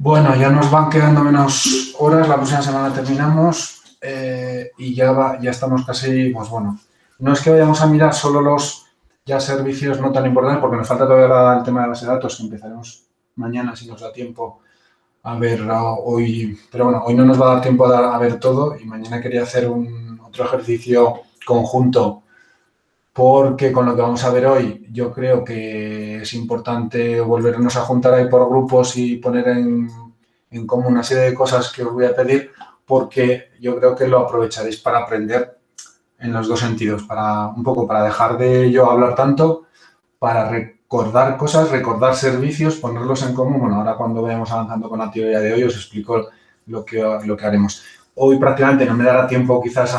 Bueno, ya nos van quedando menos horas, la próxima semana terminamos y ya estamos casi, pues bueno, no es que vayamos a mirar solo los ya servicios no tan importantes, porque nos falta todavía el tema de base de datos, que empezaremos mañana si nos da tiempo a ver hoy, pero bueno, hoy no nos va a dar tiempo a ver todo y mañana quería hacer otro ejercicio conjunto, porque con lo que vamos a ver hoy yo creo que es importante volvernos a juntar ahí por grupos y poner en común una serie de cosas que os voy a pedir, porque yo creo que lo aprovecharéis para aprender en los dos sentidos, un poco para dejar de yo hablar tanto, para recordar cosas, recordar servicios, ponerlos en común. Bueno, ahora cuando vayamos avanzando con la teoría de hoy os explico lo que haremos. Hoy prácticamente no me dará tiempo quizás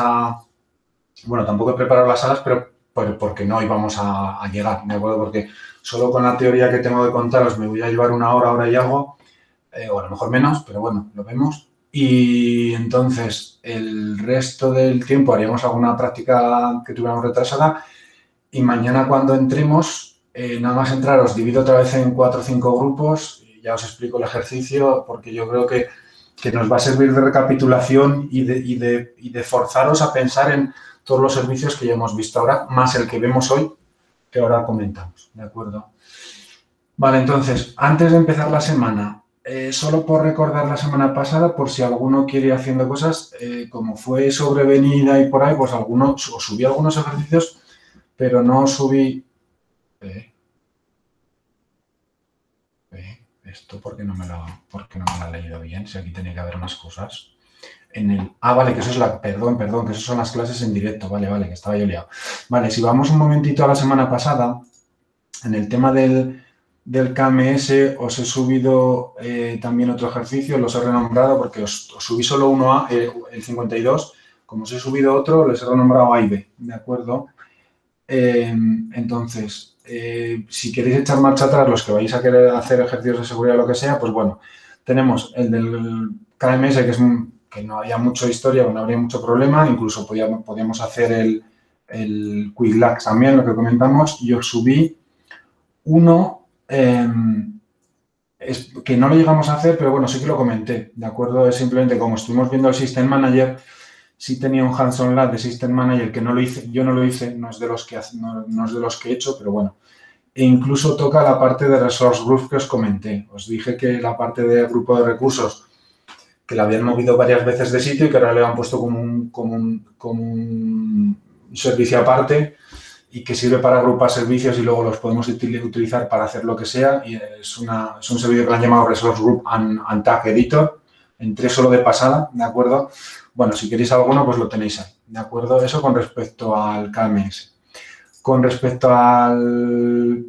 bueno, tampoco he preparado las salas, pero porque no íbamos a llegar, ¿de acuerdo? Porque solo con la teoría que tengo que contaros me voy a llevar una hora y algo, o a lo mejor menos, pero bueno, lo vemos. Y entonces el resto del tiempo haríamos alguna práctica que tuviéramos retrasada y mañana cuando entremos, nada más entrar os divido otra vez en 4 o 5 grupos y ya os explico el ejercicio porque yo creo que nos va a servir de recapitulación y de forzaros a pensar en todos los servicios que ya hemos visto ahora, más el que vemos hoy, que ahora comentamos, ¿de acuerdo? Vale, entonces, antes de empezar la semana, solo por recordar la semana pasada, por si alguno quiere ir haciendo cosas, como fue sobrevenida y por ahí, pues os subí algunos ejercicios, pero no subí... esto porque no me lo ha leído bien, si aquí tenía que haber más cosas. Vale, que eso es perdón, que eso son las clases en directo, vale, que estaba yo liado. Vale, si vamos un momentito a la semana pasada, en el tema del KMS os he subido también otro ejercicio, los he renombrado porque os subí solo uno A, el 52, como os he subido otro, les he renombrado A y B, ¿de acuerdo? Entonces, si queréis echar marcha atrás, los que vais a querer hacer ejercicios de seguridad o lo que sea, pues bueno, tenemos el del KMS, que no había mucha historia, no habría mucho problema, incluso podíamos hacer el Quick Lax también, lo que comentamos, y os subí uno que no lo llegamos a hacer, pero bueno, sí que lo comenté, ¿de acuerdo? Es simplemente como estuvimos viendo el System Manager, sí tenía un hands-on lab de System Manager que no lo hice, yo no lo hice, no es de los que he hecho, pero bueno. E incluso toca la parte de Resource Group que os comenté. Os dije que la parte de grupo de recursos, que la habían movido varias veces de sitio y que ahora le han puesto como un servicio aparte y que sirve para agrupar servicios y luego los podemos utilizar para hacer lo que sea. Y es un servicio que le han llamado Resource Group and Tag Editor. Entré solo de pasada, ¿de acuerdo? Bueno, si queréis alguno, pues lo tenéis ahí, ¿de acuerdo? Eso con respecto al KMS. Con respecto al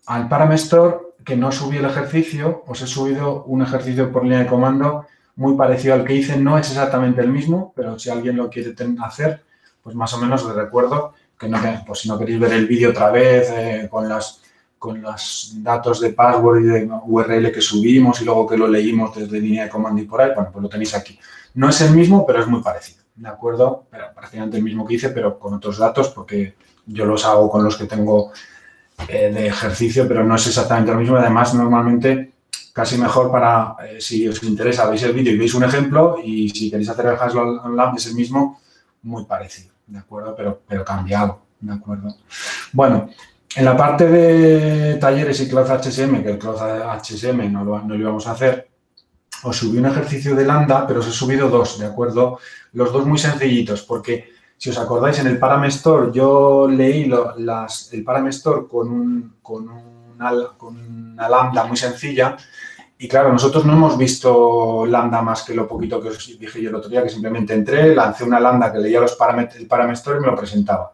Paramestor, que no subí el ejercicio, os he subido un ejercicio por línea de comando muy parecido al que hice. No es exactamente el mismo, pero si alguien lo quiere hacer, pues más o menos les recuerdo que pues si no queréis ver el vídeo otra vez con los datos de password y de URL que subimos y luego que lo leímos desde línea de comando y por ahí, bueno, pues lo tenéis aquí. No es el mismo, pero es muy parecido, ¿de acuerdo? Pero prácticamente el mismo que hice, pero con otros datos, porque yo los hago con los que tengo de ejercicio, pero no es exactamente lo mismo. Además, normalmente casi mejor para, si os interesa, veis el vídeo y veis un ejemplo y si queréis hacer el hands-on lab es el mismo, muy parecido, ¿de acuerdo? Pero cambiado, ¿de acuerdo? Bueno, en la parte de talleres y Cloud HSM, que el Cloud HSM no lo íbamos a hacer, os subí un ejercicio de Lambda, pero os he subido dos, ¿de acuerdo? Los dos muy sencillitos, porque si os acordáis, en el Paramestor yo leí el Paramestor con una Lambda muy sencilla y claro, nosotros no hemos visto Lambda más que lo poquito que os dije yo el otro día, que simplemente entré, lancé una Lambda que leía el Paramestor y me lo presentaba.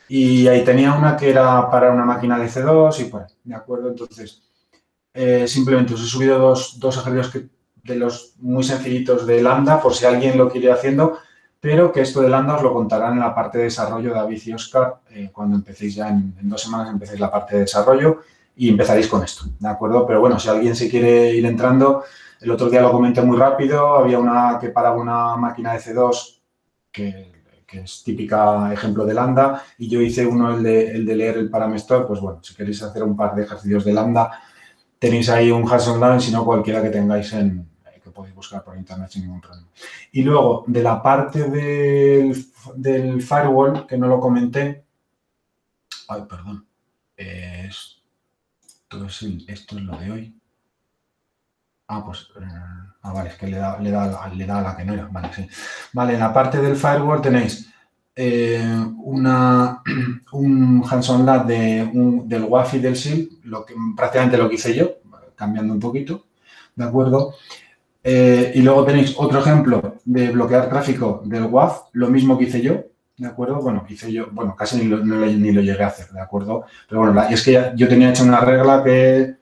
Y ahí tenía una que era para una máquina de C2 y pues, ¿de acuerdo? Entonces, simplemente os he subido dos ejercicios de los muy sencillitos de Lambda, por si alguien lo quiere ir haciendo, pero que esto de Lambda os lo contarán en la parte de desarrollo de David y Oscar, cuando empecéis ya en 2 semanas empecéis la parte de desarrollo y empezaréis con esto, ¿de acuerdo? Pero bueno, si alguien se quiere ir entrando, el otro día lo comenté muy rápido, había una que paraba una máquina de C2 que es típica ejemplo de Lambda, y yo hice uno, el de leer el Paramestor, pues bueno, si queréis hacer un par de ejercicios de Lambda, tenéis ahí un Hands-on Learn, sino cualquiera que tengáis que podéis buscar por internet sin ningún problema. Y luego, de la parte del firewall, que no lo comenté, ay, perdón, esto es lo de hoy. Pues, vale, es que le da a la que no era, vale, sí. Vale, en la parte del firewall tenéis un hands-on lab del WAF y del SIL, prácticamente lo que hice yo, cambiando un poquito, ¿de acuerdo? Y luego tenéis otro ejemplo de bloquear tráfico del WAF, lo mismo que hice yo, ¿de acuerdo? Bueno, casi ni lo llegué a hacer, ¿de acuerdo? Pero bueno, es que yo tenía hecho una regla que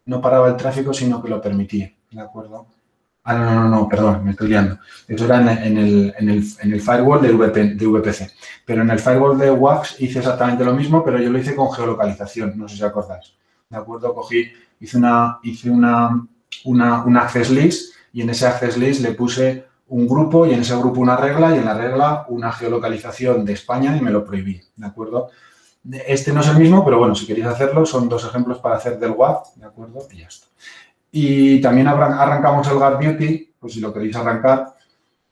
no paraba el tráfico, sino que lo permitía, ¿de acuerdo? No, perdón, me estoy liando. Eso era en el firewall de VPC. Pero en el firewall de WAF hice exactamente lo mismo, pero yo lo hice con geolocalización, no sé si acordáis. ¿De acuerdo? Hice una access list y en ese access list le puse un grupo y en ese grupo una regla y en la regla una geolocalización de España y me lo prohibí, ¿de acuerdo? Este no es el mismo, pero bueno, si queréis hacerlo, son dos ejemplos para hacer del WAF, ¿de acuerdo? Y ya está. Y también arrancamos el Guard Duty, pues si lo queréis arrancar,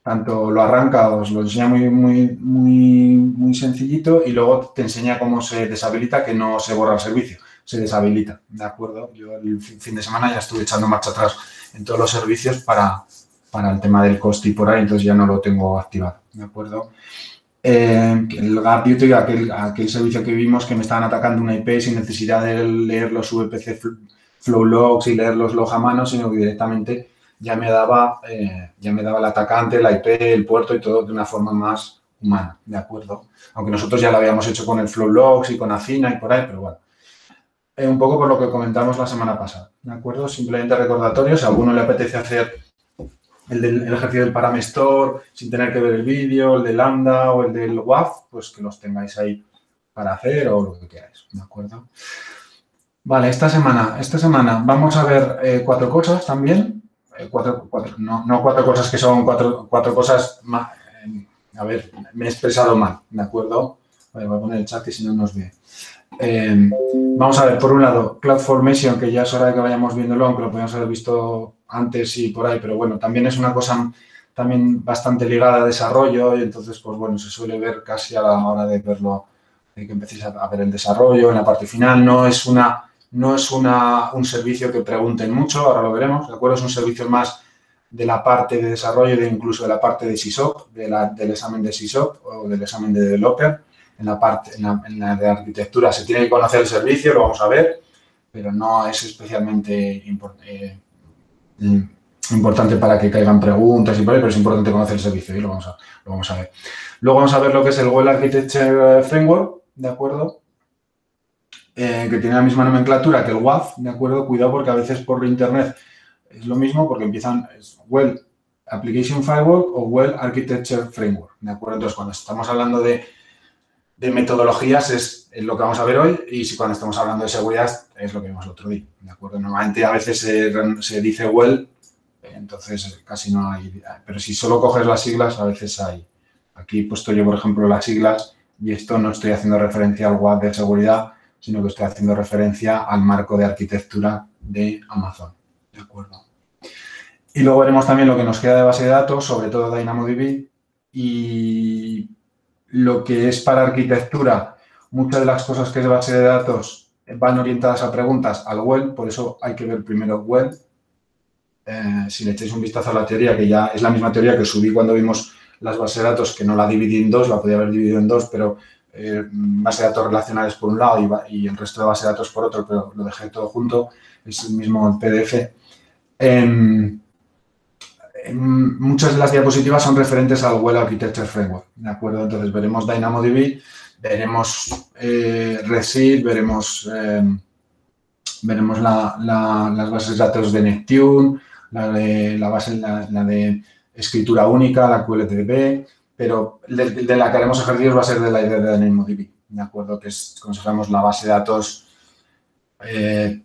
tanto lo arranca, os lo enseña muy sencillito y luego te enseña cómo se deshabilita, que no se borra el servicio, se deshabilita, ¿de acuerdo? Yo el fin de semana ya estuve echando marcha atrás en todos los servicios para el tema del coste y por ahí, entonces ya no lo tengo activado, ¿de acuerdo? El Guard Duty, aquel servicio que vimos que me estaban atacando una IP sin necesidad de leer los VPC flow logs y leer los logs a mano, sino que directamente ya me daba el atacante, la IP, el puerto y todo de una forma más humana, ¿de acuerdo? Aunque nosotros ya lo habíamos hecho con el flow logs y con Acina y por ahí, pero bueno. Un poco por lo que comentamos la semana pasada, ¿de acuerdo? Simplemente recordatorio, si a alguno le apetece hacer el ejercicio del Paramestor sin tener que ver el vídeo, el de Lambda o el del WAF, pues que los tengáis ahí para hacer o lo que queráis, ¿de acuerdo? Vale, esta semana vamos a ver 4 cosas también. No 4 cosas que son 4 cosas más. A ver, me he expresado mal, ¿de acuerdo? Voy a poner el chat que si no nos ve. Vamos a ver, por un lado, CloudFormation, que ya es hora de que vayamos viéndolo, aunque lo podíamos haber visto antes y por ahí, pero bueno, también es una cosa también bastante ligada a desarrollo y entonces, pues bueno, se suele ver casi a la hora de verlo, de que empecéis a ver el desarrollo en la parte final. No es un servicio que pregunten mucho, ahora lo veremos, ¿de acuerdo? Es un servicio más de la parte de desarrollo, incluso de la parte de SysOp, del examen de SysOp o del examen de Developer. En la de arquitectura se tiene que conocer el servicio, lo vamos a ver, pero no es especialmente importante para que caigan preguntas y por ahí, pero es importante conocer el servicio y lo vamos a ver. Luego vamos a ver lo que es el Well Architecture Framework, ¿de acuerdo? Que tiene la misma nomenclatura que el WAF, ¿de acuerdo? Cuidado porque a veces por internet es lo mismo porque empiezan Well Application Firewall o Well Architecture Framework, ¿de acuerdo? Entonces, cuando estamos hablando de metodologías es lo que vamos a ver hoy y si cuando estamos hablando de seguridad es lo que vimos el otro día, ¿de acuerdo? Normalmente a veces se dice Well, entonces casi no hay, pero si solo coges las siglas a veces hay. Aquí he puesto yo, por ejemplo, las siglas y esto no estoy haciendo referencia al WAF de seguridad, sino que estoy haciendo referencia al marco de arquitectura de Amazon, ¿de acuerdo? Y luego veremos también lo que nos queda de base de datos, sobre todo DynamoDB y lo que es para arquitectura. Muchas de las cosas que es base de datos van orientadas a preguntas al Well, por eso hay que ver primero Well. Si le echáis un vistazo a la teoría, que ya es la misma teoría que subí cuando vimos las bases de datos, que no la dividí en dos, la podía haber dividido en dos, pero base de datos relacionales por un lado y el resto de base de datos por otro, pero lo dejé todo junto, es el mismo PDF. Muchas de las diapositivas son referentes al Well Architecture Framework, ¿de acuerdo? Entonces veremos DynamoDB, veremos Redshift, veremos las bases de datos de Neptune, la de escritura única, la QLTDB, pero de la que haremos ejercicios va a ser de la idea de DynamoDB, ¿de acuerdo? Que es, consideramos la base de datos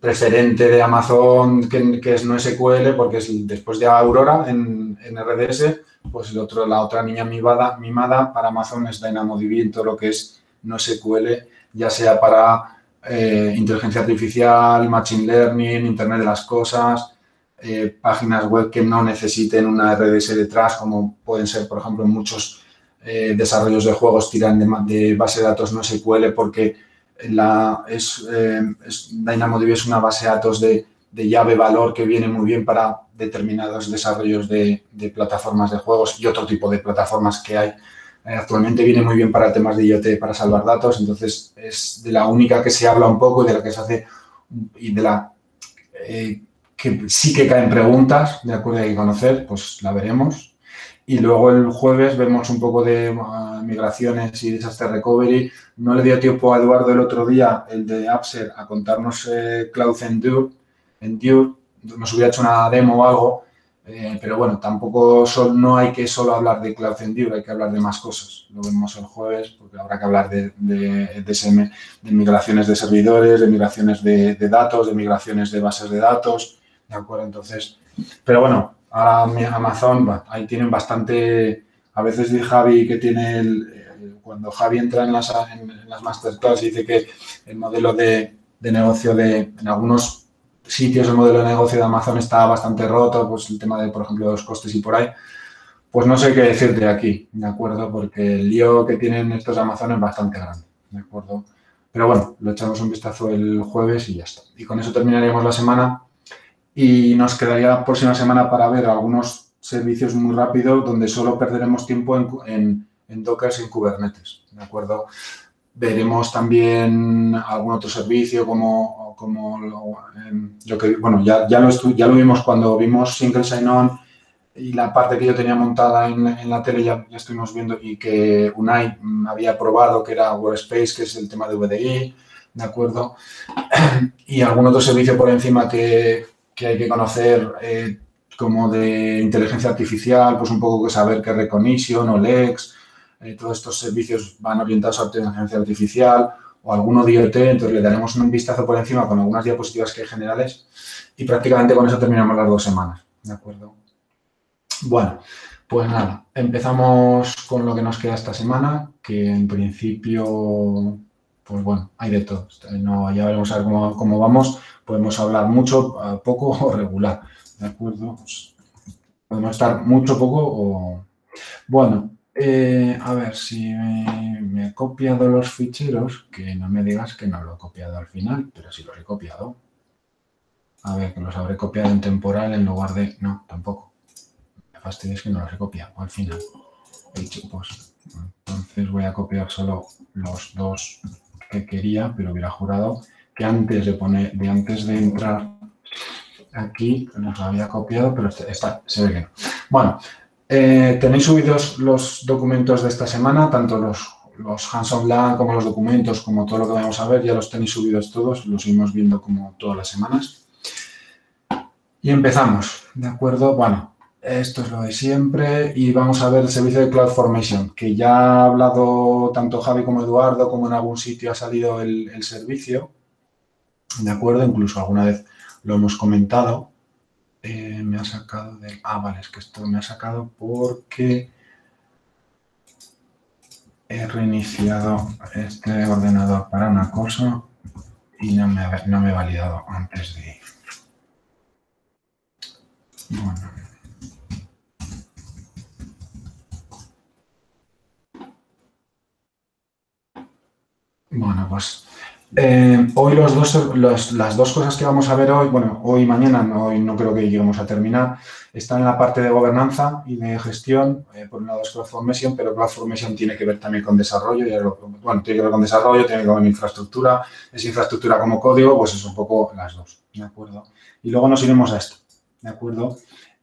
preferente de Amazon, que es NoSQL, porque es después de Aurora en RDS, pues la otra niña mimada para Amazon es DynamoDB en todo lo que es NoSQL, ya sea para inteligencia artificial, machine learning, Internet de las cosas, páginas web que no necesiten una RDS detrás, como pueden ser, por ejemplo, en muchos desarrollos de juegos tiran de base de datos no SQL porque DynamoDB es una base de datos de llave valor que viene muy bien para determinados desarrollos de plataformas de juegos y otro tipo de plataformas que hay. Actualmente viene muy bien para temas de IoT, para salvar datos, entonces es de la única que se habla un poco y de la que se hace y de la que sí que caen preguntas, de acuerdo, hay que conocer, pues la veremos. Y luego el jueves vemos un poco de migraciones y disaster recovery. No le dio tiempo a Eduardo el otro día, el de Appser, a contarnos Cloud Endure. Nos hubiera hecho una demo o algo, pero bueno, tampoco no hay que solo hablar de Cloud Endure, hay que hablar de más cosas. Lo vemos el jueves porque habrá que hablar de DSM, de migraciones de servidores, de migraciones de datos, de migraciones de bases de datos, ¿de acuerdo? Entonces, pero bueno, ahora Amazon, ahí tienen bastante. A veces dice Javi que tiene cuando Javi entra en las masterclass dice que el modelo de negocio en algunos sitios el modelo de negocio de Amazon está bastante roto, pues el tema de, por ejemplo, los costes y por ahí. Pues no sé qué decirte aquí, ¿de acuerdo? Porque el lío que tienen estos Amazon es bastante grande, ¿de acuerdo? Pero bueno, lo echamos un vistazo el jueves y ya está. Y con eso terminaríamos la semana. Y nos quedaría la próxima semana para ver algunos servicios muy rápidos donde solo perderemos tiempo en Docker y en Kubernetes, ¿de acuerdo? Veremos también algún otro servicio como lo que, bueno, ya lo vimos cuando vimos Single Sign-On y la parte que yo tenía montada en la tele ya estuvimos viendo y que Unai había probado que era Workspace, que es el tema de VDI, ¿de acuerdo? Y algún otro servicio por encima que hay que conocer como de inteligencia artificial, pues un poco que saber qué Recognition o Lex, todos estos servicios van orientados a inteligencia artificial o alguno de IoT, entonces le daremos un vistazo por encima con algunas diapositivas que hay generales y prácticamente con eso terminamos las 2 semanas, ¿de acuerdo? Bueno, pues nada, empezamos con lo que nos queda esta semana, que en principio, pues bueno, hay de todo. Ya veremos a ver cómo vamos. Podemos hablar mucho, poco o regular, ¿de acuerdo? Pues podemos estar mucho, poco o... Bueno, a ver si me he copiado los ficheros, que no me digas que no lo he copiado al final, pero sí los he copiado. A ver, que los habré copiado en temporal en lugar de... No, tampoco. Me fastidia, es que no los he copiado al final. He dicho, pues, entonces voy a copiar solo los 2 que quería, pero hubiera jurado que antes de entrar aquí los había copiado, pero se ve que no. Bueno, tenéis subidos los documentos de esta semana, tanto los hands-on LAN como los documentos, como todo lo que vamos a ver, ya los tenéis subidos todos, los seguimos viendo como todas las semanas. Y empezamos, ¿de acuerdo? Bueno, esto es lo de siempre y vamos a ver el servicio de CloudFormation, que ya ha hablado tanto Javi como Eduardo, como en algún sitio ha salido el servicio, ¿de acuerdo? Incluso alguna vez lo hemos comentado. Me ha sacado del... vale, es que esto me ha sacado porque he reiniciado este ordenador para una cosa y no me he validado antes de ir. Bueno. Bueno, pues hoy las dos cosas que vamos a ver hoy, bueno, hoy y mañana, hoy no creo que lleguemos a terminar, están en la parte de gobernanza y de gestión. Por un lado es CloudFormation, pero CloudFormation tiene que ver también con desarrollo. Bueno, tiene que ver con desarrollo, tiene que ver con infraestructura. Es infraestructura como código, pues es un poco las dos, ¿de acuerdo? Y luego nos iremos a esto, ¿de acuerdo?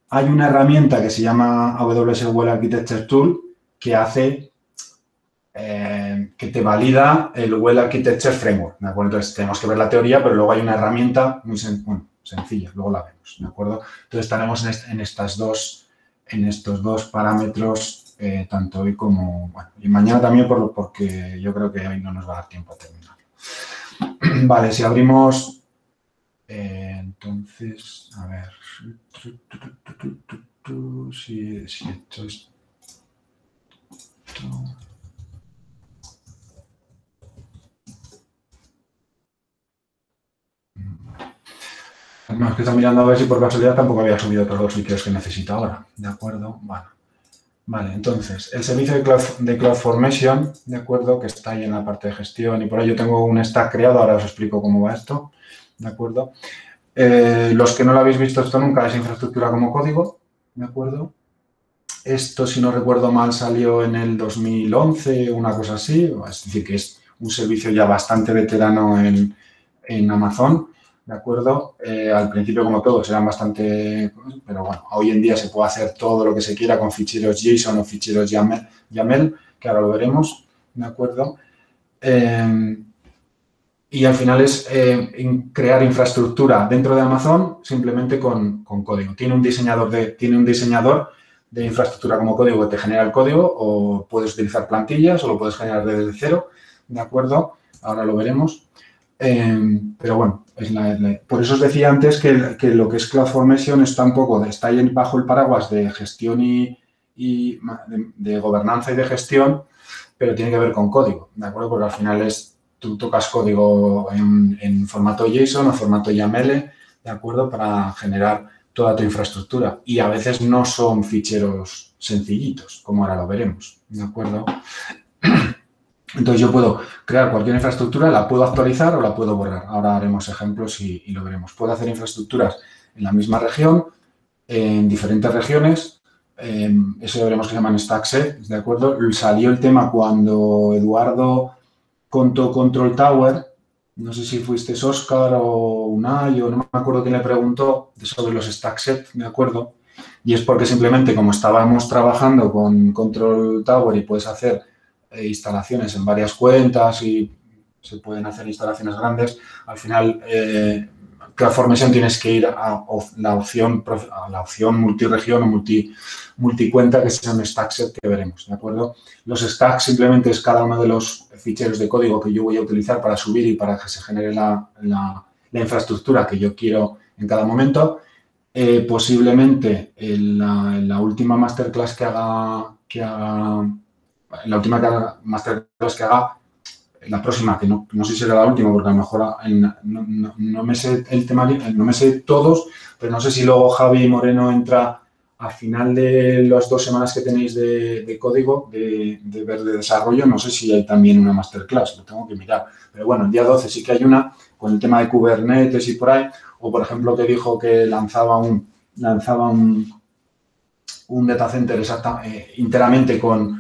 Hay una herramienta que se llama AWS Web Architecture Tool que hace... que te valida el Well Architecture Framework, ¿de acuerdo? Entonces, tenemos que ver la teoría, pero luego hay una herramienta muy sencilla, luego la vemos, ¿de acuerdo? Entonces, estaremos en estos dos parámetros, tanto hoy como, bueno, y mañana también, porque yo creo que hoy no nos va a dar tiempo a terminar. Vale, si abrimos, entonces, a ver, si esto es... No, es que está mirando a ver si por casualidad tampoco había subido todos los features que necesito ahora. ¿De acuerdo? Bueno. Vale, entonces, el servicio de CloudFormation, ¿de acuerdo? Que está ahí en la parte de gestión y por ahí yo tengo un stack creado, ahora os explico cómo va esto, ¿de acuerdo? Los que no lo habéis visto esto nunca es infraestructura como código, ¿de acuerdo? Esto, si no recuerdo mal, salió en el 2011, una cosa así, es decir, que es un servicio ya bastante veterano en Amazon, ¿de acuerdo? Al principio, como todos, eran bastante... Pero bueno, hoy en día se puede hacer todo lo que se quiera con ficheros JSON o ficheros YAML, que ahora lo veremos, ¿de acuerdo? Y al final es crear infraestructura dentro de Amazon simplemente con código. Tiene un diseñador de infraestructura como código que te genera el código o puedes utilizar plantillas o lo puedes generar desde cero, ¿de acuerdo? Ahora lo veremos. Pero bueno, por eso os decía antes que lo que es CloudFormation está un poco, está ahí bajo el paraguas de gestión y de gobernanza y de gestión, pero tiene que ver con código, ¿de acuerdo? Porque al final tú tocas código en formato JSON o formato YAML, ¿de acuerdo? Para generar toda tu infraestructura. Y a veces no son ficheros sencillitos, como ahora lo veremos, ¿de acuerdo? Entonces, yo puedo crear cualquier infraestructura, la puedo actualizar o la puedo borrar. Ahora haremos ejemplos y lo veremos. Puedo hacer infraestructuras en la misma región, en diferentes regiones. Eso ya veremos que se llaman stack set, ¿de acuerdo? Salió el tema cuando Eduardo contó Control Tower. No sé si fuiste Oscar o Unai o no me acuerdo quién le preguntó sobre los stack set, ¿de acuerdo? Y es porque simplemente como estábamos trabajando con Control Tower y puedes hacer instalaciones en varias cuentas y se pueden hacer instalaciones grandes, al final CloudFormation tienes que ir a la opción multiregión o multicuenta, que son stack set que veremos, ¿de acuerdo? Los stacks simplemente es cada uno de los ficheros de código que yo voy a utilizar para subir y para que se genere la infraestructura que yo quiero en cada momento. Posiblemente en la última masterclass que haga la última masterclass que haga, la próxima, que no sé si será la última, porque a lo mejor no me sé el tema, no me sé todos, pero no sé si luego Javi Moreno entra a final de las 2 semanas que tenéis de código, de desarrollo, no sé si hay también una masterclass, lo tengo que mirar. Pero bueno, el día 12 sí que hay una con el tema de Kubernetes y por ahí, o por ejemplo que dijo que lanzaba un data center enteramente con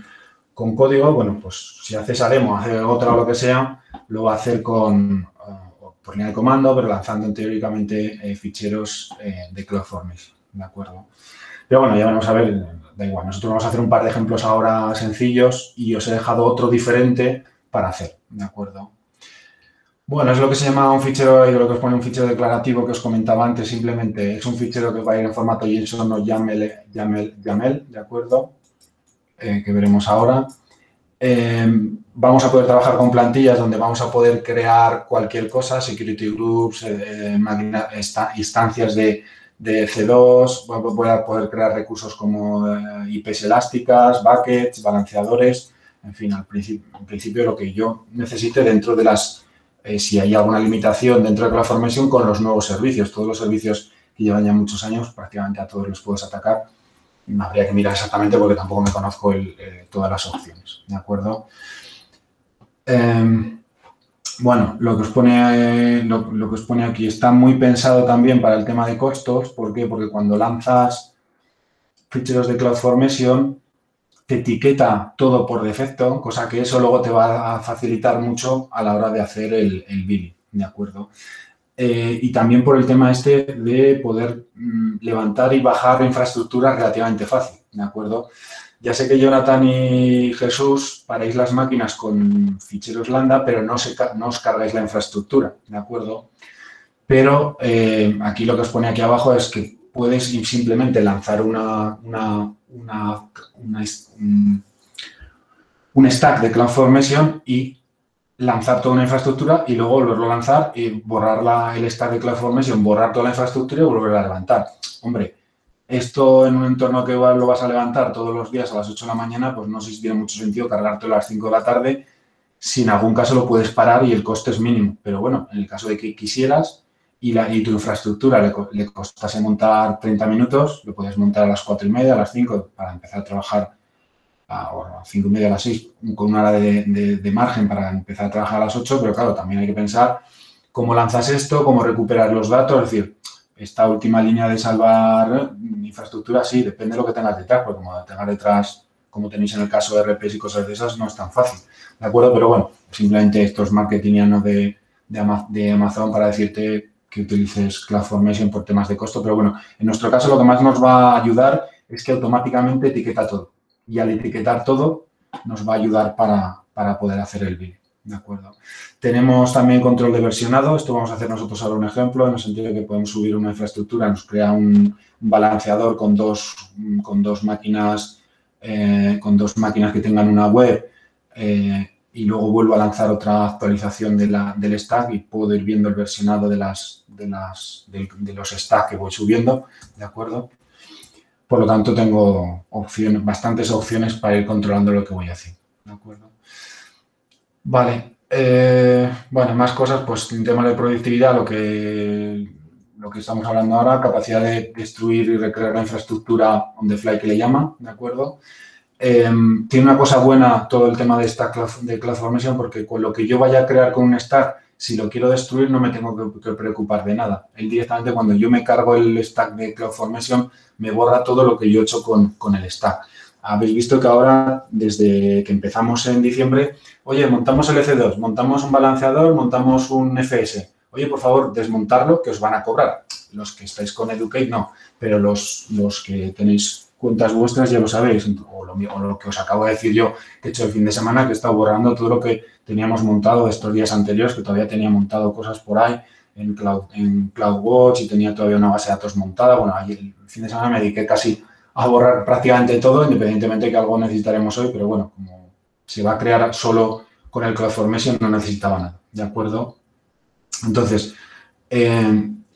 código, bueno, pues si hace esa demo, hace otra o lo que sea, lo va a hacer por línea de comando, pero lanzando teóricamente ficheros de CloudFormation, ¿de acuerdo? Pero bueno, ya vamos a ver, da igual, nosotros vamos a hacer un par de ejemplos ahora sencillos y os he dejado otro diferente para hacer, ¿de acuerdo? Bueno, es lo que se llama un fichero, y lo que os pone un fichero declarativo que os comentaba antes, simplemente es un fichero que va a ir en formato JSON o YAML, ¿de acuerdo? Que veremos ahora. Vamos a poder trabajar con plantillas donde vamos a poder crear cualquier cosa, security groups, instancias de C2, voy a poder crear recursos como IPs elásticas, buckets, balanceadores, en fin, en principio lo que yo necesite dentro de si hay alguna limitación dentro de CloudFormation con los nuevos servicios. Todos los servicios que llevan ya muchos años, prácticamente a todos los puedes atacar. Habría que mirar exactamente porque tampoco me conozco todas las opciones, ¿de acuerdo? Bueno, lo que os pone aquí está muy pensado también para el tema de costos. ¿Por qué? Porque cuando lanzas ficheros de CloudFormation te etiqueta todo por defecto, cosa que eso luego te va a facilitar mucho a la hora de hacer el billing, ¿de acuerdo? Y también por el tema de poder levantar y bajar infraestructura relativamente fácil, ¿de acuerdo? Ya sé que Jonathan y Jesús paráis las máquinas con ficheros lambda, pero no os cargáis la infraestructura, ¿de acuerdo? Pero aquí lo que os pone aquí abajo es que puedes simplemente lanzar un stack de CloudFormation y lanzar toda una infraestructura y luego volverlo a lanzar y borrar el stack de CloudFormation, borrar toda la infraestructura y volverla a levantar. Hombre, esto en un entorno que igual lo vas a levantar todos los días a las 8 de la mañana, pues no sé si tiene mucho sentido cargártelo a las 5 de la tarde. Si en algún caso lo puedes parar y el coste es mínimo. Pero bueno, en el caso de que quisieras, y tu infraestructura le costase montar 30 minutos, lo puedes montar a las 4:30, a las 5 para empezar a trabajar o a 5:30, a las 6, con una hora de margen para empezar a trabajar a las 8, pero claro, también hay que pensar cómo lanzas esto, cómo recuperar los datos, es decir, esta última línea de salvar infraestructura, sí, depende de lo que tengas detrás, porque como tengas detrás, como tenéis en el caso de RPs y cosas de esas, no es tan fácil, ¿de acuerdo? Pero bueno, simplemente esto es marketingiano de Amazon para decirte que utilices CloudFormation por temas de costo, pero bueno, en nuestro caso lo que más nos va a ayudar es que automáticamente etiqueta todo. Y al etiquetar todo nos va a ayudar para poder hacer el build, ¿de acuerdo? Tenemos también control de versionado. Esto vamos a hacer nosotros ahora un ejemplo, en el sentido de que podemos subir una infraestructura, nos crea un balanceador con dos máquinas que tengan una web y luego vuelvo a lanzar otra actualización del stack y puedo ir viendo el versionado de los stacks que voy subiendo, ¿de acuerdo? Por lo tanto, tengo bastantes opciones para ir controlando lo que voy haciendo, ¿de acuerdo? Vale. Bueno, más cosas, pues en temas de productividad, lo que estamos hablando ahora, capacidad de destruir y recrear la infraestructura on the fly que le llaman, ¿de acuerdo? Tiene una cosa buena todo el tema de CloudFormation porque con lo que yo vaya a crear con un stack, si lo quiero destruir no me tengo que preocupar de nada. Él directamente cuando yo me cargo el stack de CloudFormation me borra todo lo que yo he hecho con el stack. Habéis visto que ahora, desde que empezamos en diciembre, oye, montamos el EC2, montamos un balanceador, montamos un FS. Oye, por favor, desmontarlo, que os van a cobrar. Los que estáis con Educate, no. Pero los que tenéis cuentas vuestras ya lo sabéis. O lo que os acabo de decir yo, que he hecho el fin de semana, que he estado borrando todo lo que teníamos montado estos días anteriores, que todavía tenía montado cosas por ahí en CloudWatch y tenía todavía una base de datos montada. Bueno, ayer, el fin de semana me dediqué casi a borrar prácticamente todo, independientemente de que algo necesitaremos hoy, pero bueno, como se va a crear solo con el CloudFormation, no necesitaba nada, ¿de acuerdo? Entonces,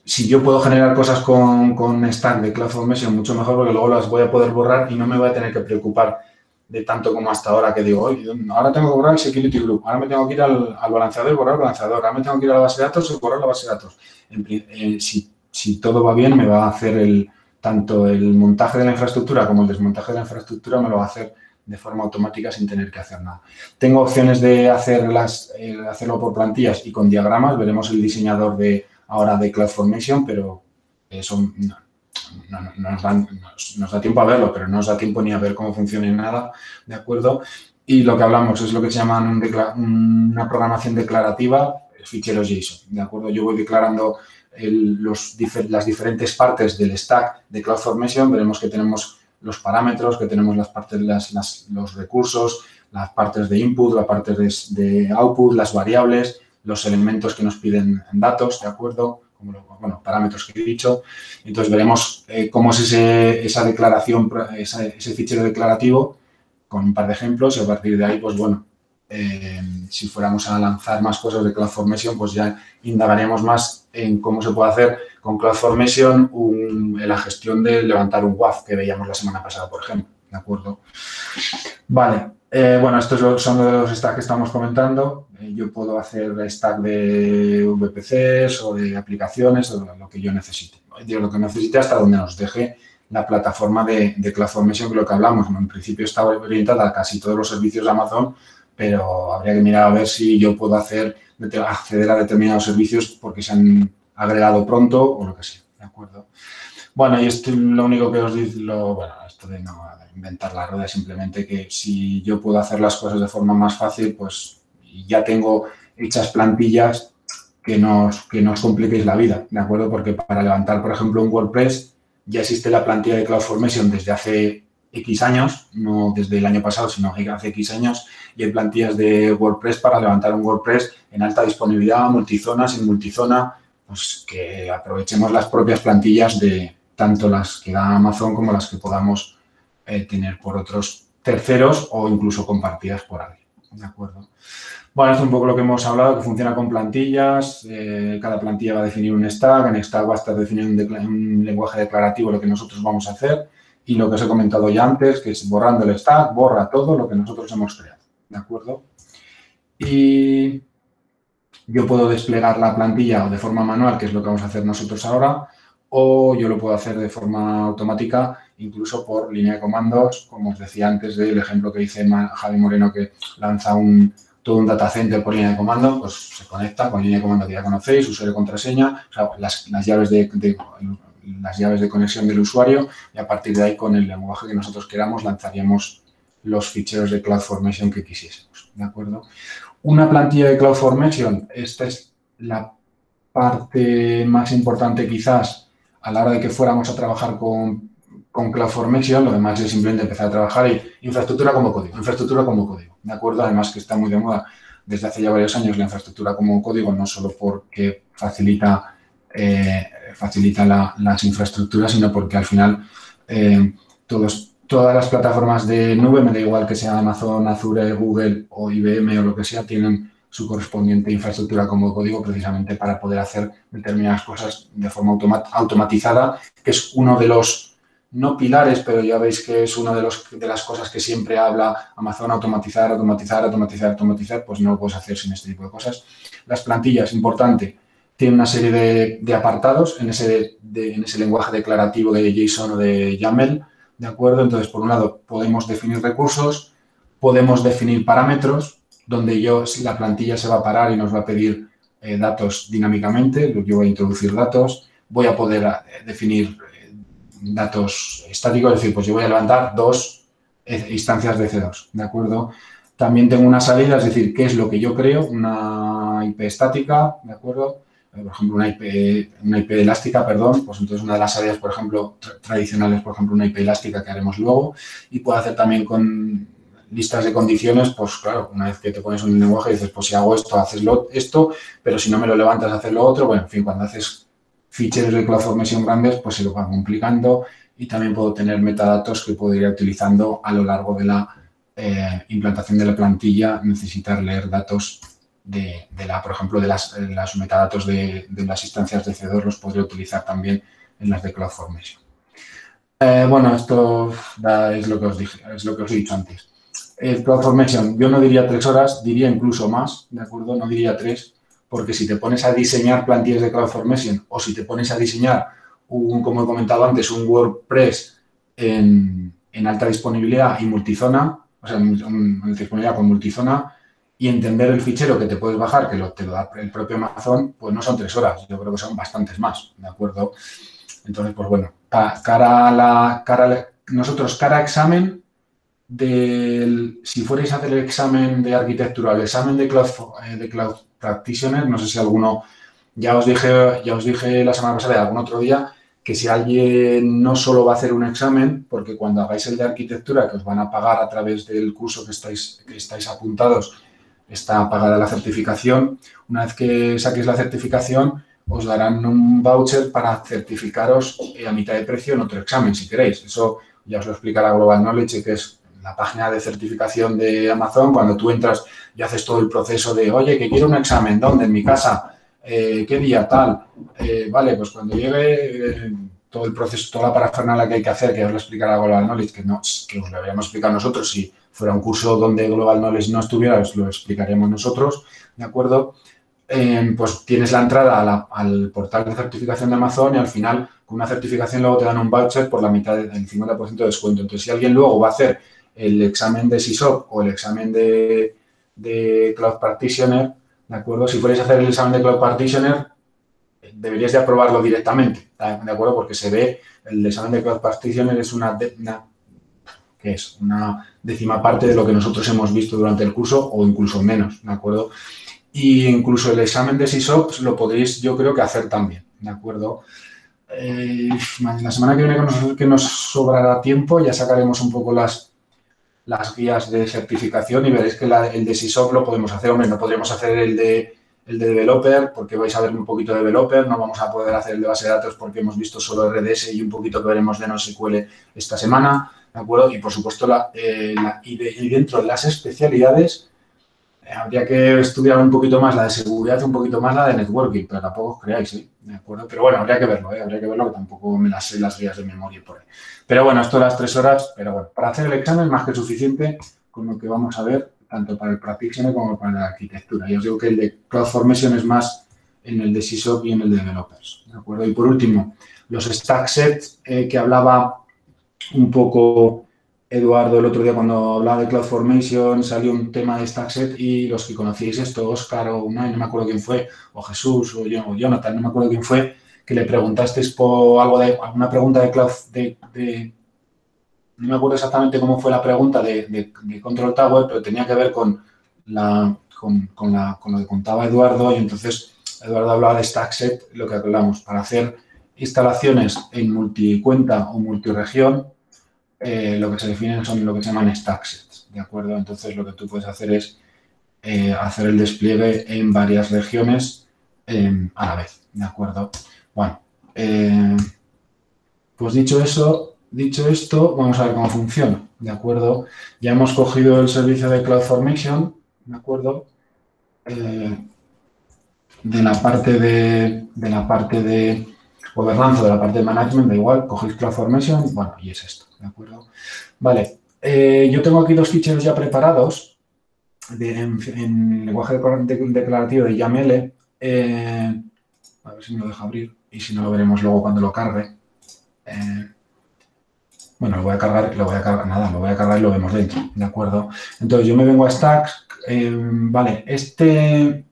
si yo puedo generar cosas con stack de CloudFormation, mucho mejor, porque luego las voy a poder borrar y no me voy a tener que preocupar de tanto como hasta ahora, que digo, oye, ahora tengo que borrar el Security Group, ahora me tengo que ir al balanceador y borrar el balanceador, ahora me tengo que ir a la base de datos y borrar la base de datos. Si todo va bien, me va a hacer tanto el montaje de la infraestructura como el desmontaje de la infraestructura me lo va a hacer de forma automática sin tener que hacer nada. Tengo opciones de hacerlo por plantillas y con diagramas. Veremos el diseñador ahora de CloudFormation, pero eso no nos da tiempo a verlo, pero no nos da tiempo ni a ver cómo funciona nada, ¿de acuerdo? Y lo que hablamos es lo que se llama una programación declarativa, ficheros JSON, ¿de acuerdo? Yo voy declarando las diferentes partes del stack de CloudFormation. Veremos que tenemos los parámetros, que tenemos las partes, los recursos, las partes de input, las partes de output, las variables, los elementos que nos piden datos, ¿de acuerdo? Como parámetros que he dicho. Entonces, veremos cómo es esa declaración, ese fichero declarativo con un par de ejemplos y a partir de ahí, pues bueno, si fuéramos a lanzar más cosas de CloudFormation, pues ya indagaríamos más en cómo se puede hacer con CloudFormation la gestión de levantar un WAF que veíamos la semana pasada, por ejemplo, ¿de acuerdo? Vale, bueno, estos son los stacks que estamos comentando. Yo puedo hacer stack de VPCs o de aplicaciones o lo que yo necesite. Lo que necesite hasta donde nos deje la plataforma de CloudFormation, que es lo que hablamos, ¿no? En principio está orientada a casi todos los servicios de Amazon, pero habría que mirar a ver si yo puedo acceder a determinados servicios porque se han agregado pronto o lo que sea, ¿de acuerdo? Bueno, y esto lo único que os dice, esto de no inventar la rueda, simplemente que si yo puedo hacer las cosas de forma más fácil, pues ya tengo hechas plantillas que no os compliquéis la vida, ¿de acuerdo? Porque para levantar, por ejemplo, un WordPress ya existe la plantilla de CloudFormation desde hace X años, no desde el año pasado, sino hace X años, y hay plantillas de WordPress para levantar un WordPress en alta disponibilidad, multizona, sin multizona, pues que aprovechemos las propias plantillas de tanto las que da Amazon como las que podamos tener por otros terceros o incluso compartidas por alguien, ¿de acuerdo? Bueno, esto es un poco lo que hemos hablado, que funciona con plantillas. Cada plantilla va a definir un stack. En stack va a estar definido un lenguaje declarativo lo que nosotros vamos a hacer. Y lo que os he comentado ya antes, que es borrando el stack, borra todo lo que nosotros hemos creado. ¿De acuerdo? Y Yo puedo desplegar la plantilla de forma manual, que es lo que vamos a hacer nosotros ahora, o yo lo puedo hacer de forma automática, incluso por línea de comandos, como os decía antes del ejemplo que dice Javi Moreno, que lanza todo un data center por línea de comando, pues se conecta con línea de comando que ya conocéis, usuario y contraseña, o sea, las llaves de conexión del usuario, y a partir de ahí, con el lenguaje que nosotros queramos, lanzaríamos los ficheros de CloudFormation que quisiésemos, ¿de acuerdo? Una plantilla de CloudFormation, esta es la parte más importante quizás a la hora de que fuéramos a trabajar con CloudFormation. Lo demás es simplemente empezar a trabajar y infraestructura como código, ¿de acuerdo? Además que está muy de moda desde hace ya varios años la infraestructura como código, no solo porque facilita las infraestructuras, sino porque al final todas las plataformas de nube, me da igual que sea Amazon, Azure, Google o IBM o lo que sea, tienen su correspondiente infraestructura como código precisamente para poder hacer determinadas cosas de forma automatizada, que es uno de los, no pilares, pero ya veis que es una de las cosas que siempre habla Amazon: automatizar, pues no lo puedes hacer sin este tipo de cosas. Las plantillas, importante, tienen una serie de apartados en ese lenguaje declarativo de JSON o de YAML, ¿de acuerdo? Entonces, por un lado, podemos definir recursos, podemos definir parámetros, donde la plantilla se va a parar y nos va a pedir datos dinámicamente. Yo voy a introducir datos, voy a poder definir datos estáticos, es decir, pues yo voy a levantar 2 instancias de C2, ¿de acuerdo? También tengo una salida, es decir, qué es lo que yo creo, una IP estática, ¿de acuerdo? Por ejemplo, una IP elástica, perdón, pues entonces una de las salidas, por ejemplo, tradicionales, por ejemplo, una IP elástica que haremos luego, y puedo hacer también con listas de condiciones. Pues claro, una vez que te pones un lenguaje dices, pues si hago esto, haces esto, pero si no me lo levantas, haces lo otro. Bueno, en fin, cuando haces ficheros de CloudFormation grandes, pues se lo va complicando, y también puedo tener metadatos que puedo ir utilizando a lo largo de la implantación de la plantilla. Necesitar leer datos por ejemplo, de los metadatos de las instancias de C2 los podría utilizar también en las de CloudFormation. Bueno, esto es lo que os dije, es lo que os he dicho antes. CloudFormation, yo no diría 3 horas, diría incluso más, ¿de acuerdo? No diría 3, porque si te pones a diseñar plantillas de CloudFormation, o si te pones a diseñar, como he comentado antes, un WordPress en alta disponibilidad y multizona, o sea, en disponibilidad con multizona, y entender el fichero que te puedes bajar, que te lo da el propio Amazon, pues no son 3 horas, yo creo que son bastantes más, ¿de acuerdo? Entonces, pues bueno, nosotros cara a examen, si fuerais a hacer el examen de arquitectura, el examen de Cloud Practitioner, no sé si alguno, ya os dije la semana pasada y algún otro día, que si alguien no solo va a hacer un examen, porque cuando hagáis el de arquitectura, que os van a pagar a través del curso que estáis apuntados, está pagada la certificación. Una vez que saquéis la certificación, os darán un voucher para certificaros a mitad de precio en otro examen, si queréis. Eso ya os lo explicará Global Knowledge, que es la página de certificación de Amazon. Cuando tú entras y haces todo el proceso de, oye, que quiero un examen, ¿dónde? En mi casa, ¿qué día? Tal. Vale, pues cuando llegue todo el proceso, toda la parafernalia que hay que hacer, que os lo explicará Global Knowledge, que os lo habríamos explicado nosotros. Si fuera un curso donde Global Knowledge no estuviera, os lo explicaremos nosotros, ¿de acuerdo? Pues tienes la entrada al portal de certificación de Amazon, y al final, con una certificación, luego te dan un voucher por la mitad del 50% de descuento. Entonces, si alguien luego va a hacer el examen de SysOp o el examen de Cloud Practitioner, ¿de acuerdo? Si fuerais a hacer el examen de Cloud Practitioner, deberíais de aprobarlo directamente, ¿de acuerdo? Porque se ve, el examen de Cloud Practitioner es una décima parte de lo que nosotros hemos visto durante el curso, o incluso menos, ¿de acuerdo? Y incluso el examen de SysOps lo podréis, yo creo, que hacer también, ¿de acuerdo? La semana que viene, que nos sobrará tiempo, ya sacaremos un poco las guías de certificación, y veréis que el de SysOps lo podemos hacer. Hombre, no podríamos hacer el de developer, porque vais a ver un poquito de developer. No vamos a poder hacer el de base de datos, porque hemos visto solo RDS y un poquito que veremos de NoSQL esta semana, ¿de acuerdo? Y, por supuesto, y dentro de las especialidades, habría que estudiar un poquito más la de seguridad y un poquito más la de networking, pero tampoco os creáis, ¿sí? ¿De acuerdo? Pero bueno, habría que verlo, que tampoco me las sé las guías de memoria por ahí. Pero bueno, esto de las 3 horas, pero bueno, para hacer el examen más que suficiente con lo que vamos a ver. tanto para el practitioner como para la arquitectura. Y os digo que el de CloudFormation es más en el de SysOp y en el de Developers, ¿de acuerdo? Y por último, los stack sets que hablaba un poco Eduardo el otro día cuando hablaba de CloudFormation, salió un tema de stack set y los que conocíais esto, Óscar o Unai, no me acuerdo quién fue, o Jesús o Jonathan, no me acuerdo quién fue, que le preguntasteis por alguna pregunta de Cloud, no me acuerdo exactamente cómo fue la pregunta de Control Tower, pero tenía que ver con lo que contaba Eduardo y entonces Eduardo hablaba de stack set, lo que hablamos, para hacer instalaciones en multicuenta o multiregión, lo que se definen son lo que se llaman stack sets, ¿de acuerdo? Entonces, lo que tú puedes hacer es hacer el despliegue en varias regiones a la vez, ¿de acuerdo? Bueno, pues dicho esto, vamos a ver cómo funciona, ¿de acuerdo? Ya hemos cogido el servicio de CloudFormation, ¿de acuerdo? De la parte de gobernanza, de la parte de management, da igual, cogéis CloudFormation, bueno, y es esto, ¿de acuerdo? Vale, yo tengo aquí dos ficheros ya preparados en lenguaje declarativo de YAML. A ver si me lo deja abrir y si no lo veremos luego cuando lo cargue. Bueno, lo voy a cargar y lo vemos dentro, ¿de acuerdo? Entonces, yo me vengo a Stacks. Vale, este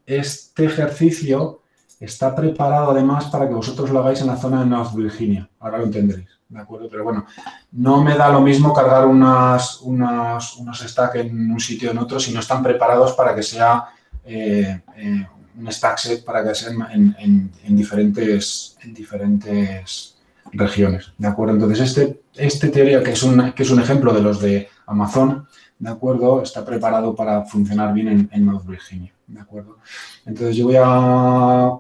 ejercicio está preparado además para que vosotros lo hagáis en la zona de North Virginia. Ahora lo entenderéis, ¿de acuerdo? Pero bueno, no me da lo mismo cargar unos stacks en un sitio o en otro si no están preparados para que sea un stack set para que sean en diferentes regiones, ¿de acuerdo? Entonces, este teoría, que es un ejemplo de los de Amazon, ¿de acuerdo? Está preparado para funcionar bien en North Virginia, ¿de acuerdo? Entonces, yo voy a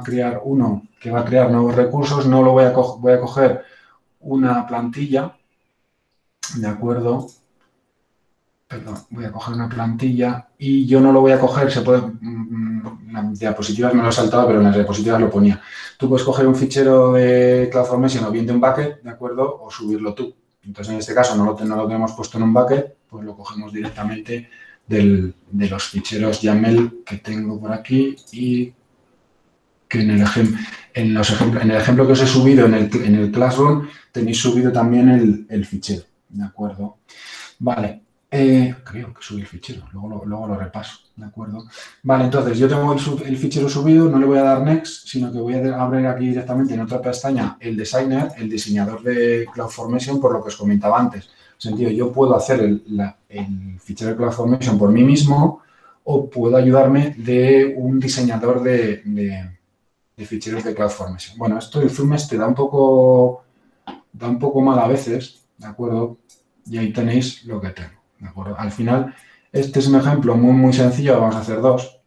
crear uno que va a crear nuevos recursos, no lo voy a coger una plantilla, ¿de acuerdo? Perdón, voy a coger una plantilla y yo no lo voy a coger, las diapositivas me lo he saltado, pero en las diapositivas lo ponía. Tú puedes coger un fichero de CloudFormation o bien de un bucket, ¿de acuerdo? O subirlo tú. Entonces, en este caso no lo tenemos puesto en un bucket, pues lo cogemos directamente de los ficheros YAML que tengo por aquí y que en el ejemplo que os he subido en el Classroom tenéis subido también el fichero, ¿de acuerdo? Vale. Creo que subí el fichero, luego lo repaso, ¿de acuerdo? Vale, entonces yo tengo el fichero subido, no le voy a dar Next, sino que voy a abrir aquí directamente en otra pestaña el Designer, el diseñador de CloudFormation, por lo que os comentaba antes. En sentido, yo puedo hacer el fichero de CloudFormation por mí mismo o puedo ayudarme de un diseñador de ficheros de CloudFormation. Bueno, esto el zoom da un poco mal a veces, ¿de acuerdo? Y ahí tenéis lo que tengo. ¿De acuerdo? Al final, este es un ejemplo muy, muy sencillo, vamos a hacer dos.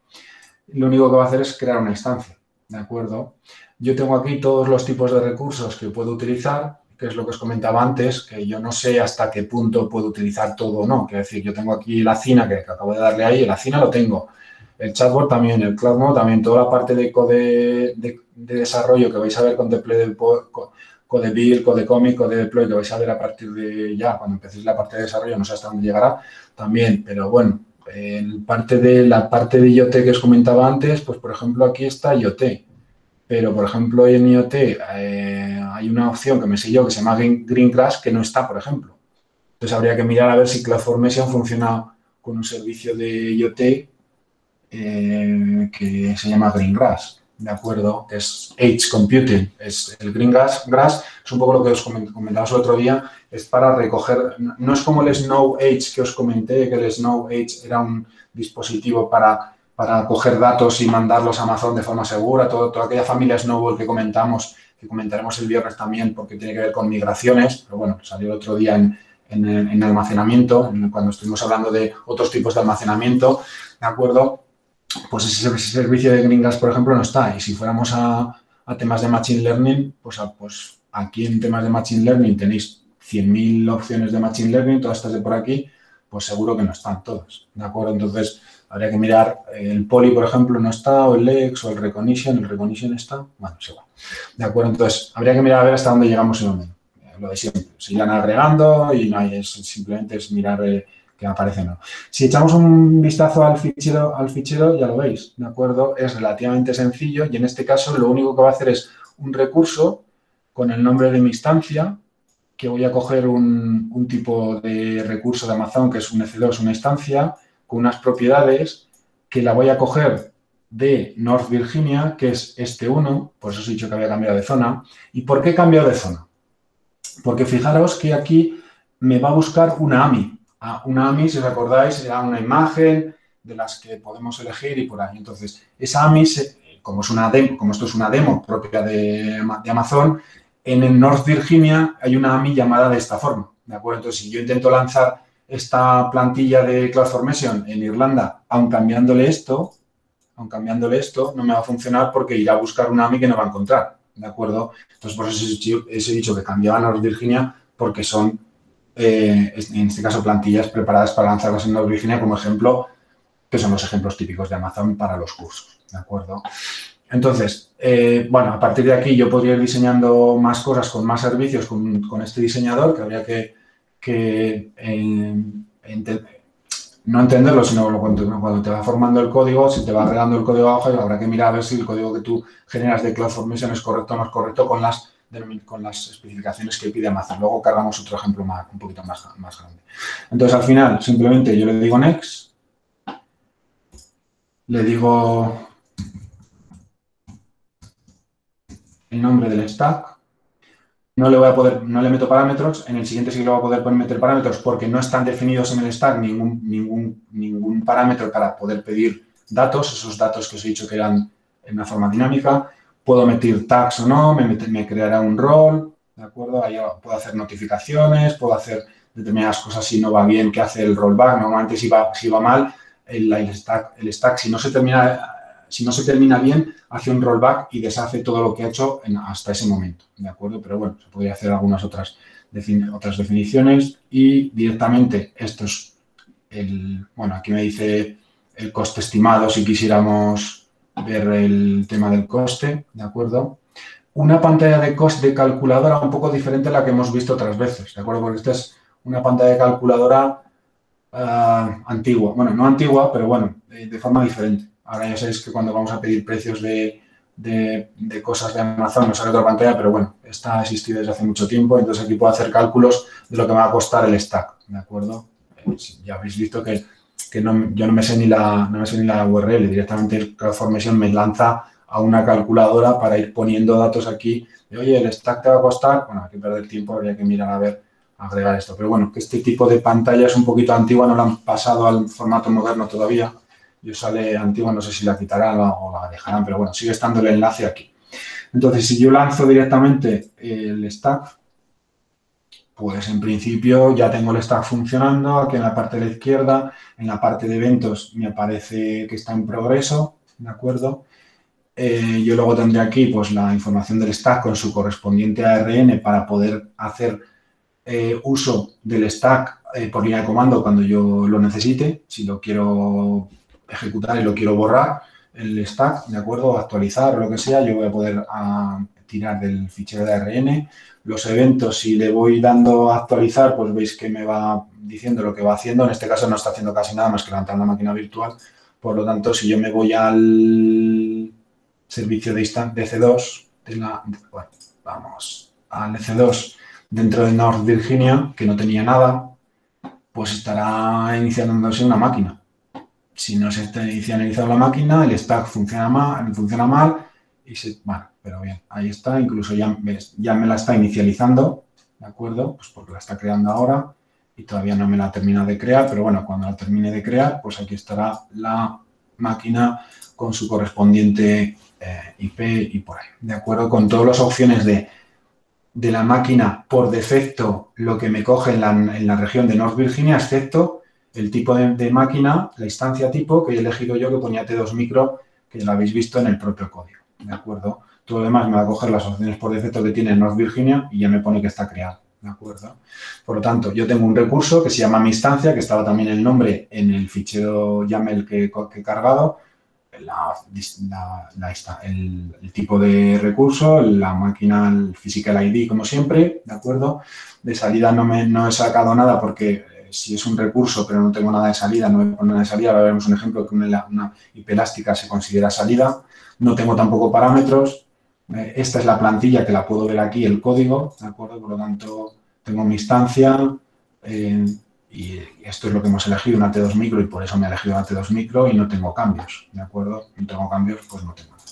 Lo único que va a hacer es crear una instancia, ¿de acuerdo? Yo tengo aquí todos los tipos de recursos que puedo utilizar, que es lo que os comentaba antes, que yo no sé hasta qué punto puedo utilizar todo o no. Quiero decir, yo tengo aquí la CINA que acabo de darle ahí, la CINA lo tengo. El chatbot también, el CloudMod también, toda la parte de desarrollo que vais a ver con Code Build, Code Commit, Code Deploy, que vais a ver a partir de ya, cuando empecéis la parte de desarrollo, no sé hasta dónde llegará también, pero bueno, la parte de IoT que os comentaba antes, pues por ejemplo aquí está IoT, pero por ejemplo en IoT hay una opción que me sé yo que se llama Greengrass que no está, por ejemplo. Entonces habría que mirar a ver si CloudFormation funciona con un servicio de IoT que se llama Greengrass. ¿De acuerdo? Que es Edge Computing. Es el Greengrass es un poco lo que os comentaba el otro día, es para recoger, no es como el Snow Edge que os comenté, que el Snow Edge era un dispositivo para coger datos y mandarlos a Amazon de forma segura, toda aquella familia Snowball que comentaremos el viernes también porque tiene que ver con migraciones, pero bueno, salió el otro día en almacenamiento, cuando estuvimos hablando de otros tipos de almacenamiento, ¿de acuerdo? Pues ese servicio de Greengrass, por ejemplo, no está. Y si fuéramos a temas de Machine Learning, pues aquí en temas de Machine Learning tenéis 100.000 opciones de Machine Learning, todas estas de por aquí, pues seguro que no están todas, ¿de acuerdo? Entonces, habría que mirar, el Poly, por ejemplo, no está, o el Lex, o el Recognition está, bueno, seguro, ¿de acuerdo? Entonces, habría que mirar a ver hasta dónde llegamos y dónde no. Lo de siempre, se irán agregando y no hay, simplemente es mirar que aparece no. Si echamos un vistazo al fichero, ya lo veis, ¿de acuerdo? Es relativamente sencillo y en este caso lo único que va a hacer es un recurso con el nombre de mi instancia, que voy a coger un tipo de recurso de Amazon, que es un EC2, una instancia, con unas propiedades que la voy a coger de North Virginia, que es este 1, por eso os he dicho que había cambiado de zona. ¿Y por qué he cambiado de zona? Porque fijaros que aquí me va a buscar una AMI. Una AMI, si os acordáis, era una imagen de las que podemos elegir y por ahí. Entonces, esa AMI, como esto es una demo propia de Amazon, en el North Virginia hay una AMI llamada de esta forma, ¿de acuerdo? Entonces, si yo intento lanzar esta plantilla de CloudFormation en Irlanda, aun cambiándole esto, no me va a funcionar porque irá a buscar una AMI que no va a encontrar, ¿de acuerdo? Entonces, por eso os he dicho que cambiaba a North Virginia porque son, en este caso, plantillas preparadas para lanzarlas en North Virginia como ejemplo, que son los ejemplos típicos de Amazon para los cursos, ¿de acuerdo? Entonces, bueno, a partir de aquí yo podría ir diseñando más cosas con más servicios con este diseñador, que habría que no entenderlo, sino cuando te va formando el código, si te va agregando el código abajo, habrá que mirar a ver si el código que tú generas de CloudFormation es correcto o no es correcto con las especificaciones que pide Amazon. Luego cargamos otro ejemplo un poquito más grande. Entonces, al final, simplemente yo le digo next, le digo el nombre del stack, no le meto parámetros, en el siguiente sí que le voy a poder meter parámetros porque no están definidos en el stack ningún parámetro para poder pedir datos, esos datos que os he dicho que eran en una forma dinámica. Puedo meter tags o no, me creará un rol, ¿de acuerdo? Ahí puedo hacer notificaciones, puedo hacer determinadas cosas si no va bien, que hace el rollback. Normalmente si va mal, el stack si no se termina bien, hace un rollback y deshace todo lo que ha hecho hasta ese momento, ¿de acuerdo? Pero bueno, se podría hacer algunas otras definiciones y directamente esto es bueno, aquí me dice el coste estimado si quisiéramos ver el tema del coste, ¿de acuerdo? Una pantalla de coste de calculadora un poco diferente a la que hemos visto otras veces, ¿de acuerdo? Porque esta es una pantalla de calculadora antigua. Bueno, no antigua, pero bueno, de forma diferente. Ahora ya sabéis que cuando vamos a pedir precios de cosas de Amazon nos sale otra pantalla, pero bueno, esta ha existido desde hace mucho tiempo, entonces aquí puedo hacer cálculos de lo que me va a costar el stack, ¿de acuerdo? Ya habéis visto que yo no me sé ni la URL, directamente el CloudFormation me lanza a una calculadora para ir poniendo datos aquí de, oye, el stack te va a costar, bueno, hay que perder tiempo, habría que mirar a ver, agregar esto. Pero bueno, que este tipo de pantalla es un poquito antigua, no la han pasado al formato moderno todavía. Yo sale antigua, no sé si la quitarán o la dejarán, pero bueno, sigue estando el enlace aquí. Entonces, si yo lanzo directamente el stack, pues en principio ya tengo el stack funcionando. Aquí en la parte de la izquierda, en la parte de eventos, me aparece que está en progreso, ¿de acuerdo? Yo luego tendré aquí pues la información del stack con su correspondiente ARN para poder hacer uso del stack por línea de comando cuando yo lo necesite, si lo quiero ejecutar y lo quiero borrar, el stack, ¿de acuerdo? Actualizar o lo que sea, yo voy a poder tirar del fichero de ARN. Los eventos, si le voy dando a actualizar, pues veis que me va diciendo lo que va haciendo. En este caso no está haciendo casi nada más que levantar una máquina virtual. Por lo tanto, si yo me voy al servicio de C2, bueno, vamos al EC2 dentro de North Virginia, que no tenía nada, pues estará iniciándose una máquina. Si no se está iniciando la máquina, el stack funciona mal y bueno, pero bien, ahí está, incluso ya me la está inicializando, ¿de acuerdo? Pues porque la está creando ahora y todavía no me la termina de crear, pero bueno, cuando la termine de crear, pues aquí estará la máquina con su correspondiente IP y por ahí, ¿de acuerdo? Con todas las opciones de la máquina por defecto lo que me coge en la región de North Virginia, excepto el tipo de máquina, la instancia tipo que he elegido yo que ponía T2 micro, que ya lo habéis visto en el propio código, ¿de acuerdo? Todo lo demás me va a coger las opciones por defecto que tiene North Virginia y ya me pone que está creado, ¿de acuerdo? Por lo tanto, yo tengo un recurso que se llama mi instancia, que estaba también el nombre en el fichero YAML que he cargado, el tipo de recurso, la máquina, el physical ID, como siempre, ¿de acuerdo? De salida no he sacado nada porque si es un recurso pero no tengo nada de salida, no me pone nada de salida, ahora veremos un ejemplo que una IP elástica se considera salida. No tengo tampoco parámetros. Esta es la plantilla que la puedo ver aquí, el código, ¿de acuerdo? Por lo tanto, tengo mi instancia y esto es lo que hemos elegido, una T2 micro, y por eso me he elegido una T2 micro y no tengo cambios, ¿de acuerdo? No tengo cambios, pues no tengo nada.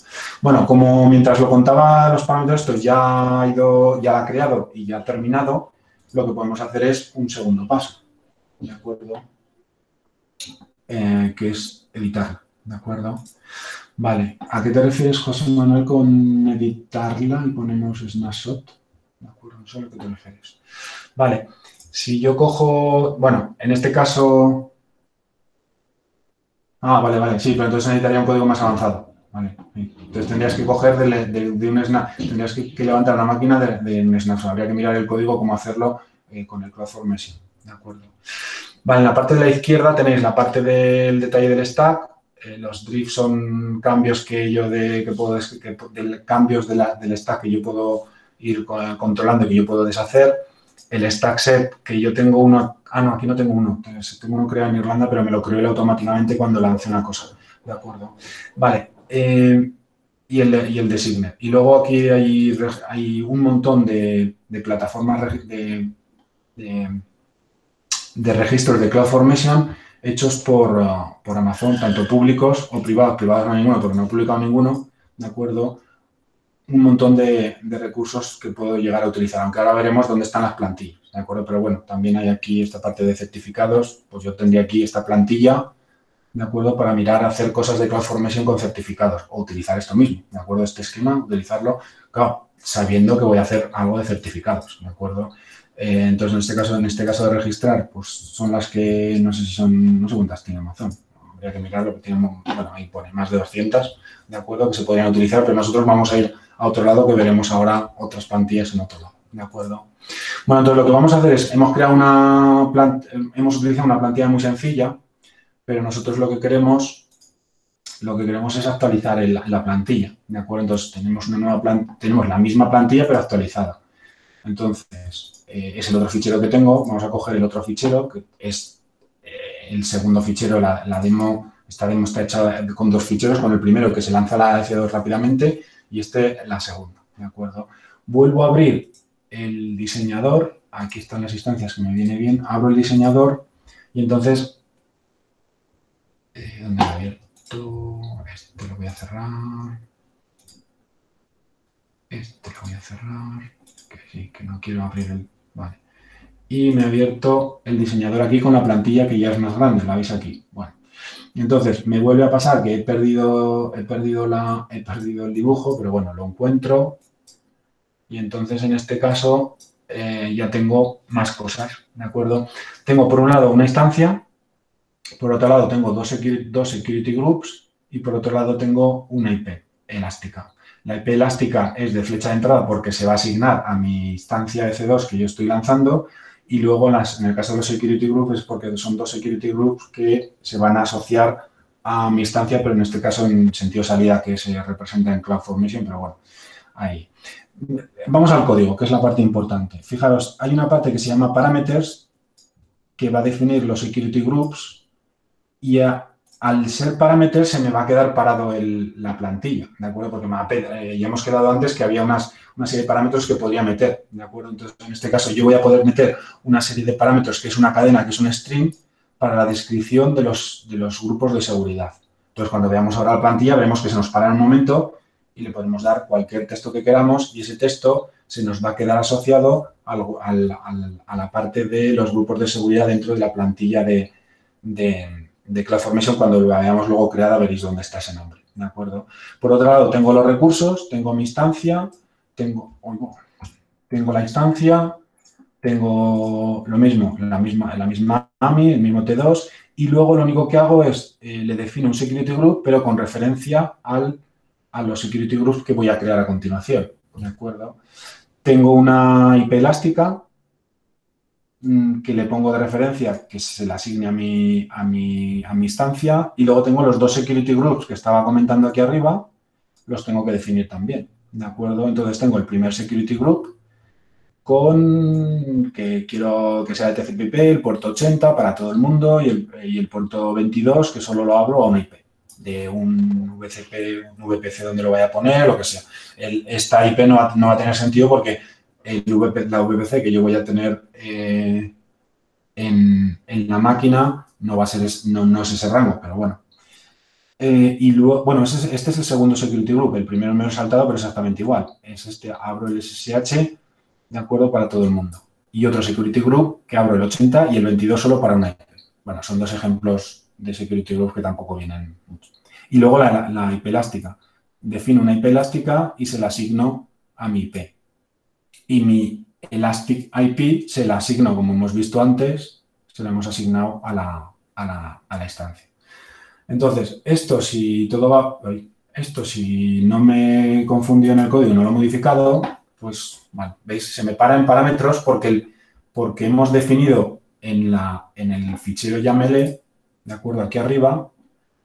Bueno, como mientras lo contaba los parámetros, esto ya la ha creado y ya ha terminado, lo que podemos hacer es un segundo paso, ¿de acuerdo? Que es editarla, ¿de acuerdo? Vale, ¿a qué te refieres, José Manuel, con editarla y ponemos snapshot? ¿De acuerdo? No sé a lo que te refieres. Vale, si yo cojo, bueno, en este caso... vale, sí, pero entonces necesitaría un código más avanzado. Vale, sí. Entonces tendrías que coger de un snap, tendrías que levantar una máquina de un snapshot. Habría que mirar el código, cómo hacerlo con el CloudFormation, ¿de acuerdo? Vale, en la parte de la izquierda tenéis la parte del detalle del stack. Los drifts son cambios cambios del stack que yo puedo ir controlando, que yo puedo deshacer. El stack set, que yo tengo uno... no, aquí no tengo uno. Tengo uno creado en Irlanda, pero me lo creo él automáticamente cuando lance una cosa. ¿De acuerdo? Vale. Y el designer. Y luego aquí hay un montón de plataformas de registros de CloudFormation hechos por Amazon, tanto públicos o privados. Privados no hay ninguno porque no he publicado ninguno, ¿de acuerdo? Un montón de recursos que puedo llegar a utilizar, aunque ahora veremos dónde están las plantillas, ¿de acuerdo? Pero bueno, también hay aquí esta parte de certificados, pues yo tendría aquí esta plantilla, ¿de acuerdo? Para mirar, hacer cosas de CloudFormation con certificados o utilizar esto mismo, ¿de acuerdo? Este esquema, utilizarlo, claro, sabiendo que voy a hacer algo de certificados, ¿de acuerdo? Entonces, en este caso de registrar, pues son las que, no sé cuántas tiene Amazon. Habría que mirarlo, que tiene, bueno, ahí pone más de 200, ¿de acuerdo? Que se podrían utilizar, pero nosotros vamos a ir a otro lado, que veremos ahora otras plantillas en otro lado, ¿de acuerdo? Bueno, entonces lo que vamos a hacer es, hemos utilizado una plantilla muy sencilla, pero nosotros lo que queremos es actualizar la plantilla, ¿de acuerdo? Entonces tenemos la misma plantilla, pero actualizada. Entonces, es el otro fichero que tengo. Vamos a coger el otro fichero, que es el segundo fichero. Esta demo está hecha con dos ficheros, con el primero que se lanza la F2 rápidamente y la segunda, ¿de acuerdo? Vuelvo a abrir el diseñador. Aquí están las instancias que me viene bien. Abro el diseñador y entonces, ¿dónde lo he abierto? Este lo voy a cerrar. Este lo voy a cerrar. Que sí, que no quiero abrir el... Vale. Y me he abierto el diseñador aquí con la plantilla que ya es más grande, la veis aquí. Bueno, entonces me vuelve a pasar que he perdido el dibujo, pero bueno, lo encuentro. Y entonces en este caso ya tengo más cosas, ¿de acuerdo? Tengo por un lado una instancia, por otro lado tengo dos security groups y por otro lado tengo una IP elástica. La IP elástica es de flecha de entrada porque se va a asignar a mi instancia F2 que yo estoy lanzando y luego en el caso de los security groups es porque son dos security groups que se van a asociar a mi instancia, pero en este caso en sentido salida que se representa en CloudFormation, pero bueno, ahí. Vamos al código, que es la parte importante. Fijaros, hay una parte que se llama parameters que va a definir los security groups y al ser parámetros se me va a quedar parado la plantilla, ¿de acuerdo? Porque ya hemos quedado antes que había una serie de parámetros que podría meter, ¿de acuerdo? Entonces, en este caso, yo voy a poder meter una serie de parámetros que es una cadena, que es un string, para la descripción de los grupos de seguridad. Entonces, cuando veamos ahora la plantilla, veremos que se nos para en un momento y le podemos dar cualquier texto que queramos y ese texto se nos va a quedar asociado a la parte de los grupos de seguridad dentro de la plantilla de CloudFormation. Cuando la veamos luego creada veréis dónde está ese nombre, ¿de acuerdo? Por otro lado, tengo los recursos, tengo mi instancia, tengo la instancia, tengo lo mismo, la misma AMI, el mismo T2 y luego lo único que hago es le defino un security group pero con referencia a los security groups que voy a crear a continuación, ¿de acuerdo? Tengo una IP elástica que le pongo de referencia, que se le asigne a mi instancia y luego tengo los dos security groups que estaba comentando aquí arriba, los tengo que definir también, ¿de acuerdo? Entonces tengo el primer security group con que quiero que sea de TCP/IP, el puerto 80 para todo el mundo y el puerto 22 que solo lo abro a una IP, de un VCP, un VPC donde lo vaya a poner, lo que sea. Esta IP no va a tener sentido porque la VPC que yo voy a tener en la máquina no va a ser, no es ese rango, pero bueno. Y luego, bueno, este es el segundo security group. El primero me lo he saltado, pero exactamente igual. Es este, abro el SSH, de acuerdo, para todo el mundo. Y otro security group que abro el 80 y el 22 solo para una IP. Bueno, son dos ejemplos de security group que tampoco vienen mucho. Y luego la IP elástica. Defino una IP elástica y se la asigno a mi IP. Y mi Elastic IP se la asigno, como hemos visto antes, se la hemos asignado a la instancia. Entonces, esto si no me confundió en el código y no lo he modificado, pues, bueno, veis, se me para en parámetros porque hemos definido en el fichero YAML, de acuerdo, aquí arriba,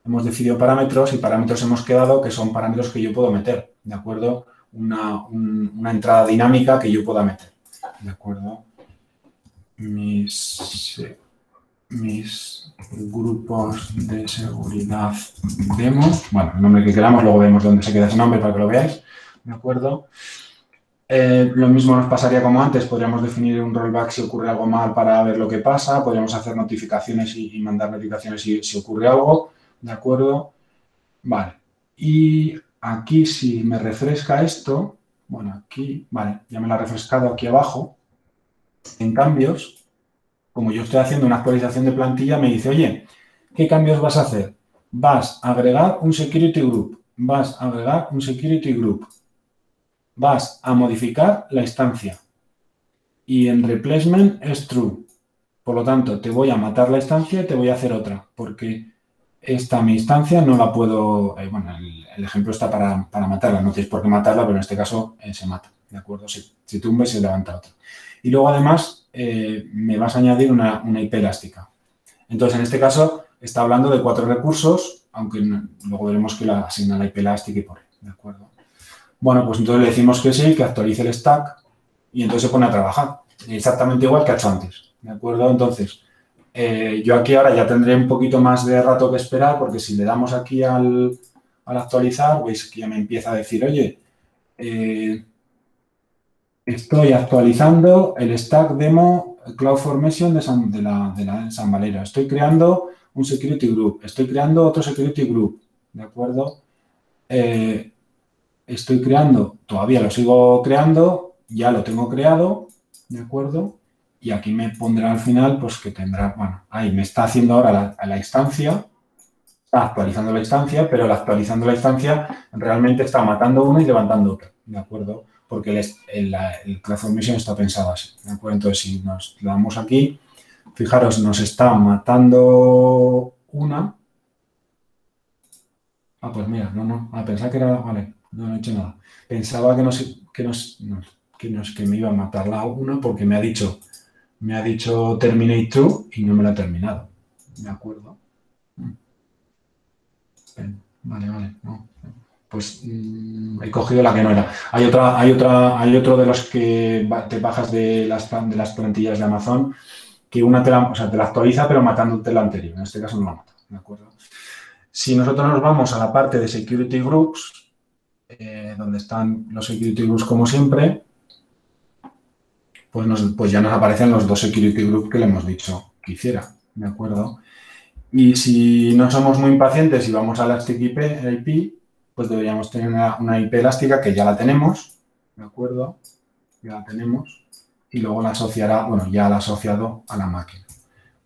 hemos definido parámetros y parámetros hemos quedado que son parámetros que yo puedo meter, de acuerdo, una entrada dinámica que yo pueda meter, de acuerdo. Mis grupos de seguridad demo, bueno, el nombre que queramos, luego vemos dónde se queda ese nombre para que lo veáis, ¿de acuerdo? Lo mismo nos pasaría como antes, podríamos definir un rollback si ocurre algo mal para ver lo que pasa, podríamos hacer notificaciones y mandar notificaciones si ocurre algo, ¿de acuerdo? Vale, y aquí si me refresca esto, bueno, aquí, vale, ya me lo ha refrescado aquí abajo, en cambios, como yo estoy haciendo una actualización de plantilla, me dice, oye, ¿qué cambios vas a hacer? Vas a agregar un security group, vas a agregar un security group, vas a modificar la instancia y en replacement es true. Por lo tanto, te voy a matar la instancia y te voy a hacer otra, porque mi instancia no la puedo, bueno, el ejemplo está para matarla, no tienes por qué matarla, pero en este caso se mata, ¿de acuerdo? Si tumba y se levanta otra. Y luego, además, me vas a añadir una IP elástica. Entonces, en este caso, está hablando de 4 recursos, aunque luego veremos que la asigna la IP elástica y por ahí, ¿de acuerdo? Bueno, pues entonces le decimos que sí, que actualice el stack y entonces se pone a trabajar. Exactamente igual que ha hecho antes, ¿de acuerdo? Entonces, yo aquí ahora ya tendré un poquito más de rato que esperar porque si le damos aquí al actualizar, veis que ya me empieza a decir, oye, estoy actualizando el stack demo CloudFormation de la San Valero. Estoy creando un security group. Estoy creando otro security group. ¿De acuerdo? Estoy creando, todavía lo sigo creando, ya lo tengo creado. ¿De acuerdo? Y aquí me pondrá al final, pues que tendrá, bueno, ahí me está haciendo ahora la instancia. Está actualizando la instancia, pero actualizando la instancia realmente está matando uno y levantando otro. ¿De acuerdo? Porque el CloudFormation está pensado así, ¿de acuerdo? Entonces, si nos le damos aquí, fijaros, nos está matando una. Ah, pues mira, no, pensaba que era, vale, no he hecho nada. Pensaba que me iba a matar la una porque me ha dicho terminate true y no me lo ha terminado, ¿de acuerdo? Vale, no. Pues he cogido la que no era. Hay otro de los que te bajas de las plantillas de Amazon que una te la actualiza pero matándote la anterior. En este caso no la mata, ¿de acuerdo? Si nosotros nos vamos a la parte de Security Groups, donde están los Security Groups como siempre, pues ya nos aparecen los 2 Security Groups que le hemos dicho que hiciera, ¿de acuerdo? Y si no somos muy impacientes y vamos a Elastic IP, pues deberíamos tener una IP elástica que ya la tenemos, ¿de acuerdo? Ya la tenemos y luego la asociará, bueno, ya la ha asociado a la máquina,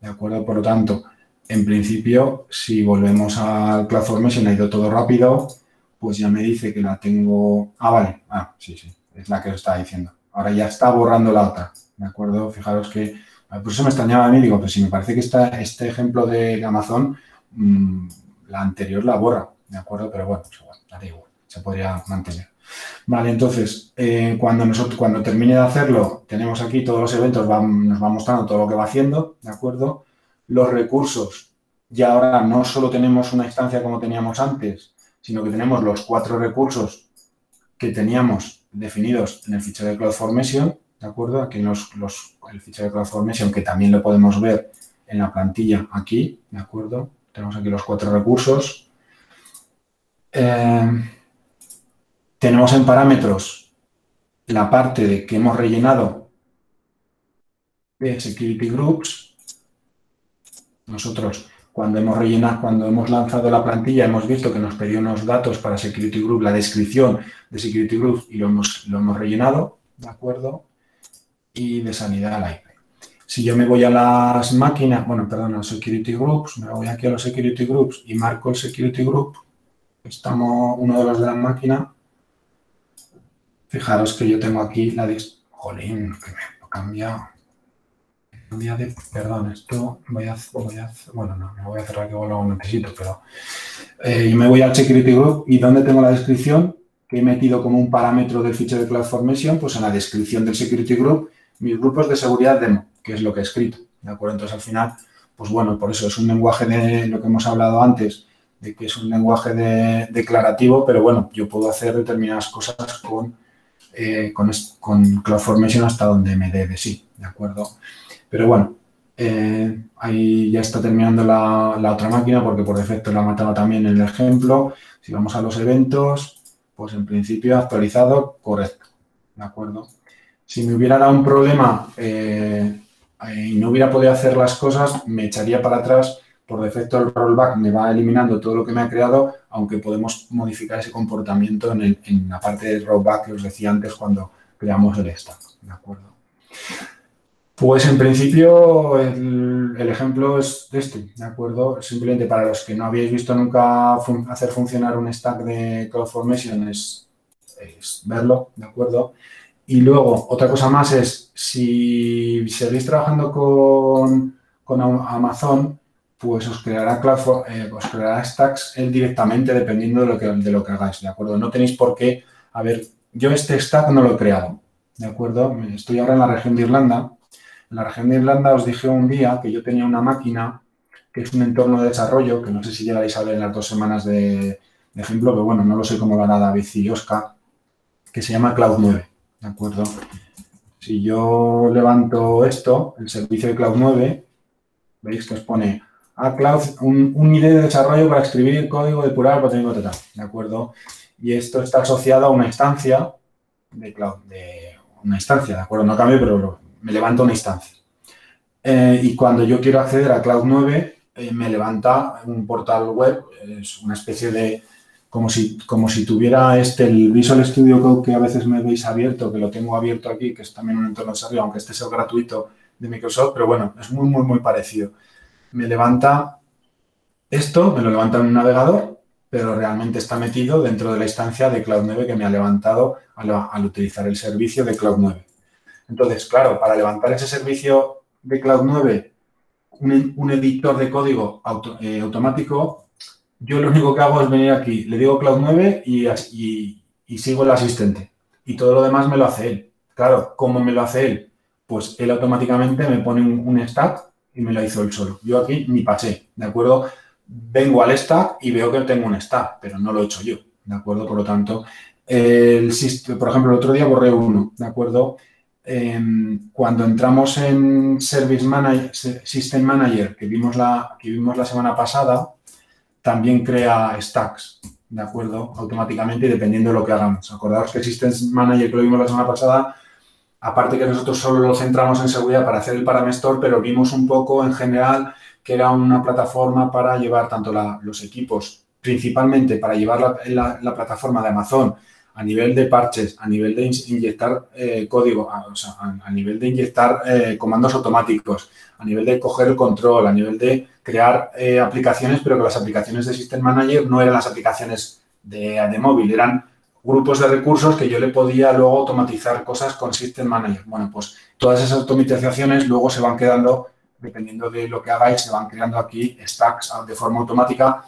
¿de acuerdo? Por lo tanto, en principio, si volvemos al CloudFormation, ha ido todo rápido, pues ya me dice que la tengo... Ah, vale, sí, es la que os estaba diciendo. Ahora ya está borrando la otra, ¿de acuerdo? Fijaros que... Por eso me extrañaba a mí, digo, pues si me parece que este ejemplo de Amazon, la anterior la borra, ¿de acuerdo? Pero bueno, da igual, se podría mantener. Vale, entonces, cuando termine de hacerlo, tenemos aquí todos los eventos, nos va mostrando todo lo que va haciendo, ¿de acuerdo? Los recursos, ya ahora no solo tenemos una instancia como teníamos antes, sino que tenemos los 4 recursos que teníamos definidos en el fichero de CloudFormation, ¿de acuerdo? Aquí el fichero de CloudFormation, que también lo podemos ver en la plantilla aquí, ¿de acuerdo? Tenemos aquí los 4 recursos. Tenemos en parámetros la parte de que hemos rellenado de Security Groups. Nosotros, cuando hemos lanzado la plantilla, hemos visto que nos pedía unos datos para Security Group, la descripción de Security Group, y lo hemos rellenado, ¿de acuerdo? Y de sanidad a la IP. Si yo me voy a las máquinas, a los Security Groups, me voy aquí a los Security Groups y marco el Security Group, estamos uno de los de la máquina. Fijaros que yo tengo aquí la de... Jolín, que me he cambiado. Perdón, esto bueno, no voy a cerrar que lo necesito, pero yo me voy al Security Group y ¿dónde tengo la descripción? Que he metido como un parámetro del fichero de CloudFormation, pues en la descripción del Security Group, mis grupos de seguridad demo, que es lo que he escrito, ¿de acuerdo? Entonces, al final, pues bueno, por eso es un lenguaje de lo que hemos hablado antes, de que es un lenguaje declarativo, pero bueno, yo puedo hacer determinadas cosas con CloudFormation hasta donde me dé de sí, ¿de acuerdo? Pero bueno, ahí ya está terminando la otra máquina porque por defecto la ha matado también en el ejemplo. Si vamos a los eventos, pues en principio actualizado, correcto, ¿de acuerdo? Si me hubiera dado un problema y no hubiera podido hacer las cosas, me echaría para atrás. Por defecto el rollback me va eliminando todo lo que me ha creado, aunque podemos modificar ese comportamiento en la parte de rollback que os decía antes cuando creamos el stack, ¿de acuerdo? Pues en principio el ejemplo es este, ¿de acuerdo? Simplemente para los que no habéis visto nunca hacer funcionar un stack de CloudFormation es verlo, ¿de acuerdo? Y luego, otra cosa más es, si seguís trabajando con Amazon, pues os creará stacks él directamente dependiendo de lo que hagáis, ¿de acuerdo? No tenéis por qué, a ver, yo este stack no lo he creado, ¿de acuerdo? Estoy ahora en la región de Irlanda. En la región de Irlanda os dije un día que yo tenía una máquina que es un entorno de desarrollo, que no sé si llegaréis a ver en las 2 semanas de ejemplo, pero bueno, no lo sé cómo lo hará David y Oscar, que se llama Cloud 9, ¿de acuerdo? Si yo levanto esto, el servicio de Cloud 9, veis que os pone Cloud, un ID de desarrollo para escribir código, depurar, tal, ¿de acuerdo? Y esto está asociado a una instancia de Cloud, ¿de acuerdo? No cambio, pero me levanta una instancia. Y cuando yo quiero acceder a Cloud 9, me levanta un portal web, es una especie de, como si tuviera el Visual Studio Code que a veces me veis abierto, que lo tengo abierto aquí, que es también un entorno de desarrollo, aunque este sea gratuito de Microsoft, pero bueno, es muy, muy, muy parecido. Me levanta esto, me lo levanta en un navegador, pero realmente está metido dentro de la instancia de Cloud 9 que me ha levantado al utilizar el servicio de Cloud 9. Entonces, claro, para levantar ese servicio de Cloud 9, un editor de código automático, yo lo único que hago es venir aquí, le digo Cloud 9 y sigo el asistente. Y todo lo demás me lo hace él. Claro, ¿cómo me lo hace él? Pues él automáticamente me pone un stack y me lo hizo él solo. Yo aquí ni pasé, ¿de acuerdo? Vengo al stack y veo que tengo un stack, pero no lo he hecho yo, ¿de acuerdo? Por lo tanto, por ejemplo, el otro día borré uno, ¿de acuerdo? Cuando entramos en Service Manager, System Manager, que vimos la semana pasada, también crea stacks, ¿de acuerdo? Automáticamente y dependiendo de lo que hagamos. Acordaos que System Manager, que lo vimos la semana pasada, aparte que nosotros solo lo centramos en seguridad para hacer el Paramestor, pero vimos un poco en general que era una plataforma para llevar tanto los equipos, principalmente para llevar la plataforma de Amazon a nivel de parches, a nivel de inyectar código, a nivel de inyectar comandos automáticos, a nivel de coger el control, a nivel de crear aplicaciones, pero que las aplicaciones de System Manager no eran las aplicaciones de móvil, eran grupos de recursos que yo le podía luego automatizar cosas con System Manager. Bueno, pues todas esas automatizaciones luego se van quedando, dependiendo de lo que hagáis, se van creando aquí stacks de forma automática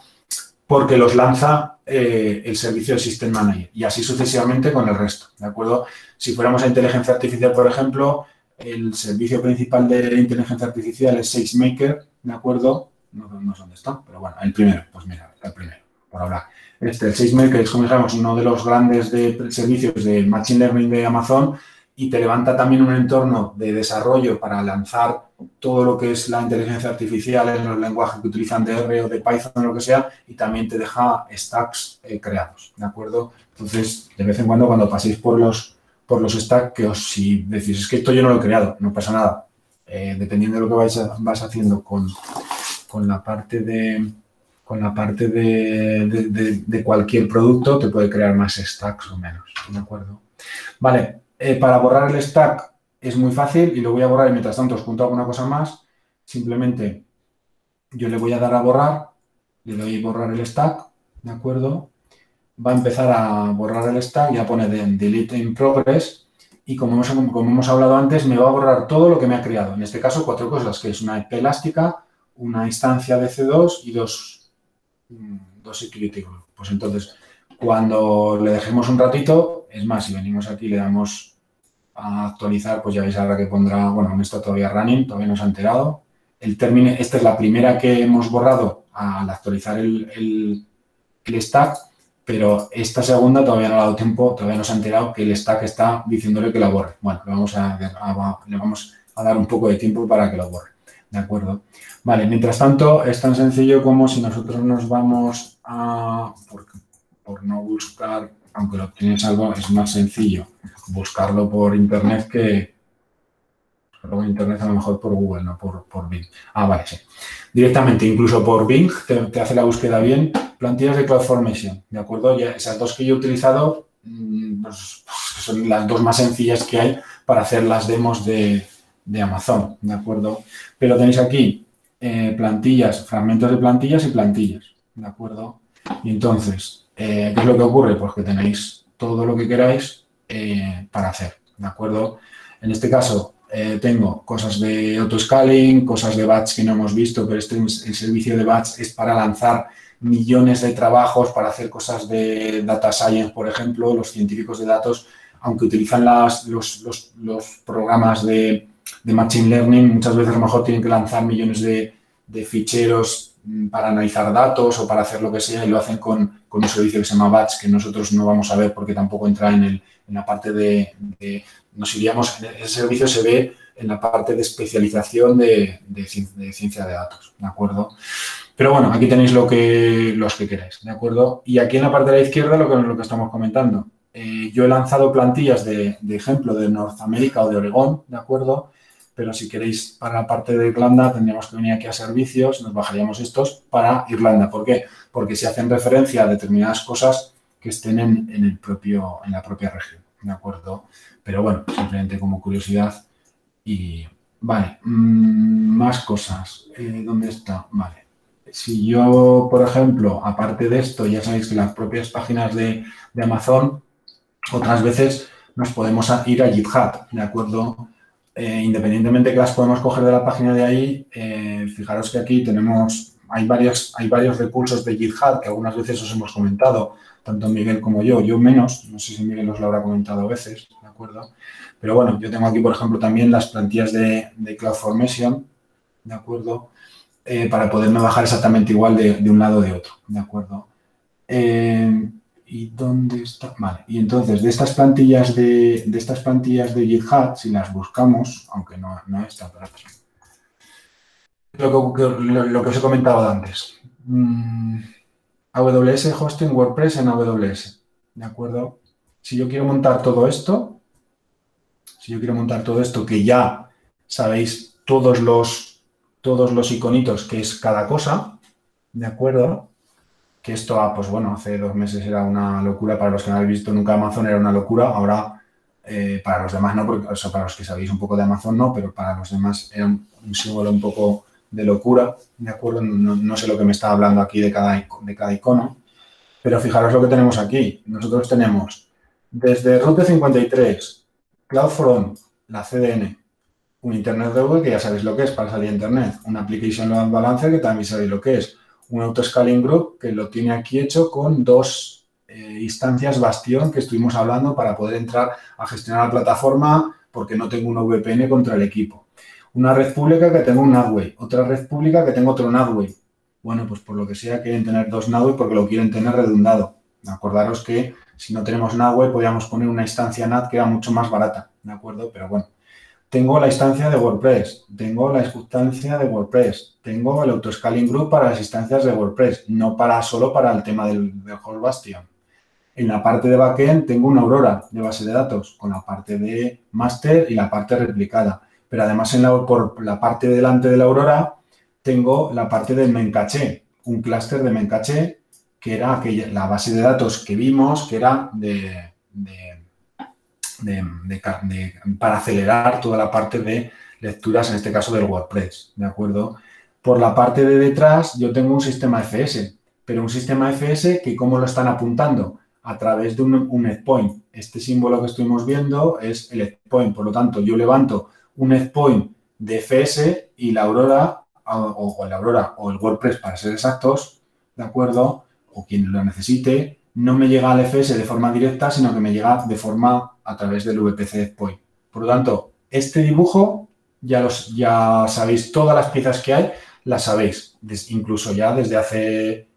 porque los lanza el servicio del System Manager y así sucesivamente con el resto, ¿de acuerdo? Si fuéramos a inteligencia artificial, por ejemplo, el servicio principal de inteligencia artificial es SageMaker, ¿de acuerdo? No sé dónde está, pero bueno, el primero, pues mira, el primero, por hablar. El SageMaker es, como dijimos, uno de los grandes servicios de Machine Learning de Amazon y te levanta también un entorno de desarrollo para lanzar todo lo que es la inteligencia artificial en los lenguajes que utilizan de R o de Python o lo que sea, y también te deja stacks creados, ¿de acuerdo? Entonces, de vez en cuando paséis por los stacks, que si decís, es que esto yo no lo he creado, no pasa nada. Dependiendo de lo que vas haciendo con la parte de cualquier producto, te puede crear más stacks o menos, ¿de acuerdo? Vale, para borrar el stack es muy fácil y lo voy a borrar y mientras tanto os cuento alguna cosa más. Simplemente yo le voy a dar a borrar, le doy a borrar el stack, ¿de acuerdo? Va a empezar a borrar el stack, ya pone delete in progress y como hemos hablado antes, me va a borrar todo lo que me ha creado. En este caso, 4 cosas, que es una IP elástica, una instancia de C2 y dos security group. Pues entonces, cuando le dejemos un ratito, es más, si venimos aquí y le damos a actualizar, pues ya veis ahora que pondrá, bueno, aún está todavía running, todavía no se ha enterado. El término, esta es la primera que hemos borrado al actualizar el stack, pero esta segunda todavía no ha dado tiempo, todavía no se ha enterado que el stack está diciéndole que la borre. Bueno, le vamos a dar un poco de tiempo para que lo borre, ¿de acuerdo? Vale, mientras tanto, es tan sencillo como si nosotros nos vamos a, por no buscar, aunque lo tienes algo, es más sencillo buscarlo por internet que buscarlo por internet, a lo mejor por Google, no por Bing. Ah, vale, sí. Directamente, incluso por Bing, te hace la búsqueda bien. Plantillas de CloudFormation, ¿de acuerdo? Ya esas dos que yo he utilizado pues, son las dos más sencillas que hay para hacer las demos de Amazon, ¿de acuerdo? Pero tenéis aquí plantillas, fragmentos de plantillas y plantillas, ¿de acuerdo? Y entonces, ¿qué es lo que ocurre? Pues que tenéis todo lo que queráis para hacer, ¿de acuerdo? En este caso, tengo cosas de autoscaling, cosas de batch que no hemos visto, pero el servicio de batch es para lanzar millones de trabajos, para hacer cosas de data science, por ejemplo. Los científicos de datos, aunque utilizan los programas de machine learning, muchas veces a lo mejor tienen que lanzar millones de ficheros para analizar datos o para hacer lo que sea, y lo hacen con un servicio que se llama batch, que nosotros no vamos a ver porque tampoco entra en la parte de nos iríamos, ese servicio se ve en la parte de especialización de ciencia de datos, ¿de acuerdo? Pero bueno, aquí tenéis los que queráis, ¿de acuerdo? Y aquí en la parte de la izquierda lo que estamos comentando. Yo he lanzado plantillas de ejemplo de Norteamérica o de Oregón, ¿de acuerdo? Pero si queréis para la parte de Irlanda tendríamos que venir aquí a servicios, nos bajaríamos estos para Irlanda. ¿Por qué? Porque se hacen referencia a determinadas cosas que estén en la propia región, ¿de acuerdo? Pero bueno, simplemente como curiosidad. Y vale, más cosas. ¿Dónde está? Vale. Si yo, por ejemplo, aparte de esto, ya sabéis que las propias páginas de Amazon, otras veces nos podemos ir a GitHub, ¿de acuerdo? Independientemente que las podemos coger de la página de ahí, fijaros que aquí hay varios recursos de GitHub que algunas veces os hemos comentado, tanto Miguel como yo menos, no sé si Miguel os lo habrá comentado a veces, ¿de acuerdo? Pero bueno, yo tengo aquí, por ejemplo, también las plantillas de CloudFormation, ¿de acuerdo? Para poderme bajar exactamente igual de un lado o de otro, ¿de acuerdo? ¿Y dónde está? Vale, y entonces de estas plantillas de GitHub, si las buscamos, aunque no está, pero lo que os he comentado antes. AWS Hosting WordPress en AWS, ¿de acuerdo? Si yo quiero montar todo esto, que ya sabéis todos los iconitos que es cada cosa, ¿de acuerdo? Que esto, pues bueno, hace 2 meses era una locura. Para los que no habéis visto nunca Amazon era una locura. Ahora, para los demás no, porque, o sea, para los que sabéis un poco de Amazon no, pero para los demás era un símbolo un poco de locura, ¿de acuerdo? No sé lo que me está hablando aquí de cada icono, pero fijaros lo que tenemos aquí. Nosotros tenemos desde Route 53, CloudFront, la CDN, un Internet Gateway, que ya sabéis lo que es para salir a Internet, una Application Load Balancer, que también sabéis lo que es, un Autoscaling Group, que lo tiene aquí hecho con 2 instancias Bastion que estuvimos hablando para poder entrar a gestionar la plataforma porque no tengo una VPN contra el equipo. Una red pública que tengo un NATway, otra red pública que tengo otro NATway. Bueno, pues por lo que sea quieren tener 2 NATway porque lo quieren tener redundado. Acordaros que si no tenemos NATway podríamos poner una instancia NAT que era mucho más barata, ¿de acuerdo? Pero bueno, tengo la instancia de WordPress, tengo la instancia de WordPress, tengo el Autoscaling Group para las instancias de WordPress, no solo para el tema del Host Bastion. En la parte de backend tengo una Aurora de base de datos con la parte de master y la parte replicada. Pero además por la parte de delante de la Aurora tengo la parte del Memcache, un clúster de Memcache que era la base de datos que vimos que era para acelerar toda la parte de lecturas, en este caso del WordPress, ¿de acuerdo? Por la parte de detrás yo tengo un sistema FS, pero un sistema FS que ¿cómo lo están apuntando? A través de un endpoint. Este símbolo que estuvimos viendo es el endpoint, por lo tanto yo levanto un endpoint de FS y la Aurora o el WordPress para ser exactos, ¿de acuerdo? O quien lo necesite, no me llega al FS de forma directa, sino que me llega de forma a través del VPC endpoint. Por lo tanto, este dibujo ya sabéis, todas las piezas que hay las sabéis, incluso ya desde hace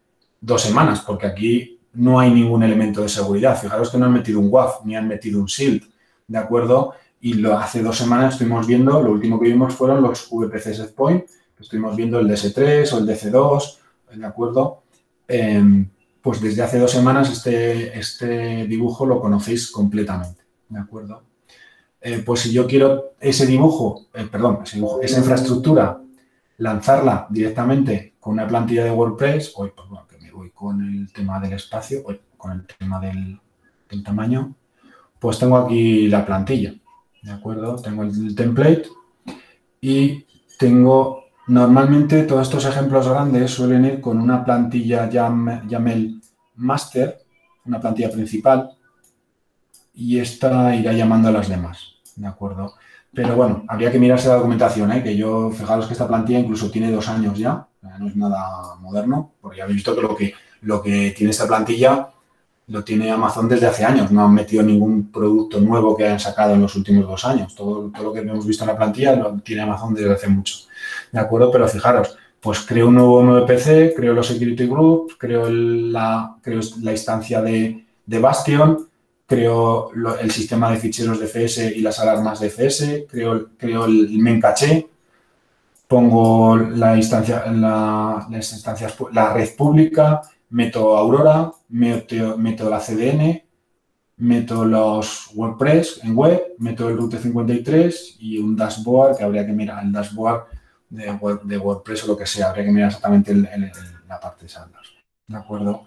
2 semanas, porque aquí no hay ningún elemento de seguridad. Fijaros que no han metido un WAF ni han metido un SILT, ¿de acuerdo? Y hace 2 semanas estuvimos viendo, lo último que vimos fueron los VPCs endpoint, estuvimos viendo el DS3 o el DC2, ¿de acuerdo? Pues desde hace 2 semanas este dibujo lo conocéis completamente, ¿de acuerdo? Pues si yo quiero esa esa infraestructura, lanzarla directamente con una plantilla de WordPress, que me voy con el tema del espacio, con el tema del tamaño, pues tengo aquí la plantilla, ¿de acuerdo? Tengo el template y normalmente todos estos ejemplos grandes suelen ir con una plantilla YAML master, una plantilla principal, y esta irá llamando a las demás, ¿de acuerdo? Pero bueno, habría que mirarse la documentación, que fijaros que esta plantilla incluso tiene 2 años ya, no es nada moderno, porque ya habéis visto que lo que tiene esta plantilla lo tiene Amazon desde hace años, no han metido ningún producto nuevo que hayan sacado en los últimos 2 años, todo lo que hemos visto en la plantilla lo tiene Amazon desde hace mucho, ¿de acuerdo? Pero fijaros, pues creo un nuevo MVPC, creo los security groups, creo la instancia de Bastion, creo el sistema de ficheros de FS y las alarmas de FS, creo el Memcache, pongo la red pública, meto Aurora, meto la CDN, meto los WordPress en web, meto el Route 53 y un dashboard que habría que mirar, el dashboard de WordPress o lo que sea, habría que mirar exactamente la parte de Sanders, ¿de acuerdo?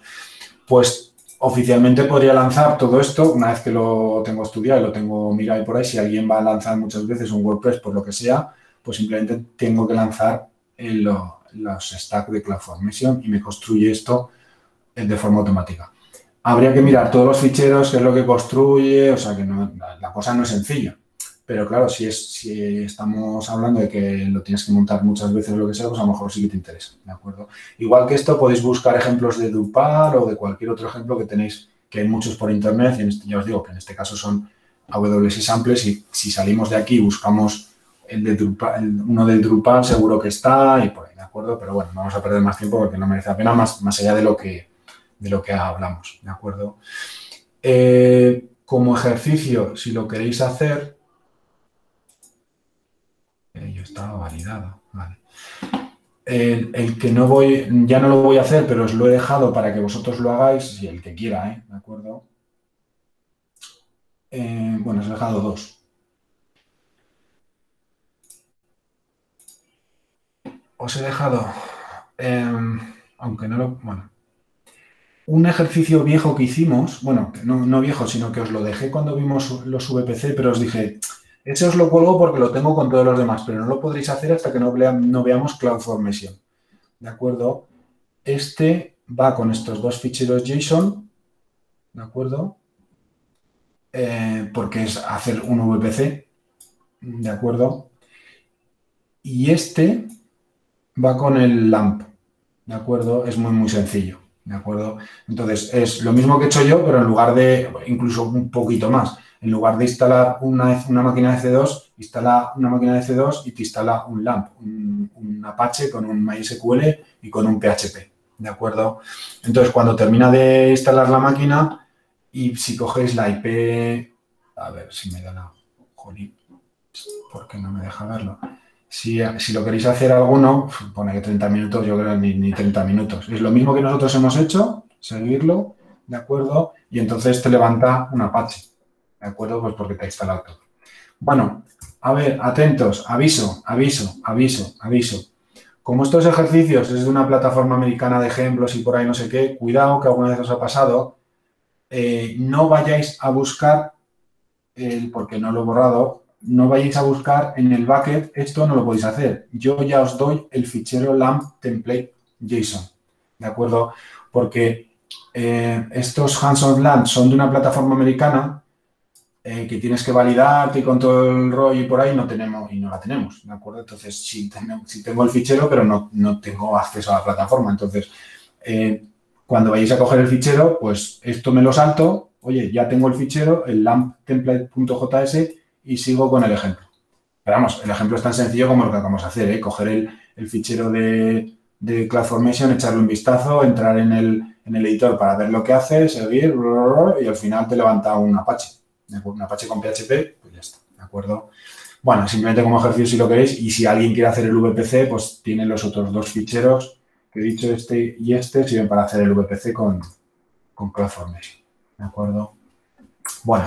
Pues oficialmente podría lanzar todo esto una vez que lo tengo estudiado y lo tengo mirado por ahí. Si alguien va a lanzar muchas veces un WordPress por lo que sea, pues simplemente tengo que lanzar los stacks de CloudFormation y me construye esto de forma automática. Habría que mirar todos los ficheros, qué es lo que construye, o sea que la cosa no es sencilla. Pero claro, si estamos hablando de que lo tienes que montar muchas veces o lo que sea, pues a lo mejor sí que te interesa, ¿de acuerdo? Igual que esto, podéis buscar ejemplos de Drupal o de cualquier otro ejemplo que tenéis, que hay muchos por internet, y ya os digo que en este caso son AWS samples, y si salimos de aquí y buscamos uno de Drupal, seguro que está y por ahí, ¿de acuerdo? Pero bueno, no vamos a perder más tiempo porque no merece la pena más allá de lo que hablamos, ¿de acuerdo? Como ejercicio, si lo queréis hacer, yo estaba validado, vale. El que ya no lo voy a hacer, pero os lo he dejado para que vosotros lo hagáis, y el que quiera, ¿de acuerdo? Bueno, os he dejado 2. Os he dejado, aunque no lo... Bueno, un ejercicio viejo que hicimos, bueno, no viejo, sino que os lo dejé cuando vimos los VPC, pero os dije, ese os lo cuelgo porque lo tengo con todos los demás, pero no lo podréis hacer hasta que no veamos CloudFormation, ¿de acuerdo? Este va con estos 2 ficheros JSON, ¿de acuerdo? Porque es hacer un VPC, ¿de acuerdo? Y este va con el LAMP, ¿de acuerdo? Es muy sencillo, ¿de acuerdo? Entonces, es lo mismo que he hecho yo, pero en lugar de, incluso un poquito más, en lugar de instalar una máquina de C2, instala una máquina de C2 y te instala un LAMP, un Apache con un MySQL y con un PHP, ¿de acuerdo? Entonces, cuando termina de instalar la máquina y si cogéis la IP, a ver si me da la... Jolín, ¿por qué no me deja verlo? Si lo queréis hacer alguno, pone que 30 minutos, yo creo ni 30 minutos. Es lo mismo que nosotros hemos hecho, seguirlo, ¿de acuerdo? Y entonces te levanta un Apache, ¿de acuerdo? Pues porque te ha instalado todo. Bueno, a ver, atentos, aviso. Como estos ejercicios es de una plataforma americana de ejemplos y por ahí no sé qué, cuidado que alguna vez os ha pasado, no vayáis a buscar, porque no lo he borrado, no vayáis a buscar en el bucket, esto no lo podéis hacer. Yo ya os doy el fichero lamp template JSON, ¿de acuerdo? Porque estos hands-on LAMP son de una plataforma americana que tienes que validarte y con todo el rollo y por ahí no la tenemos, ¿de acuerdo? Entonces, sí tengo el fichero, pero no tengo acceso a la plataforma. Entonces, cuando vayáis a coger el fichero, pues esto me lo salto, oye, ya tengo el fichero, el lamptemplate.js y sigo con el ejemplo. Pero vamos, el ejemplo es tan sencillo como lo que vamos a hacer, ¿eh? Coger el fichero de CloudFormation, echarle un vistazo, entrar en el editor para ver lo que hace, seguir y al final te levanta un Apache. Un Apache con PHP, pues ya está, ¿de acuerdo? Bueno, simplemente como ejercicio si lo queréis y si alguien quiere hacer el VPC, pues tiene los otros dos ficheros que he dicho, este y este, sirven para hacer el VPC con CloudFormation, ¿de acuerdo? Bueno,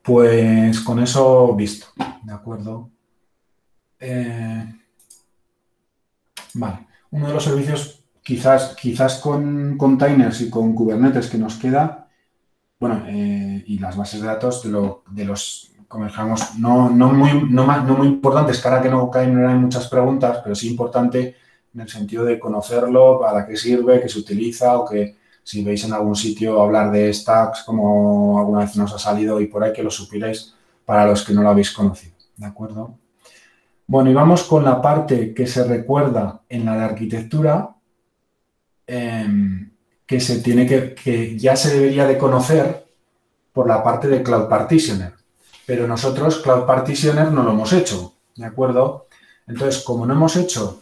pues con eso visto, ¿de acuerdo? Vale, uno de los servicios quizás con containers y con Kubernetes que nos queda, bueno, y las bases de datos de los, como dijamos, no muy importantes, que ahora que no caen en muchas preguntas, pero sí importante en el sentido de conocerlo, para qué sirve, qué se utiliza, o que si veis en algún sitio hablar de stacks, como alguna vez nos ha salido y por ahí que lo supierais para los que no lo habéis conocido, ¿de acuerdo? Bueno, y vamos con la parte que se recuerda en la de arquitectura, que ya se debería de conocer por la parte de Cloud Partitioner. Pero nosotros Cloud Partitioner no lo hemos hecho, ¿de acuerdo? Entonces, como no hemos hecho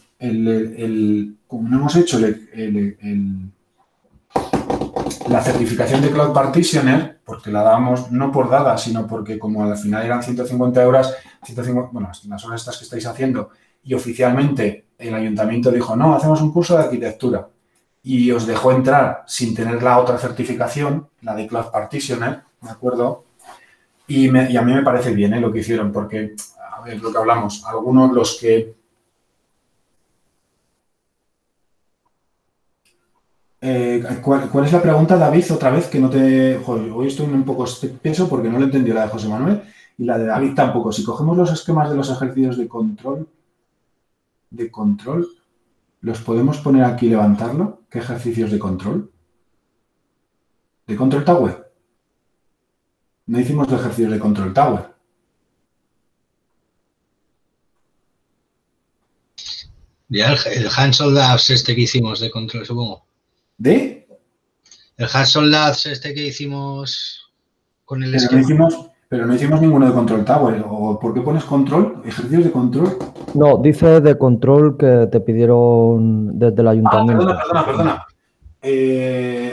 la certificación de Cloud Partitioner, porque la damos no por dada, sino porque como al final eran 150 horas, 150, bueno, las horas estas que estáis haciendo, y oficialmente el ayuntamiento dijo, no, hacemos un curso de arquitectura, y os dejó entrar sin tener la otra certificación, la de Cloud Partitioner, ¿de acuerdo? Y a mí me parece bien lo que hicieron, porque, a ver, lo que hablamos, algunos los que... ¿cuál es la pregunta, David? Otra vez, que no te... Joder, hoy estoy un poco espeso porque no lo entendió la de José Manuel y la de David tampoco. Si cogemos los esquemas de los ejercicios de control, ¿los podemos poner aquí y levantarlo? ¿Qué ejercicios de control? ¿De Control Tower? No hicimos los ejercicios de Control Tower. Ya el Hanson Labs este que hicimos de control, supongo. ¿De? El Hanson Labs este que hicimos con el esquema. Pero no hicimos ninguno de Control Tower. ¿O por qué pones control? ¿Ejercicios de control? No, dice de control que te pidieron desde el ayuntamiento. Perdona.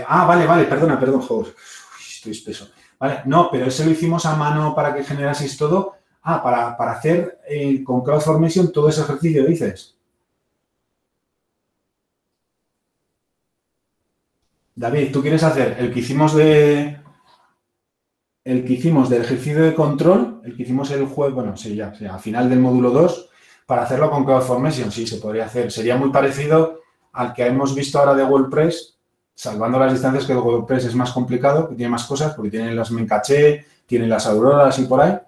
Vale, perdón, joder. Uy, estoy espeso. Vale, no, pero ese lo hicimos a mano para que generaseis todo. Para hacer con CloudFormation todo ese ejercicio, dices. David, ¿tú quieres hacer el que hicimos del ejercicio de control, el que hicimos el jueves, bueno, sí, ya, al final del módulo 2, para hacerlo con CloudFormation? Sí, se podría hacer. Sería muy parecido al que hemos visto ahora de WordPress, salvando las distancias, que WordPress es más complicado, que tiene más cosas, porque tiene las Memcache, tiene las auroras y por ahí,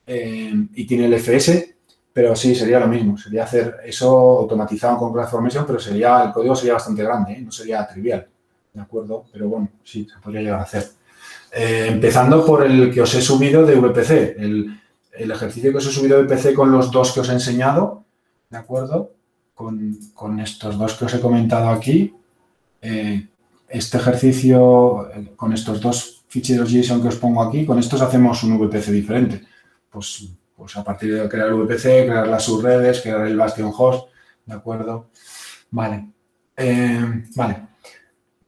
y tiene el FS, pero sí, sería lo mismo. Sería hacer eso automatizado con CloudFormation, pero el código sería bastante grande, no sería trivial, ¿de acuerdo? Pero bueno, sí, se podría llegar a hacer. Empezando por el que os he subido de VPC, el ejercicio que os he subido de VPC con los dos que os he enseñado, ¿de acuerdo? Con estos dos que os he comentado aquí, este ejercicio con estos dos ficheros JSON que os pongo aquí, con estos hacemos un VPC diferente. Pues a partir de crear el VPC, crear las subredes, crear el Bastion host, ¿de acuerdo? Vale. Vale.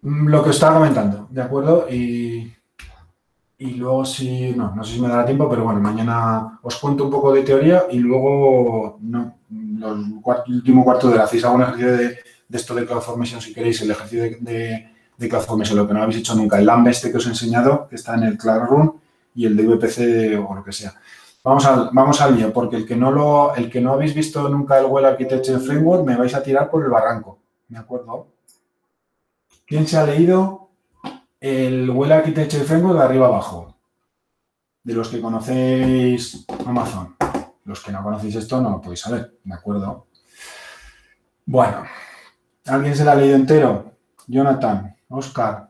Lo que os estaba comentando, ¿de acuerdo? Y Y luego no sé si me dará tiempo, pero bueno, mañana os cuento un poco de teoría y luego el último cuarto de hora hacéis algún ejercicio de esto de CloudFormation si queréis, el ejercicio de CloudFormation, lo que no habéis hecho nunca, el Lambda este que os he enseñado, que está en el Classroom, y el de VPC o lo que sea. Vamos al lío, porque el que no habéis visto nunca el Well Architecture Framework, me vais a tirar por el barranco, ¿de acuerdo? ¿Quién se ha leído el Well Architecture Framework de arriba abajo? De los que conocéis Amazon. Los que no conocéis esto no lo podéis saber, ¿de acuerdo? Bueno, ¿alguien se lo ha leído entero? Jonathan, Oscar.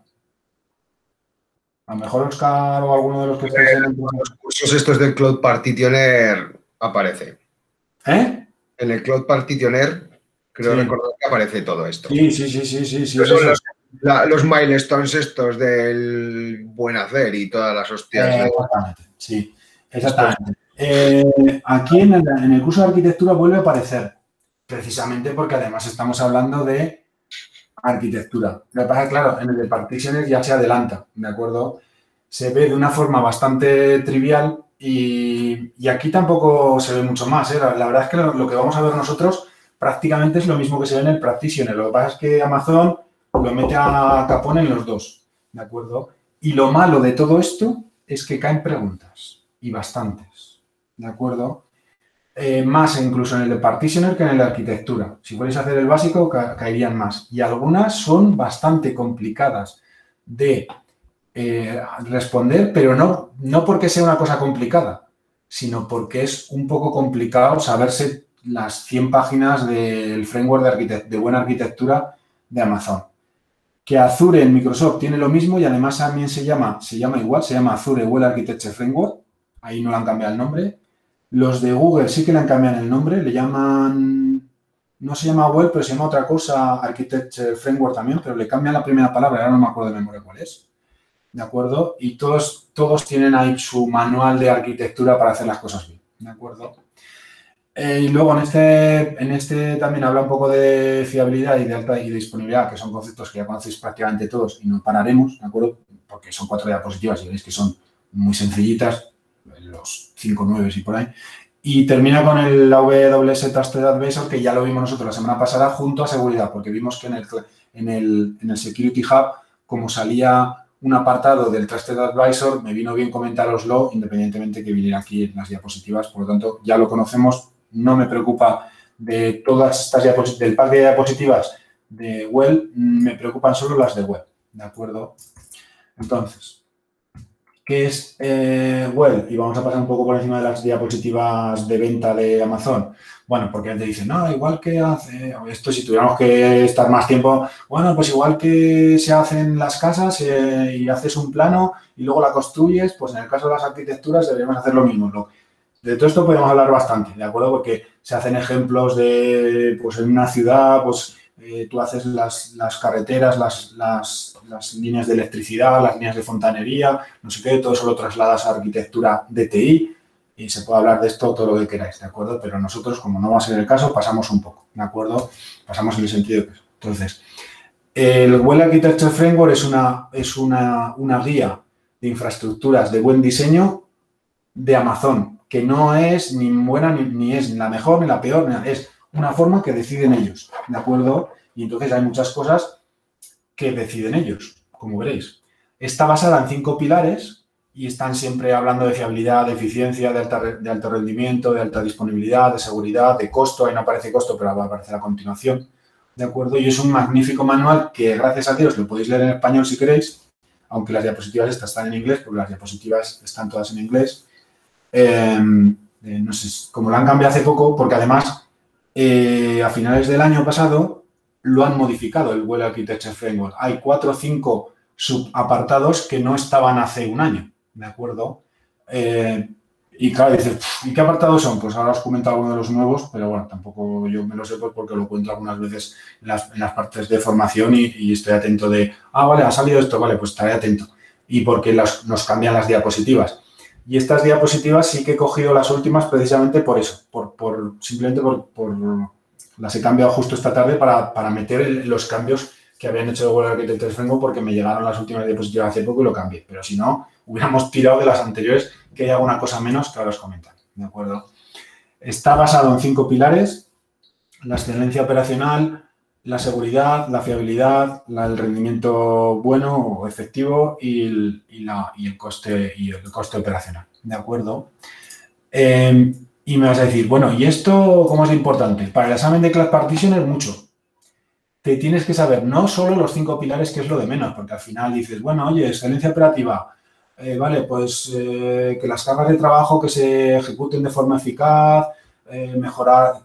A lo mejor Oscar o alguno de los que estáis en los cursos estos del Cloud Partitioner aparece. ¿Eh? En el Cloud Partitioner creo recordar que aparece todo esto. Sí. Los milestones estos del buen hacer y todas las hostias. Exactamente, sí, exactamente. Aquí en el curso de arquitectura vuelve a aparecer, precisamente porque además estamos hablando de arquitectura. Lo que pasa es que, claro, en el de Partitioner ya se adelanta, ¿de acuerdo? Se ve de una forma bastante trivial y aquí tampoco se ve mucho más, ¿eh? La verdad es que lo que vamos a ver nosotros prácticamente es lo mismo que se ve en el Practitioner. Lo que pasa es que Amazon lo mete a capón en los dos, ¿de acuerdo? Y lo malo de todo esto es que caen preguntas, y bastantes, ¿de acuerdo? Más incluso en el de Partitioner que en el de arquitectura. Si fuerais a hacer el básico, caerían más. Y algunas son bastante complicadas de responder, pero no porque sea una cosa complicada, sino porque es un poco complicado saberse las 100 páginas del framework de buena arquitectura de Amazon. Que Azure en Microsoft tiene lo mismo y además también se llama igual, se llama Azure Well Architecture Framework. Ahí no le han cambiado el nombre. Los de Google sí que le han cambiado el nombre, le llaman, no se llama Well, pero se llama otra cosa, Architecture Framework también, pero le cambian la primera palabra, ahora no me acuerdo de memoria cuál es. ¿De acuerdo? Y todos tienen ahí su manual de arquitectura para hacer las cosas bien. ¿De acuerdo? Y luego en este también habla un poco de fiabilidad y de alta y de disponibilidad, que son conceptos que ya conocéis prácticamente todos y no pararemos, ¿de acuerdo? Porque son 4 diapositivas y veréis que son muy sencillitas, los 5 9 y por ahí. Y termina con el AWS Trusted Advisor, que ya lo vimos nosotros la semana pasada, junto a seguridad, porque vimos que en el Security Hub, como salía un apartado del Trusted Advisor, me vino bien comentároslo, independientemente que viniera aquí en las diapositivas. Por lo tanto, ya lo conocemos. No me preocupa de todas estas diapositivas, del pack de diapositivas de Well, me preocupan solo las de Web, ¿de acuerdo? Entonces, ¿qué es Well? Y vamos a pasar un poco por encima de las diapositivas de venta de Amazon. Bueno, porque te dicen, no, igual que hace, esto si tuviéramos que estar más tiempo, bueno, pues igual que se hacen las casas y haces un plano y luego la construyes, pues en el caso de las arquitecturas deberíamos hacer lo mismo. De todo esto podemos hablar bastante, ¿de acuerdo? Porque se hacen ejemplos de, pues en una ciudad, pues tú haces las carreteras, las líneas de electricidad, las líneas de fontanería, no sé qué, todo eso lo trasladas a arquitectura DTI y se puede hablar de esto todo lo que queráis, ¿de acuerdo? Pero nosotros, como no va a ser el caso, pasamos un poco, ¿de acuerdo? Pasamos en el sentido de eso. Entonces, el Well Architecture Framework es una guía de infraestructuras de buen diseño de Amazon, que no es ni buena ni es ni la mejor ni la peor, es una forma que deciden ellos, ¿de acuerdo? Y entonces hay muchas cosas que deciden ellos, como veréis. Está basada en 5 pilares y están siempre hablando de fiabilidad, de eficiencia, de alto rendimiento, de alta disponibilidad, de seguridad, de costo. Ahí no aparece costo, pero va a aparecer a continuación, ¿de acuerdo? Y es un magnífico manual que, gracias a Dios, lo podéis leer en español si queréis, aunque las diapositivas estas están en inglés, porque las diapositivas están todas en inglés. No sé, como lo han cambiado hace poco, porque además a finales del año pasado lo han modificado el Well Architecture Framework. Hay 4 o 5 subapartados que no estaban hace un año, ¿de acuerdo? Y claro, dices, ¿y qué apartados son? Pues ahora os comento algunos de los nuevos, pero bueno, tampoco yo me lo sé porque lo cuento algunas veces en las partes de formación y estoy atento de, vale, ha salido esto, vale, pues estaré atento. Y porque nos cambian las diapositivas. Y estas diapositivas sí que he cogido las últimas precisamente por eso, simplemente por las he cambiado justo esta tarde para meter los cambios que habían hecho el Well Architecture Framework porque me llegaron las últimas diapositivas hace poco y lo cambié. Pero si no, hubiéramos tirado de las anteriores, que hay alguna cosa menos que ahora os comentaré, ¿de acuerdo? Está basado en 5 pilares: la excelencia operacional, la seguridad, la fiabilidad, el rendimiento bueno o efectivo y el coste operacional, ¿de acuerdo? Y me vas a decir, bueno, ¿y esto cómo es importante? Para el examen de Cloud Partitioner es mucho. Te tienes que saber no solo los 5 pilares, que es lo de menos, porque al final dices, bueno, oye, excelencia operativa, vale, pues que las cargas de trabajo que se ejecuten de forma eficaz, mejora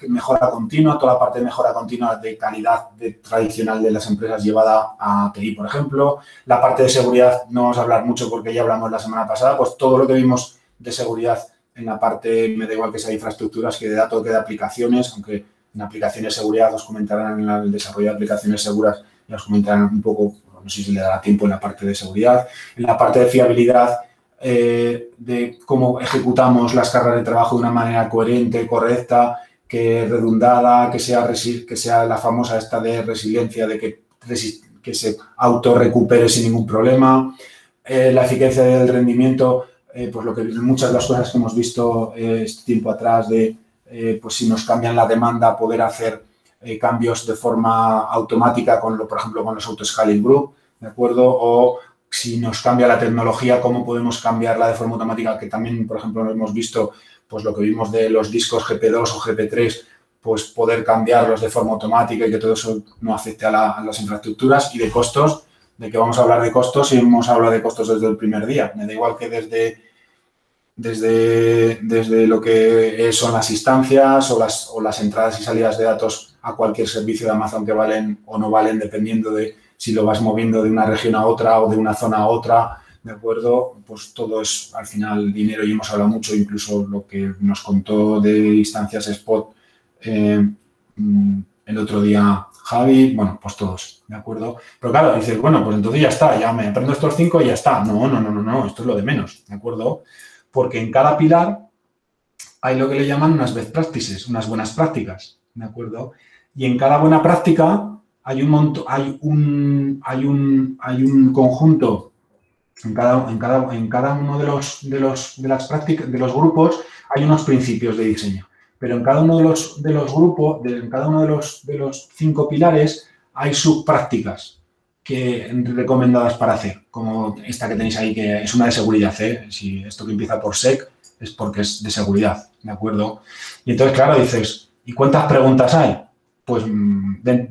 continua, toda la parte de mejora continua de calidad tradicional de las empresas llevada a TI, por ejemplo. La parte de seguridad no vamos a hablar mucho porque ya hablamos la semana pasada, pues todo lo que vimos de seguridad en la parte, me da igual que sea infraestructuras, que de datos, que de aplicaciones, aunque en aplicaciones de seguridad os comentarán en el desarrollo de aplicaciones seguras, ya os comentarán un poco, no sé si le dará tiempo en la parte de seguridad, en la parte de fiabilidad, de cómo ejecutamos las cargas de trabajo de una manera coherente, correcta, que redundada, que sea la famosa esta de resiliencia, de que se autorrecupere sin ningún problema, la eficacia del rendimiento, pues lo que muchas de las cosas que hemos visto este tiempo atrás de pues si nos cambian la demanda, poder hacer cambios de forma automática, por ejemplo, con los auto-scaling group, ¿de acuerdo? O si nos cambia la tecnología, cómo podemos cambiarla de forma automática, que también, por ejemplo, hemos visto pues lo que vimos de los discos GP2 o GP3, pues poder cambiarlos de forma automática y que todo eso no afecte a las infraestructuras. Y de costos, de que vamos a hablar de costos y hemos hablado de costos desde el primer día. Me da igual que desde lo que son las instancias o las entradas y salidas de datos a cualquier servicio de Amazon que valen o no valen, dependiendo de si lo vas moviendo de una región a otra o de una zona a otra, ¿de acuerdo? Pues todo es al final dinero y hemos hablado mucho, incluso lo que nos contó de instancias spot el otro día Javi, bueno, pues todos, ¿de acuerdo? Pero claro, dices, bueno, pues entonces ya está, ya me aprendo estos 5 y ya está. No, esto es lo de menos, ¿de acuerdo? Porque en cada pilar hay lo que le llaman unas best practices, unas buenas prácticas, ¿de acuerdo? Y en cada buena práctica hay un conjunto, en cada uno de las prácticas, de los grupos, hay unos principios de diseño. Pero en cada uno de los grupos, en cada uno de los 5 pilares, hay subprácticas recomendadas para hacer, como esta que tenéis ahí, que es una de seguridad, ¿eh? Si esto que empieza por SEC es porque es de seguridad, ¿de acuerdo? Y entonces, claro, dices, ¿y cuántas preguntas hay? Pues de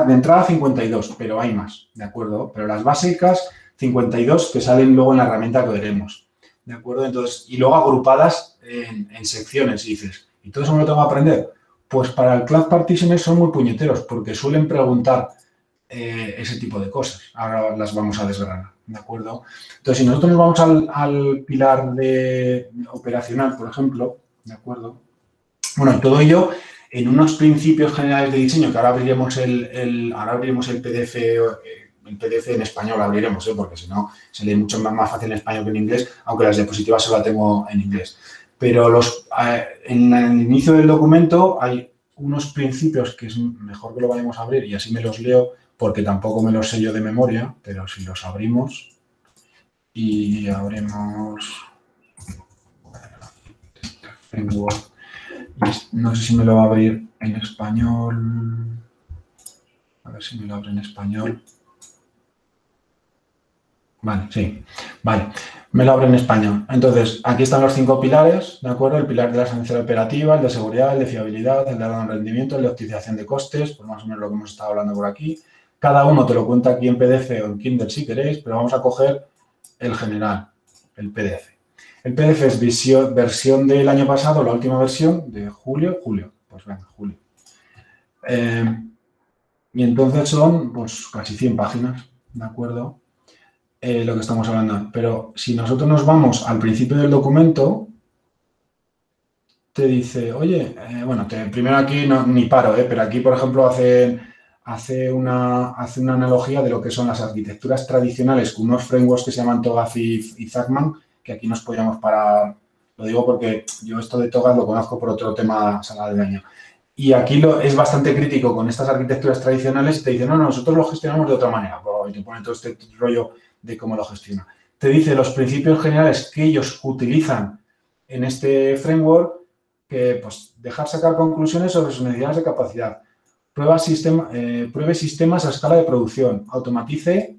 entrada 52, pero hay más, ¿de acuerdo? Pero las básicas, 52 que salen luego en la herramienta que veremos, ¿de acuerdo? Entonces, y luego agrupadas en secciones, y dices, ¿y todo eso me lo tengo que aprender? Pues para el Cloud Partitioner son muy puñeteros, porque suelen preguntar ese tipo de cosas. Ahora las vamos a desgranar, ¿de acuerdo? Entonces, si nosotros nos vamos al pilar de operacional, por ejemplo, ¿de acuerdo? Bueno, todo ello en unos principios generales de diseño, que ahora abriremos el PDF, el PDF en español abriremos, porque si no se lee mucho más fácil en español que en inglés, aunque las diapositivas solo las tengo en inglés. Pero en el inicio del documento hay unos principios que es mejor que lo vayamos a abrir y así me los leo, porque tampoco me los sé yo de memoria, pero si los abrimos y abrimos framework, no sé si me lo va a abrir en español, a ver si me lo abre en español. Vale, sí, vale, me lo abre en español. Entonces, aquí están los 5 pilares, ¿de acuerdo? El pilar de la excelencia operativa, el de seguridad, el de fiabilidad, el de rendimiento, el de optimización de costes, pues más o menos lo que hemos estado hablando por aquí. Cada uno te lo cuenta aquí en PDF o en Kindle si queréis, pero vamos a coger el general, el PDF. El PDF es versión del año pasado, la última versión de julio, pues venga, julio. Y entonces son pues casi 100 páginas, ¿de acuerdo? Lo que estamos hablando. Pero si nosotros nos vamos al principio del documento, te dice, oye, bueno, primero aquí ni paro, pero aquí, por ejemplo, hace una analogía de lo que son las arquitecturas tradicionales con unos frameworks que se llaman TOGAF y Zacman, que aquí nos podríamos parar. Lo digo porque yo esto de TOGAF lo conozco por otro tema salada de año. Y aquí es bastante crítico con estas arquitecturas tradicionales y te dice, no, nosotros lo gestionamos de otra manera. Y te pone todo este rollo de cómo lo gestiona. te dice los principios generales que ellos utilizan en este framework, que pues dejar sacar conclusiones sobre sus necesidades de capacidad, pruebe sistemas a escala de producción, automatice,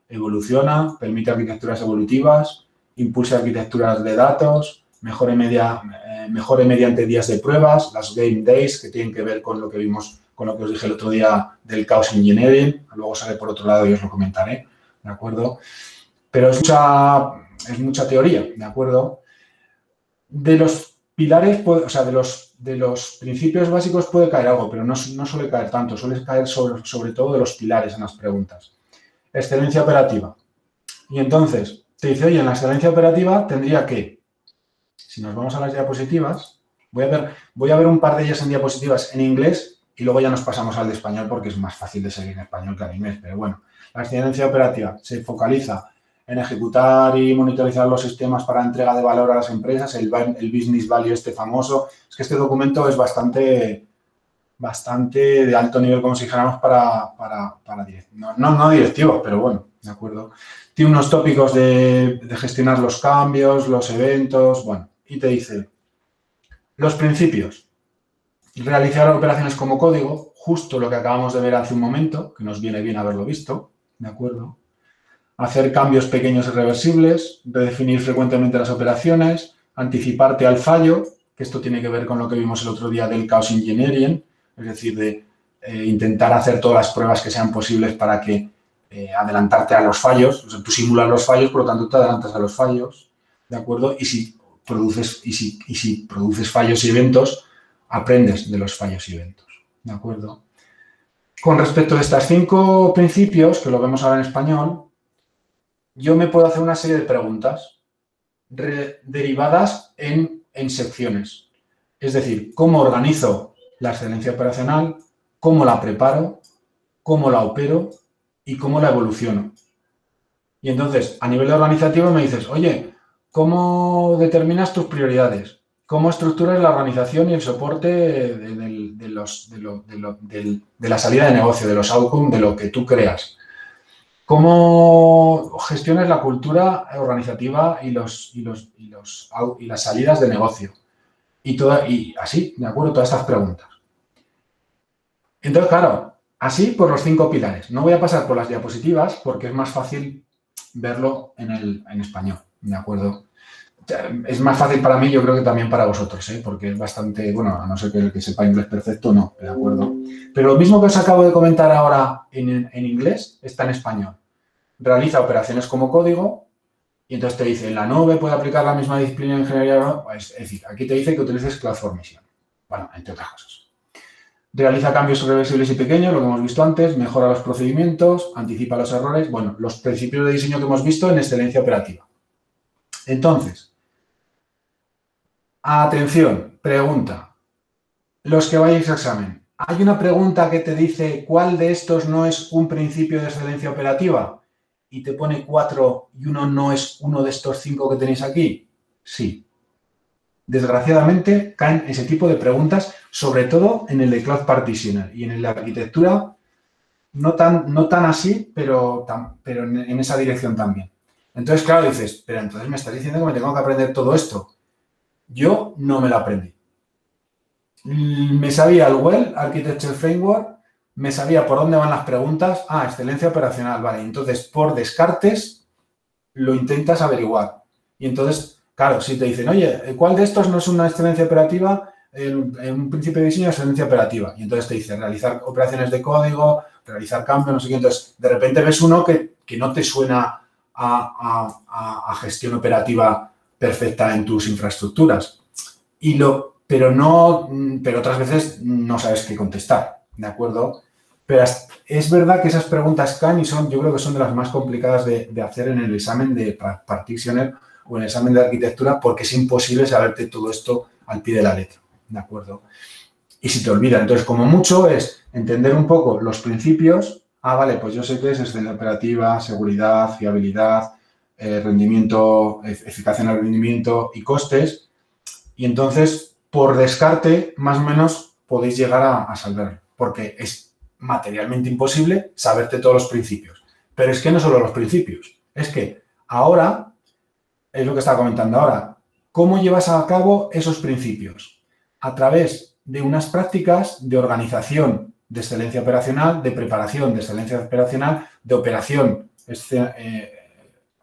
evoluciona, permite arquitecturas evolutivas, impulse arquitecturas de datos, mejore mediante días de pruebas, las game days, que tienen que ver con lo que vimos, con lo que os dije el otro día del Chaos Engineering. Luego sale por otro lado y os lo comentaré, ¿de acuerdo? Pero es mucha teoría, ¿de acuerdo? De los pilares, o sea, de los principios básicos puede caer algo, pero no suele caer tanto, suele caer sobre todo de los pilares en las preguntas. Excelencia operativa. Y entonces, te dice, oye, en la excelencia operativa tendría que, si nos vamos a las diapositivas, voy a ver un par de ellas en diapositivas en inglés y luego ya nos pasamos al de español porque es más fácil de seguir en español que en inglés. Pero bueno, la excelencia operativa se focaliza en ejecutar y monitorizar los sistemas para entrega de valor a las empresas, el business value este famoso. Es que este documento es bastante de alto nivel, como si dijéramos, no directivos, pero bueno, ¿de acuerdo? Tiene unos tópicos de gestionar los cambios, los eventos, bueno, y te dice los principios. Realizar operaciones como código, justo lo que acabamos de ver hace un momento, que nos viene bien haberlo visto, ¿de acuerdo? Hacer cambios pequeños y reversibles, redefinir frecuentemente las operaciones, anticiparte al fallo, que esto tiene que ver con lo que vimos el otro día del Chaos Engineering, es decir, de intentar hacer todas las pruebas que sean posibles para que adelantarte a los fallos. O sea, tú simulas los fallos, por lo tanto te adelantas a los fallos, ¿de acuerdo? Y si produces fallos y eventos, aprendes de los fallos y eventos, ¿de acuerdo? Con respecto a estos 5 principios, que lo vemos ahora en español, yo me puedo hacer una serie de preguntas derivadas en secciones. Es decir, ¿cómo organizo la excelencia operacional? ¿Cómo la preparo? ¿Cómo la opero? ¿Y cómo la evoluciono? Y entonces, a nivel organizativo me dices, oye, ¿cómo determinas tus prioridades? ¿Cómo estructuras la organización y el soporte de la salida de negocio, de los outcomes, de lo que tú creas? ¿Cómo gestionas la cultura organizativa y las salidas de negocio? Y así, ¿de acuerdo? Todas estas preguntas. Entonces, claro, así por los 5 pilares. No voy a pasar por las diapositivas porque es más fácil verlo en español, ¿de acuerdo? Es más fácil para mí, yo creo que también para vosotros, porque es bastante, bueno, a no ser que el que sepa inglés perfecto, no, ¿de acuerdo? Pero lo mismo que os acabo de comentar ahora en inglés está en español. Realiza operaciones como código y entonces te dice, en la nube puede aplicar la misma disciplina de ingeniería, es decir, aquí te dice que utilices CloudFormation, bueno, entre otras cosas. Realiza cambios reversibles y pequeños, lo que hemos visto antes, mejora los procedimientos, anticipa los errores, bueno, los principios de diseño que hemos visto en excelencia operativa. Entonces, atención, pregunta. Los que vayáis a examen, ¿hay una pregunta que te dice cuál de estos no es un principio de excelencia operativa? Y te pone 4 y uno no es uno de estos 5 que tenéis aquí? Sí. Desgraciadamente caen ese tipo de preguntas, sobre todo en el de Cloud Partitioner y en el de arquitectura, no tan así, pero en esa dirección también. Entonces, claro, dices, pero entonces me estás diciendo que me tengo que aprender todo esto. Yo no me lo aprendí. Me sabía el Well Architecture Framework, me sabía por dónde van las preguntas. Excelencia operacional, vale. Entonces, por descartes, lo intentas averiguar. Y entonces, claro, si te dicen, oye, ¿cuál de estos no es una excelencia operativa? Un principio de diseño de excelencia operativa. Y entonces te dice, realizar operaciones de código, realizar cambios, no sé qué. Entonces, de repente ves uno que no te suena a gestión operativa perfecta en tus infraestructuras. Pero otras veces no sabes qué contestar, ¿de acuerdo? Pero es verdad que esas preguntas caen y yo creo que son de las más complicadas de hacer en el examen de Practitioner o en el examen de arquitectura porque es imposible saberte todo esto al pie de la letra, ¿de acuerdo? Y si te olvidas, entonces como mucho es entender un poco los principios. Vale, pues yo sé que es excelencia operativa, seguridad, fiabilidad, rendimiento, eficacia en el rendimiento y costes. Y entonces, por descarte, más o menos podéis llegar a saberlo, porque es materialmente imposible saberte todos los principios. Pero es que no solo los principios, Es que ahora, es lo que estaba comentando ahora, ¿cómo llevas a cabo esos principios? A través de unas prácticas de organización de excelencia operacional, de preparación de excelencia operacional, de operación,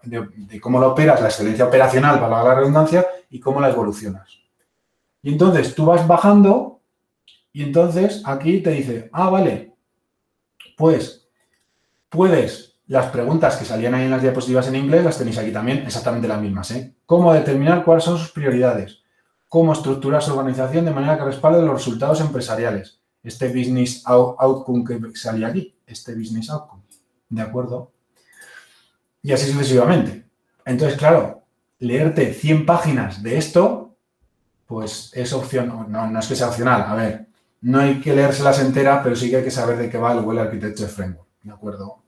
de cómo lo operas, la excelencia operacional, para la redundancia, y cómo la evolucionas. Y entonces tú vas bajando y entonces aquí te dice, vale, pues puedes, las preguntas que salían ahí en las diapositivas en inglés las tenéis aquí también, exactamente las mismas, ¿eh? ¿Cómo determinar cuáles son sus prioridades? ¿Cómo estructurar su organización de manera que respalde los resultados empresariales? Este business outcome que salía aquí, este business outcome, ¿de acuerdo? Y así sucesivamente. Entonces, claro, leerte 100 páginas de esto, pues es opción, no es que sea opcional, a ver, no hay que leérselas entera, pero sí que hay que saber de qué va el Well Architecture Framework, ¿de acuerdo?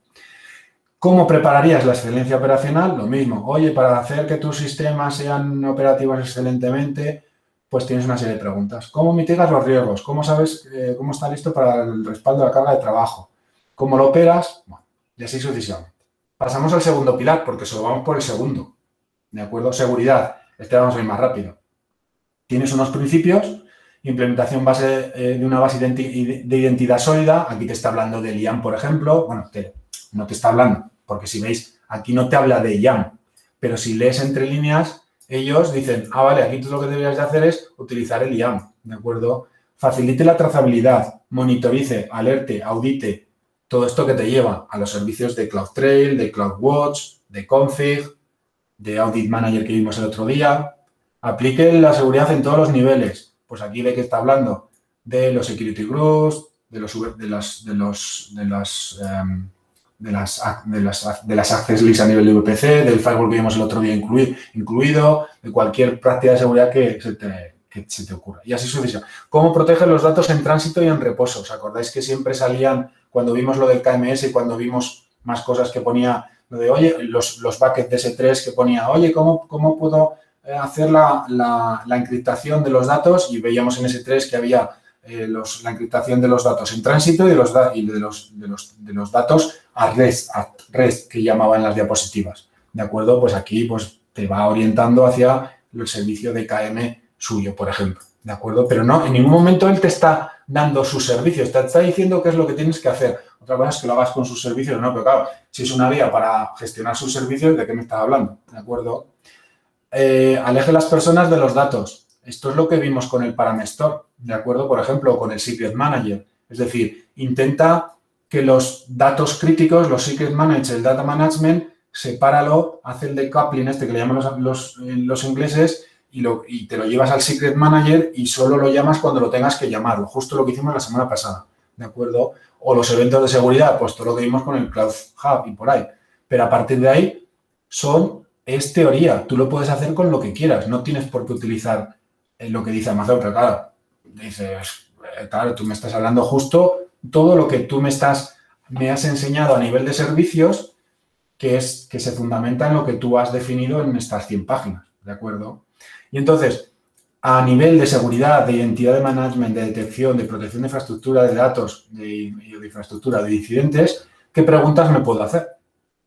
¿Cómo prepararías la excelencia operacional? Lo mismo. Oye, para hacer que tus sistemas sean operativos excelentemente, pues tienes una serie de preguntas. ¿Cómo mitigas los riesgos? ¿Cómo sabes cómo está listo para el respaldo de la carga de trabajo? ¿Cómo lo operas? Bueno, y así sucesivamente. Pasamos al segundo pilar, porque solo vamos por el segundo. ¿De acuerdo? Seguridad. Este vamos a ir más rápido. Tienes unos principios, implementación base de una base de identidad sólida. Aquí te está hablando del IAM, por ejemplo. Bueno, no te está hablando, porque si veis, aquí no te habla de IAM. Pero si lees entre líneas, ellos dicen, vale, aquí tú lo que deberías de hacer es utilizar el IAM, ¿de acuerdo? Facilite la trazabilidad, monitorice, alerte, audite, todo esto que te lleva a los servicios de CloudTrail, de CloudWatch, de Config, de Audit Manager que vimos el otro día. Aplique la seguridad en todos los niveles. Pues aquí de qué está hablando, de los security groups, de las access lists a nivel de VPC, del firewall que vimos el otro día incluido, de cualquier práctica de seguridad que se te ocurra. Y así sucesivamente. ¿Cómo proteger los datos en tránsito y en reposo? ¿Os acordáis que siempre salían, cuando vimos lo del KMS y cuando vimos más cosas que ponía, lo de, oye, los buckets de S3 que ponía, oye, ¿cómo puedo hacer la encriptación de los datos? Y veíamos en S3 que había la encriptación de los datos en tránsito y de los datos a REST, que llamaban las diapositivas. ¿De acuerdo? Pues aquí pues, te va orientando hacia el servicio de KM suyo, por ejemplo. ¿De acuerdo? Pero no, en ningún momento él te está dando sus servicios, te está diciendo qué es lo que tienes que hacer. Otra cosa es que lo hagas con sus servicios, ¿no? Pero claro, si es una vía para gestionar sus servicios, ¿de qué me estás hablando? ¿De acuerdo? Aleje las personas de los datos. Esto es lo que vimos con el Paramestor, ¿de acuerdo? Por ejemplo, con el Secret Manager. Es decir, intenta que los datos críticos, los Secret Manager, el Data Management, sepáralo, hace el decoupling este que le llaman los ingleses y te lo llevas al Secret Manager y solo lo llamas cuando lo tengas que llamarlo. Justo lo que hicimos la semana pasada, ¿de acuerdo? O los eventos de seguridad, pues todo lo que vimos con el Cloud Hub y por ahí. Pero a partir de ahí es teoría. Tú lo puedes hacer con lo que quieras. No tienes por qué utilizar lo que dice Amazon, pero claro, dices, claro, tú me estás hablando justo todo lo que tú me has enseñado a nivel de servicios que se fundamenta en lo que tú has definido en estas 100 páginas, ¿de acuerdo? Y entonces, a nivel de seguridad, de identidad de management, de detección, de protección de infraestructura, de datos, de infraestructura, de incidentes, ¿qué preguntas me puedo hacer?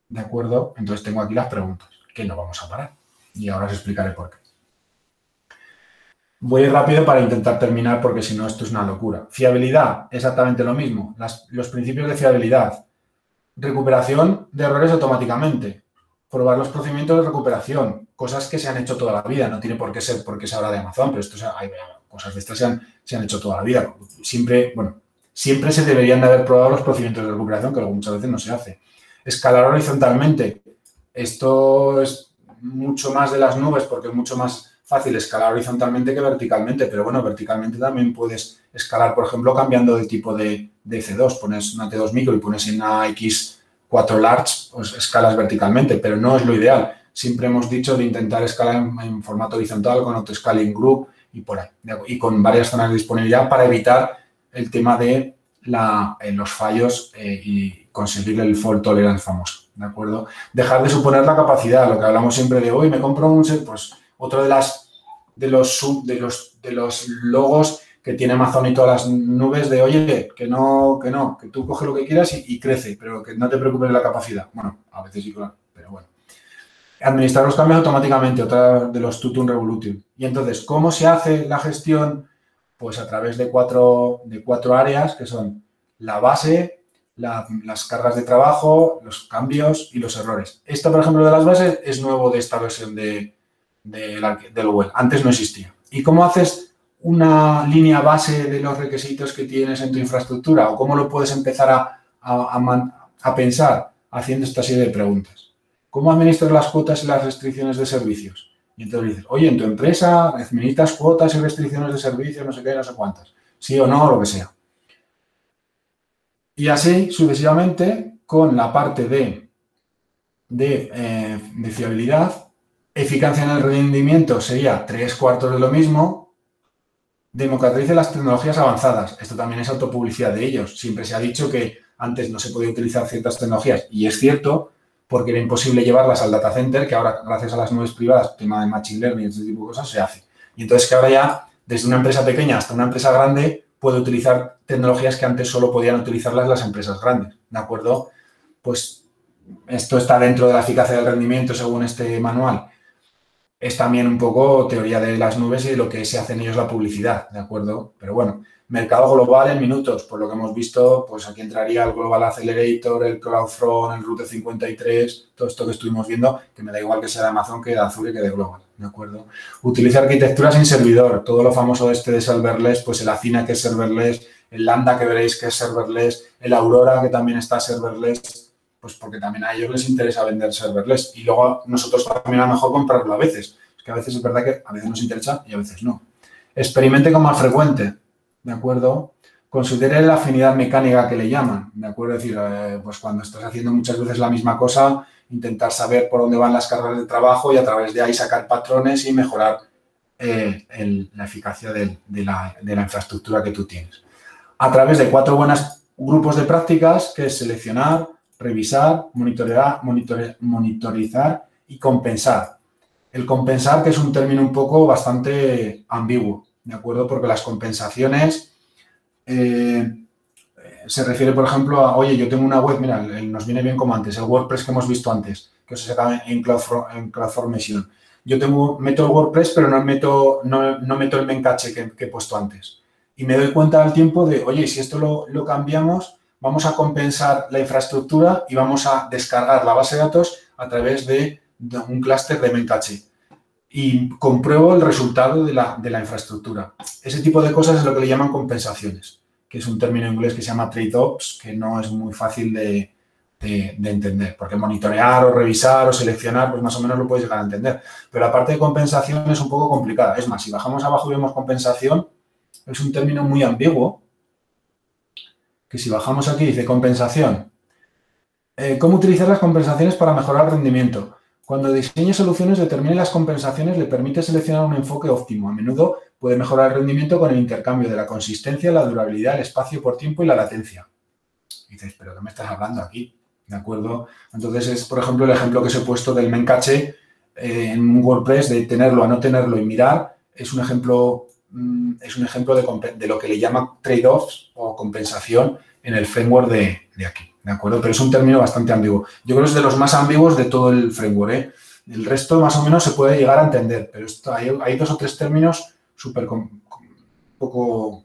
¿De acuerdo? Entonces tengo aquí las preguntas, que no vamos a parar. Y ahora os explicaré por qué. Voy a ir rápido para intentar terminar porque si no esto es una locura. Fiabilidad, exactamente lo mismo. Los principios de fiabilidad. Recuperación de errores automáticamente. Probar los procedimientos de recuperación. Cosas que se han hecho toda la vida. No tiene por qué ser porque se habla de Amazon, pero cosas de estas se han hecho toda la vida. Siempre se deberían de haber probado los procedimientos de recuperación, que muchas veces no se hace. Escalar horizontalmente. Esto es mucho más de las nubes porque es mucho más fácil escalar horizontalmente que verticalmente, pero bueno, verticalmente también puedes escalar, por ejemplo, cambiando de tipo de C2. Pones una T2 micro y pones una X4 large, pues escalas verticalmente, pero no es lo ideal. Siempre hemos dicho de intentar escalar en formato horizontal con auto-scaling group y por ahí, y con varias zonas de disponibilidad para evitar el tema de los fallos y conseguir el fault tolerance famoso, ¿de acuerdo? Dejar de suponer la capacidad, lo que hablamos siempre de hoy, me compro un set, pues otro de los logos que tiene Amazon y todas las nubes de, oye, que tú coges lo que quieras y crece, pero que no te preocupes de la capacidad. Bueno, a veces sí, claro, pero bueno. Administrar los cambios automáticamente, otra de los Totum Revolutum. Y entonces, ¿cómo se hace la gestión? Pues a través de cuatro áreas, que son la base, las cargas de trabajo, los cambios y los errores. Esto, por ejemplo, de las bases es nuevo de esta versión del web. Antes no existía. ¿Y cómo haces una línea base de los requisitos que tienes en tu infraestructura? ¿O cómo lo puedes empezar a pensar haciendo esta serie de preguntas? ¿Cómo administras las cuotas y las restricciones de servicios? Y entonces dices, oye, en tu empresa administras cuotas y restricciones de servicios, no sé qué, no sé cuántas. Sí o no, lo que sea. Y así, sucesivamente, con la parte de fiabilidad, eficacia en el rendimiento sería 3/4 de lo mismo. Democratice las tecnologías avanzadas. Esto también es autopublicidad de ellos. Siempre se ha dicho que antes no se podía utilizar ciertas tecnologías. Y es cierto, porque era imposible llevarlas al data center, que ahora, gracias a las nubes privadas, tema de machine learning y este tipo de cosas, se hace. Y entonces que ahora ya, desde una empresa pequeña hasta una empresa grande, puede utilizar tecnologías que antes solo podían utilizarlas las empresas grandes. ¿De acuerdo? Pues esto está dentro de la eficacia del rendimiento según este manual. Es también un poco teoría de las nubes y de lo que se hace en ellos la publicidad, ¿de acuerdo? Pero bueno, mercado global en minutos, por lo que hemos visto, pues aquí entraría el Global Accelerator, el CloudFront, el Route 53, todo esto que estuvimos viendo, que me da igual que sea de Amazon, que de Azure, que de Global, ¿de acuerdo? Utiliza arquitectura sin servidor, todo lo famoso este de serverless, pues el Athena, que es serverless, el Lambda, que veréis que es serverless, el Aurora, que también está serverless, pues porque también a ellos les interesa vender serverless y luego nosotros también a lo mejor comprarlo a veces. Es que a veces es verdad que a veces nos interesa y a veces no. Experimente con más frecuente, ¿de acuerdo? Considere la afinidad mecánica que le llaman, ¿de acuerdo? Es decir, pues cuando estás haciendo muchas veces la misma cosa, intentar saber por dónde van las cargas de trabajo y a través de ahí sacar patrones y mejorar la eficacia de la infraestructura que tú tienes. A través de 4 buenos grupos de prácticas, que es seleccionar, revisar, monitorizar y compensar. El compensar, que es un término un poco bastante ambiguo, ¿de acuerdo? Porque las compensaciones se refiere, por ejemplo, a, oye, yo tengo una web, mira, nos viene bien como antes, el WordPress que hemos visto antes, que os he sacado en CloudFormation. Yo meto el WordPress, pero no meto el Memcache que he puesto antes. Y me doy cuenta al tiempo de, oye, si esto lo cambiamos, vamos a compensar la infraestructura y vamos a descargar la base de datos a través de un clúster de Memcache. Y compruebo el resultado de la infraestructura. Ese tipo de cosas es lo que le llaman compensaciones, que es un término en inglés que se llama trade-offs, que no es muy fácil de entender, porque monitorear o revisar o seleccionar, pues más o menos lo puedes llegar a entender. Pero la parte de compensación es un poco complicada. Es más, si bajamos abajo y vemos compensación, es un término muy ambiguo, que si bajamos aquí dice compensación. ¿Cómo utilizar las compensaciones para mejorar el rendimiento? Cuando diseñe soluciones, determine las compensaciones, le permite seleccionar un enfoque óptimo. A menudo puede mejorar el rendimiento con el intercambio de la consistencia, la durabilidad, el espacio por tiempo y la latencia. Y dices, ¿pero qué me estás hablando aquí? ¿De acuerdo? Entonces es, por ejemplo, el ejemplo que os he puesto del Memcache en un WordPress, de tenerlo a no tenerlo y mirar, es un ejemplo de lo que le llaman trade-offs o compensación en el framework de aquí, ¿de acuerdo? Pero es un término bastante ambiguo. Yo creo que es de los más ambiguos de todo el framework, ¿eh? El resto más o menos se puede llegar a entender, pero hay 2 o 3 términos un poco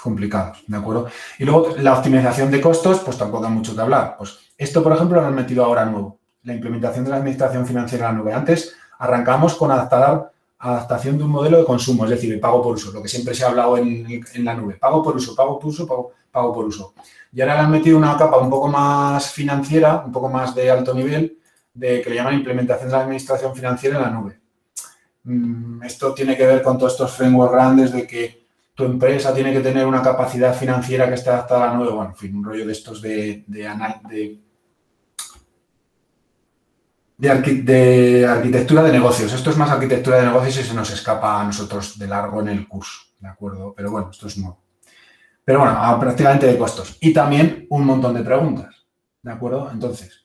complicados, ¿de acuerdo? Y luego la optimización de costos, pues tampoco da mucho que hablar. Pues esto, por ejemplo, lo han metido ahora nuevo, la implementación de la administración financiera en la nube. Antes arrancamos con adaptación de un modelo de consumo, es decir, el pago por uso, lo que siempre se ha hablado en la nube. Pago por uso, pago por uso, pago por uso. Y ahora le han metido una capa un poco más financiera, un poco más de alto nivel, que le llaman implementación de la administración financiera en la nube. Esto tiene que ver con todos estos frameworks grandes de que tu empresa tiene que tener una capacidad financiera que esté adaptada a la nube. Bueno, en fin, un rollo de estos de arquitectura de negocios. Esto es más arquitectura de negocios y se nos escapa a nosotros de largo en el curso, ¿de acuerdo? Pero bueno, esto es nuevo. Pero bueno, prácticamente de costos. Y también un montón de preguntas, ¿de acuerdo? Entonces,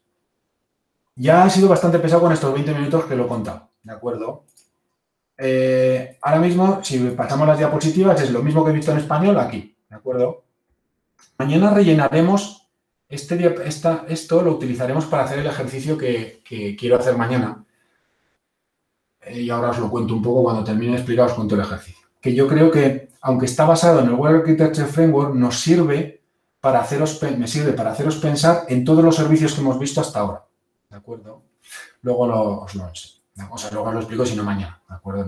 ya he sido bastante pesado con estos 20 minutos que lo he contado, ¿de acuerdo? Ahora mismo, si pasamos las diapositivas, es lo mismo que he visto en español aquí, ¿de acuerdo? Mañana rellenaremos esto lo utilizaremos para hacer el ejercicio que quiero hacer mañana, y ahora os lo cuento un poco, cuando termine de explicar os cuento el ejercicio. Que yo creo que, aunque está basado en el Well Architecture Framework, me sirve para haceros pensar en todos los servicios que hemos visto hasta ahora. ¿De acuerdo? Luego os lo enseño. O sea, luego os lo explico, si no mañana. ¿De acuerdo?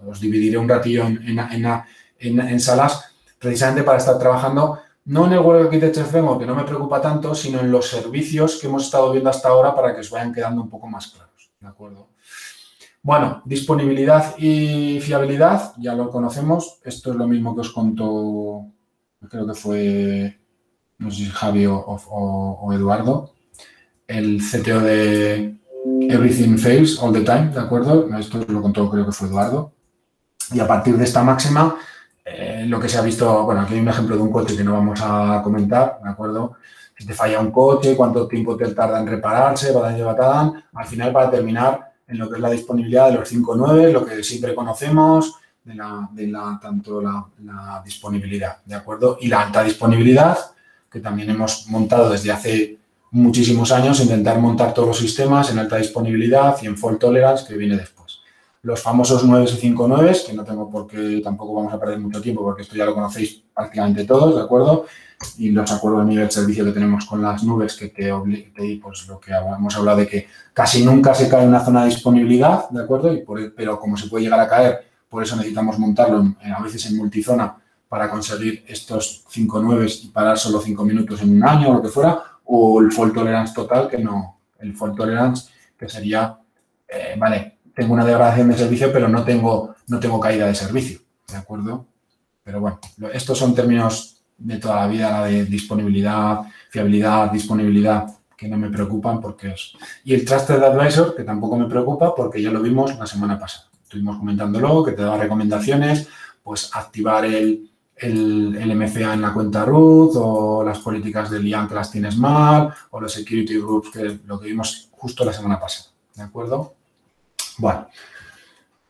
Os dividiré un ratillo en salas precisamente para estar trabajando no en el Well Architecture Framework, que no me preocupa tanto, sino en los servicios que hemos estado viendo hasta ahora para que os vayan quedando un poco más claros. ¿De acuerdo? Bueno, disponibilidad y fiabilidad, ya lo conocemos. Esto es lo mismo que os contó, creo que fue, no sé si Javi o Eduardo, el CTO de Everything Fails All the Time, ¿de acuerdo? Esto lo contó, creo que fue Eduardo. Y a partir de esta máxima, lo que se ha visto, bueno, aquí hay un ejemplo de un coche que no vamos a comentar, ¿de acuerdo? Si te falla un coche, cuánto tiempo te tarda en repararse, al final para terminar en lo que es la disponibilidad de los 5 9, lo que siempre conocemos, tanto la disponibilidad, ¿de acuerdo? Y la alta disponibilidad, que también hemos montado desde hace muchísimos años, intentar montar todos los sistemas en alta disponibilidad y en fault tolerance, que viene después. Los famosos 9 y 5 9, que no tengo por qué, tampoco vamos a perder mucho tiempo, porque esto ya lo conocéis prácticamente todos, ¿de acuerdo? Y los acuerdos de nivel de servicio que tenemos con las nubes, pues lo que hemos hablado de que casi nunca se cae en una zona de disponibilidad, ¿de acuerdo? Pero como se puede llegar a caer, por eso necesitamos montarlo a veces en multizona para conseguir estos 5 9 y parar solo 5 minutos en un año o lo que fuera, o el fault tolerance total, el fault tolerance que sería, vale, tengo una degradación de servicio, pero no tengo caída de servicio, ¿de acuerdo? Pero bueno, estos son términos de toda la vida, la de disponibilidad, fiabilidad, disponibilidad, que no me preocupan porque es... Y el Trusted Advisor, que tampoco me preocupa porque ya lo vimos la semana pasada. Estuvimos comentándolo, que te da recomendaciones, pues activar el MFA en la cuenta root, o las políticas del IAM que las tienes mal, o los security groups, que lo que vimos justo la semana pasada, ¿de acuerdo? Bueno,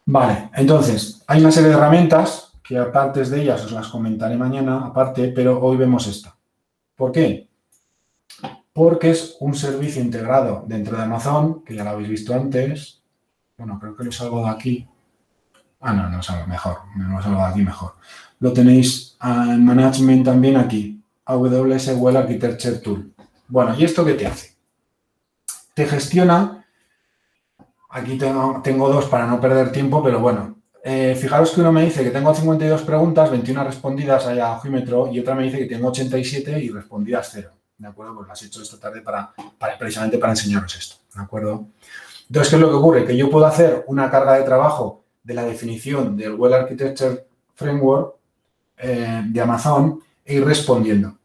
vale, entonces, hay una serie de herramientas que aparte de ellas os las comentaré mañana, aparte, pero hoy vemos esta. ¿Por qué? Porque es un servicio integrado dentro de Amazon, que ya lo habéis visto antes. Bueno, creo que lo salgo de aquí. No salgo mejor, me lo salgo de aquí mejor. Lo tenéis en Management también aquí, AWS Well Architecture Tool. Bueno, ¿y esto qué te hace? Te gestiona, aquí tengo dos para no perder tiempo, pero bueno. Fijaros que uno me dice que tengo 52 preguntas, 21 respondidas a Ojímetro, y otra me dice que tengo 87 y respondidas 0. ¿De acuerdo? Pues las he hecho esta tarde precisamente para enseñaros esto. ¿De acuerdo? Entonces, ¿qué es lo que ocurre? Que yo puedo hacer una carga de trabajo de la definición del Well Architecture Framework de Amazon e ir respondiendo.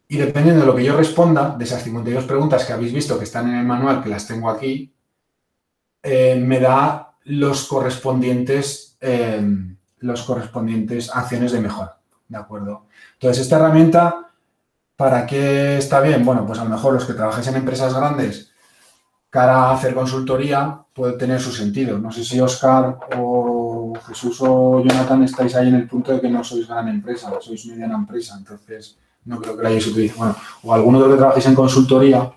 Y dependiendo de lo que yo responda, de esas 52 preguntas que habéis visto que están en el manual, que las tengo aquí, me da los correspondientes acciones de mejora, ¿de acuerdo? Entonces, esta herramienta, ¿para qué está bien? Bueno, pues a lo mejor los que trabajáis en empresas grandes, cara a hacer consultoría, puede tener su sentido. No sé si Óscar o Jesús o Jonathan estáis ahí en el punto de que no sois gran empresa, sois mediana empresa, entonces no creo que la hayáis utilizado. Bueno, o alguno de los que trabajáis en consultoría,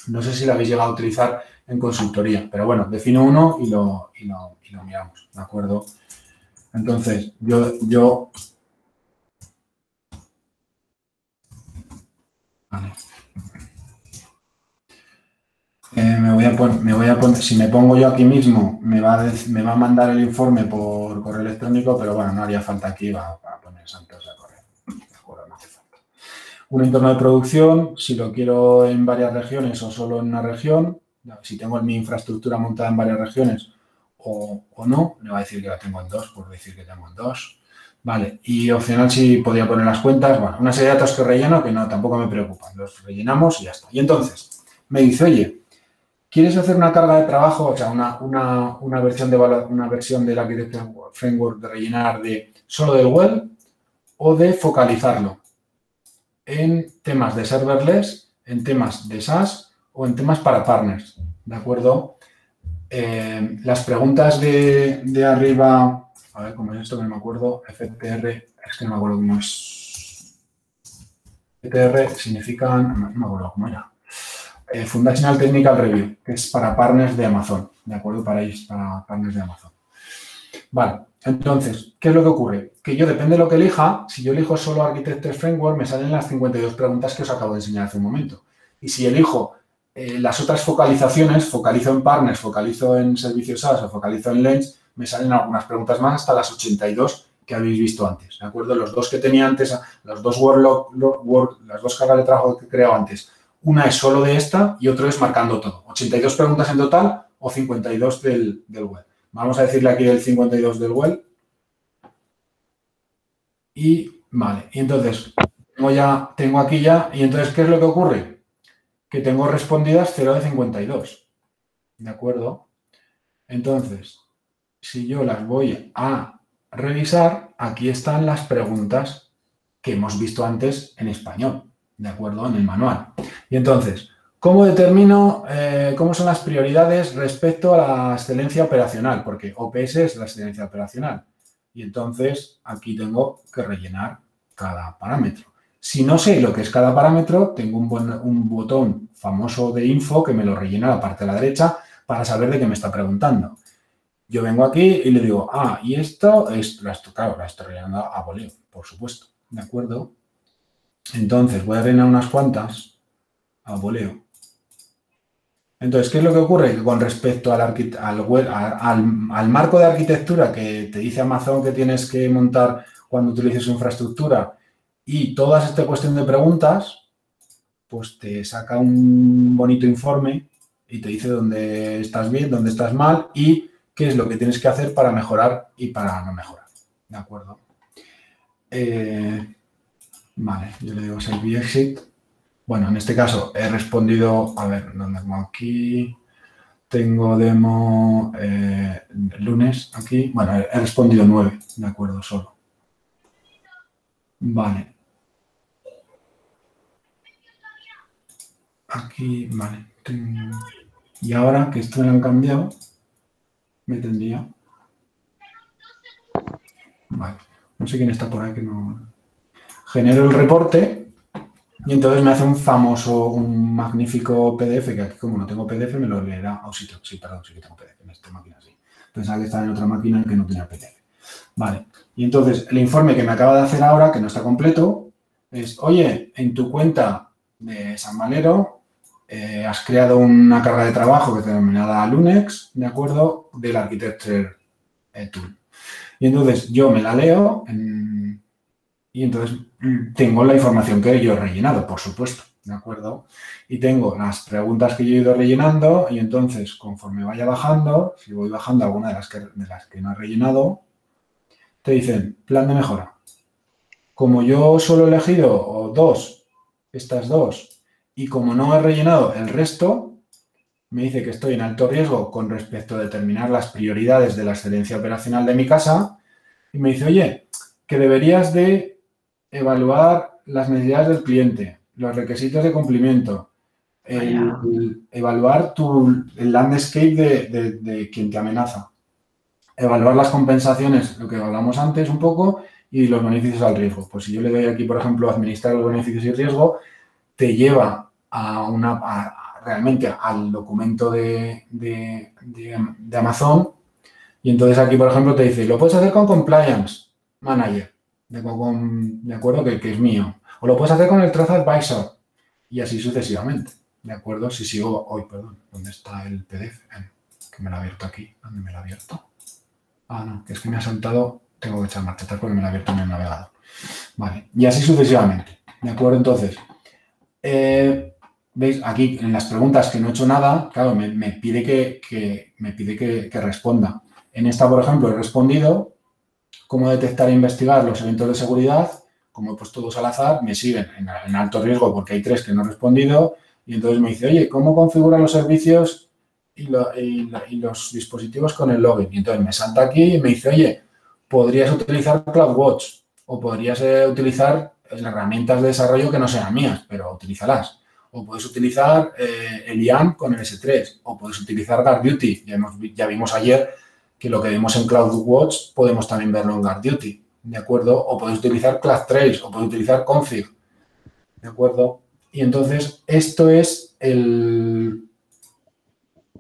no sé si la habéis llegado a utilizar en consultoría, pero bueno, defino uno y lo miramos, ¿de acuerdo? Entonces, yo vale. Me voy a poner, si me pongo yo aquí mismo, me va a mandar el informe por correo electrónico, pero bueno, no haría falta aquí, va a poner Santos de correo. De acuerdo, no hace falta. Un entorno de producción, si lo quiero en varias regiones o solo en una región, si tengo mi infraestructura montada en varias regiones o no, le va a decir que la tengo en 2, por decir que tengo en 2. Vale, y opcional si podía poner las cuentas, bueno, una serie de datos que relleno que no, tampoco me preocupan, los rellenamos y ya está. Y entonces, me dice, oye, ¿quieres hacer una carga de trabajo, o sea, una versión del Architecture Framework de rellenar de solo del web o de focalizarlo en temas de serverless, en temas de SaaS o en temas para partners? ¿De acuerdo? Las preguntas de arriba, a ver cómo es esto que no me acuerdo, FTR, es que no me acuerdo cómo es. FTR significan, no me acuerdo cómo era. Foundational Technical Review, que es para partners de Amazon, ¿de acuerdo? Para partners de Amazon. Vale, entonces, ¿qué es lo que ocurre? Que yo, depende de lo que elija, si yo elijo solo Architecture Framework, me salen las 52 preguntas que os acabo de enseñar hace un momento. Y si elijo las otras focalizaciones, focalizo en partners, focalizo en servicios SaaS o focalizo en Lens, me salen algunas preguntas más hasta las 82 que habéis visto antes, ¿de acuerdo? Los dos que tenía antes, las dos las dos cargas de trabajo que he creado antes, una es solo de esta y otro es marcando todo. 82 preguntas en total o 52 del web. Vamos a decirle aquí el 52 del web. Y, vale, y entonces, tengo aquí ya, y entonces, ¿qué es lo que ocurre? Que tengo respondidas 0 de 52, ¿de acuerdo? Entonces, si yo las voy a revisar, aquí están las preguntas que hemos visto antes en español, ¿de acuerdo? En el manual. Y entonces, ¿cómo determino cómo son las prioridades respecto a la excelencia operacional? Porque OPS es la excelencia operacional. Y entonces, aquí tengo que rellenar cada parámetro. Si no sé lo que es cada parámetro, tengo un botón famoso de info que me lo rellena a la parte de la derecha para saber de qué me está preguntando. Yo vengo aquí y le digo, y esto claro, la estoy rellenando a voleo, por supuesto, ¿de acuerdo? Entonces, voy a rellenar unas cuantas a voleo. Entonces, ¿qué es lo que ocurre? Que con respecto al marco de arquitectura que te dice Amazon que tienes que montar cuando utilices su infraestructura y toda esta cuestión de preguntas, pues te saca un bonito informe y te dice dónde estás bien, dónde estás mal y qué es lo que tienes que hacer para mejorar y para no mejorar. ¿De acuerdo? Vale, yo le digo Save Exit. Bueno, en este caso he respondido, a ver, ¿dónde tengo aquí? Tengo demo lunes aquí. Bueno, he respondido 9, de acuerdo, solo. Vale. Aquí, vale. Y ahora que esto me lo han cambiado, me tendría. Vale. No sé quién está por ahí que no. Genero el reporte y entonces me hace un magnífico PDF, que aquí como no tengo PDF me lo leerá. Sí, perdón, sí que tengo PDF en esta máquina, sí. Pensaba que estaba en otra máquina que no tenía PDF. Vale. Y entonces el informe que me acaba de hacer ahora, que no está completo, es, oye, en tu cuenta de San Valero has creado una carga de trabajo que es denominada Lunex, ¿de acuerdo? Del Architecture Tool. Y entonces yo me la leo y entonces tengo la información que yo he rellenado, por supuesto, ¿de acuerdo? Y tengo las preguntas que yo he ido rellenando y entonces conforme vaya bajando, si voy bajando alguna de las que no he rellenado, te dicen plan de mejora. Como yo solo he elegido estas dos, y como no he rellenado el resto, me dice que estoy en alto riesgo con respecto a determinar las prioridades de la excelencia operacional de mi casa y me dice, oye, que deberías de evaluar las necesidades del cliente, los requisitos de cumplimiento, evaluar el landscape de quien te amenaza, evaluar las compensaciones, lo que hablamos antes un poco, y los beneficios al riesgo. Pues si yo le doy aquí, por ejemplo, administrar los beneficios y riesgo, te lleva realmente al documento de Amazon y entonces aquí, por ejemplo, te dice, lo puedes hacer con Compliance Manager, de acuerdo, que es mío. O lo puedes hacer con el Trust Advisor y así sucesivamente, ¿de acuerdo? Si sigo, perdón, ¿dónde está el PDF? Que me lo ha abierto aquí. ¿Dónde me lo ha abierto? No, que es que me ha saltado, tengo que echar marcha atrás porque me lo ha abierto en el navegador. Vale, y así sucesivamente, ¿de acuerdo? Entonces, veis aquí en las preguntas que no he hecho nada, claro, me pide que responda. En esta, por ejemplo, he respondido cómo detectar e investigar los eventos de seguridad. Como he puesto todos al azar, me siguen en alto riesgo porque hay 3 que no he respondido y entonces me dice, oye, ¿cómo configurar los servicios y los dispositivos con el login? Y entonces me salta aquí y me dice, oye, podrías utilizar CloudWatch o podrías utilizar herramientas de desarrollo que no sean mías, pero utilízalas. O puedes utilizar el IAM con el S3 o puedes utilizar GuardDuty. Ya vimos ayer que lo que vimos en CloudWatch podemos también verlo en GuardDuty, ¿de acuerdo? O puedes utilizar CloudTrace o puedes utilizar Config, ¿de acuerdo? Y entonces esto es el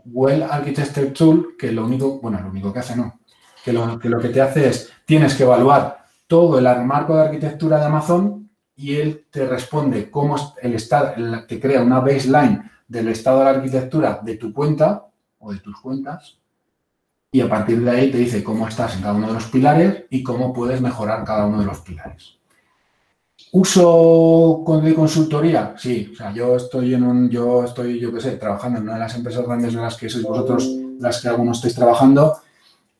Well Architected Tool, que lo único que hace no, que lo que te hace es, tienes que evaluar todo el marco de arquitectura de Amazon y él te responde cómo el estado, te crea una baseline del estado de la arquitectura de tu cuenta o de tus cuentas y a partir de ahí te dice cómo estás en cada uno de los pilares y cómo puedes mejorar cada uno de los pilares. ¿Uso de consultoría? Sí, o sea, yo qué sé, trabajando en una de las empresas grandes de las que sois vosotros, las que algunos estáis trabajando,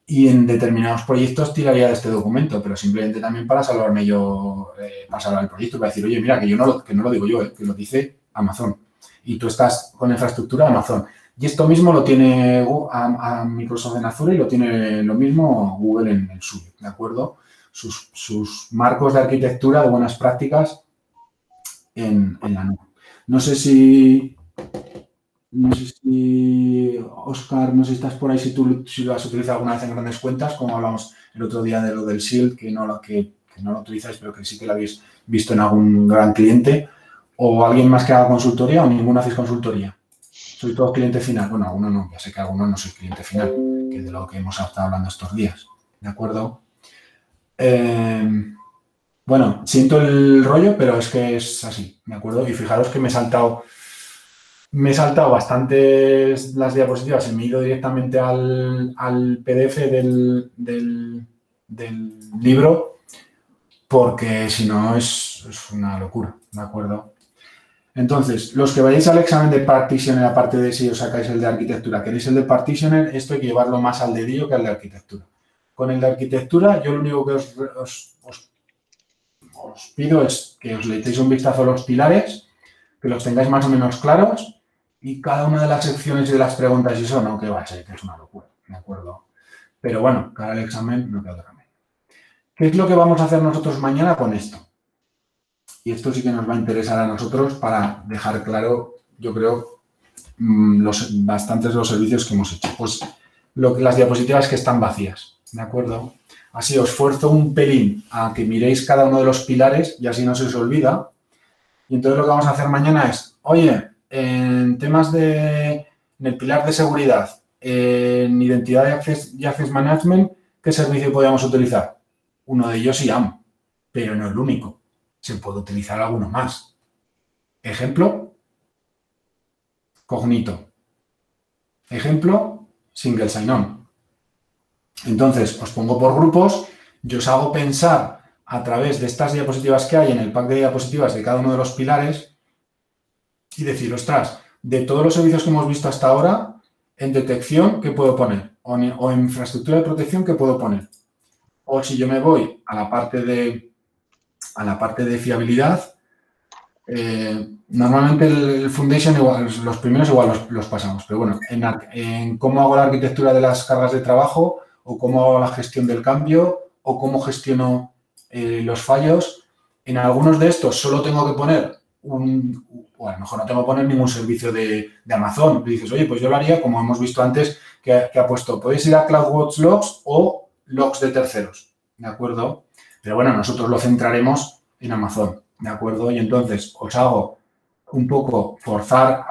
y en determinados proyectos tiraría de este documento, pero simplemente también para salvarme yo, para salvar el proyecto, para decir, oye, mira, que no lo digo yo, que lo dice Amazon. Y tú estás con infraestructura de Amazon. Y esto mismo lo tiene a Microsoft en Azure y lo tiene lo mismo Google en el suyo, ¿de acuerdo? Sus marcos de arquitectura de buenas prácticas en la nube. No sé si, Óscar, no sé si estás por ahí, si lo has utilizado alguna vez en grandes cuentas, como hablamos el otro día de lo del Shield, que no lo utilizáis, pero que sí que lo habéis visto en algún gran cliente, o alguien más que haga consultoría o ninguno hacéis consultoría. ¿Sois todos cliente final? Bueno, alguno no, ya sé que alguno no sois cliente final, que es de lo que hemos estado hablando estos días, ¿de acuerdo? Bueno, siento el rollo, pero es que es así, ¿de acuerdo? Y fijaros que me he saltado bastantes las diapositivas y me he ido directamente al PDF del libro porque si no es una locura, ¿de acuerdo? Entonces, los que vayáis al examen de Practitioner, aparte de si os sacáis el de arquitectura, queréis el de Practitioner, esto hay que llevarlo más al dedillo que al de arquitectura. Con el de arquitectura, yo lo único que os pido es que os le echéis un vistazo a los pilares, que los tengáis más o menos claros y cada una de las secciones y de las preguntas y eso no, que va a ser, que es una locura, ¿de acuerdo? Pero bueno, cara al examen no queda otra remedio. ¿Qué es lo que vamos a hacer nosotros mañana con esto? Y esto sí que nos va a interesar a nosotros para dejar claro, yo creo, bastantes de los servicios que hemos hecho. Pues las diapositivas que están vacías, ¿de acuerdo? Así os esfuerzo un pelín a que miréis cada uno de los pilares y así no se os olvida. Y entonces lo que vamos a hacer mañana es, oye, en temas en el pilar de seguridad, en identidad y access management, ¿qué servicio podríamos utilizar? Uno de ellos IAM, pero no el único. Se puede utilizar alguno más. Ejemplo, Cognito. Ejemplo, Single Sign-On. Entonces, os pongo por grupos, yo os hago pensar a través de estas diapositivas que hay en el pack de diapositivas de cada uno de los pilares y decir, ostras, de todos los servicios que hemos visto hasta ahora, en detección, ¿qué puedo poner? O en infraestructura de protección, ¿qué puedo poner? O si yo me voy a la parte de fiabilidad, normalmente el Foundation, igual, los primeros igual los pasamos, pero bueno, en cómo hago la arquitectura de las cargas de trabajo o cómo hago la gestión del cambio o cómo gestiono los fallos, en algunos de estos solo tengo que poner o a lo mejor no tengo que poner ningún servicio de Amazon. Y dices, oye, pues yo lo haría como hemos visto antes que ha puesto, podéis ir a CloudWatch Logs o logs de terceros, ¿de acuerdo? Pero bueno, nosotros lo centraremos en Amazon, ¿de acuerdo? Y entonces os hago un poco forzaros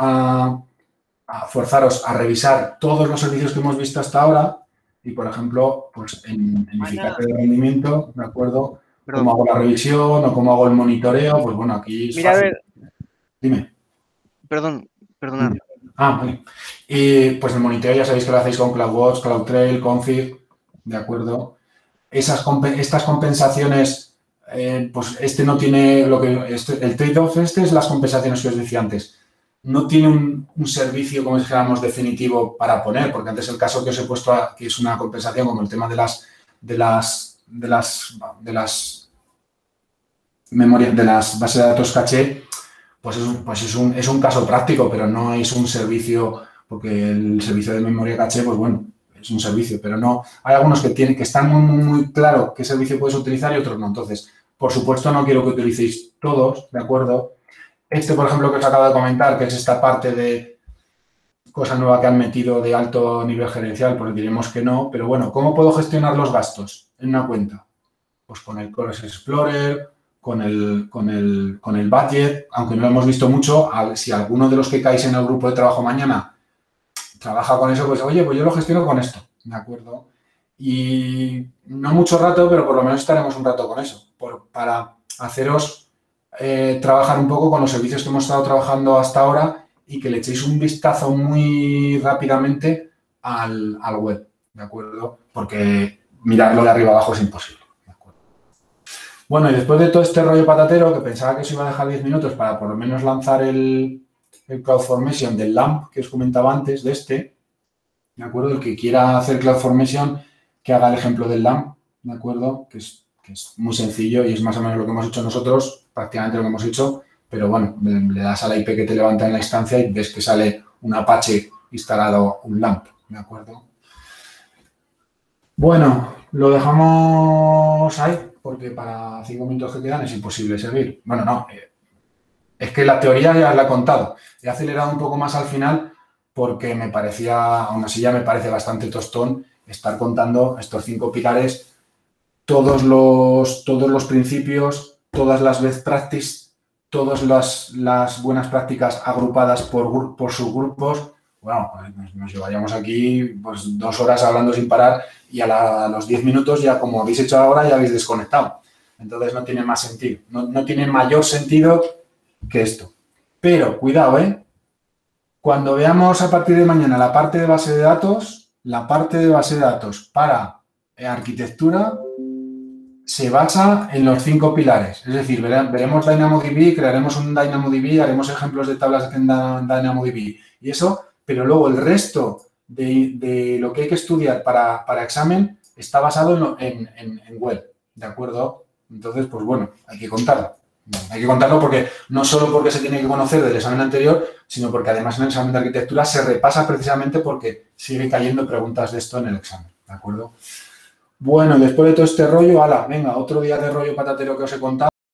a revisar todos los servicios que hemos visto hasta ahora y, por ejemplo, pues en eficacia de rendimiento, ¿de acuerdo? Perdón. Cómo hago la revisión o cómo hago el monitoreo, pues bueno, aquí es Mira, fácil. a ver. Dime. Perdonad. Vale. Y pues el monitoreo ya sabéis que lo hacéis con CloudWatch, CloudTrail, Config, ¿de acuerdo? Estas compensaciones, pues este no tiene el trade-off es las compensaciones que os decía antes. No tiene un servicio, como dijéramos, definitivo para poner, porque antes el caso que os he puesto, que es una compensación como el tema de las memorias, de las bases de datos caché, pues es un caso práctico, pero no es un servicio, porque el servicio de memoria caché, pues bueno, es un servicio, pero no. Hay algunos que están muy claro qué servicio puedes utilizar y otros no. Entonces, por supuesto, no quiero que utilicéis todos, ¿de acuerdo? Por ejemplo, que os acabo de comentar, que es esta parte de cosa nueva que han metido de alto nivel gerencial, pues diremos que no, pero bueno, ¿cómo puedo gestionar los gastos en una cuenta? Pues con el Core Explorer, con el budget, aunque no lo hemos visto mucho, si alguno de los que caéis en el grupo de trabajo mañana trabaja con eso, pues oye, pues yo lo gestiono con esto, ¿de acuerdo? Y no mucho rato, pero por lo menos estaremos un rato con eso, para haceros trabajar un poco con los servicios que hemos estado trabajando hasta ahora y que le echéis un vistazo muy rápidamente al web, ¿de acuerdo? Porque mirarlo de arriba abajo es imposible, ¿de acuerdo? Bueno, y después de todo este rollo patatero, que pensaba que os iba a dejar 10 minutos para por lo menos lanzar el CloudFormation del LAMP que os comentaba antes, ¿de acuerdo? El que quiera hacer CloudFormation, que haga el ejemplo del LAMP, ¿de acuerdo? Que es muy sencillo y es más o menos lo que hemos hecho nosotros, prácticamente lo que hemos hecho, pero bueno, le das a la IP que te levanta en la instancia y ves que sale un Apache instalado, un LAMP, ¿de acuerdo? Bueno, lo dejamos ahí, porque para 5 minutos que quedan es imposible seguir. Bueno, no, es que la teoría ya la he contado. He acelerado un poco más al final porque me parecía, aún así ya me parece bastante tostón estar contando estos 5 pilares, todos los principios, todas las best practices, todas las buenas prácticas agrupadas por subgrupos. Bueno, nos llevaríamos aquí pues 2 horas hablando sin parar y a los 10 minutos ya, como habéis hecho ahora, ya habéis desconectado. Entonces no tiene más sentido, no tiene mayor sentido que esto. Pero, cuidado, cuando veamos a partir de mañana la parte de base de datos para arquitectura se basa en los 5 pilares. Es decir, veremos DynamoDB, crearemos un DynamoDB, haremos ejemplos de tablas en DynamoDB y eso, pero luego el resto de lo que hay que estudiar para examen está basado en web, ¿de acuerdo? Entonces, pues bueno, hay que contarlo. Hay que contarlo porque no solo porque se tiene que conocer del examen anterior, sino porque además en el examen de arquitectura se repasa precisamente porque sigue cayendo preguntas de esto en el examen, ¿de acuerdo? Bueno, después de todo este rollo, venga, otro día de rollo patatero que os he contado.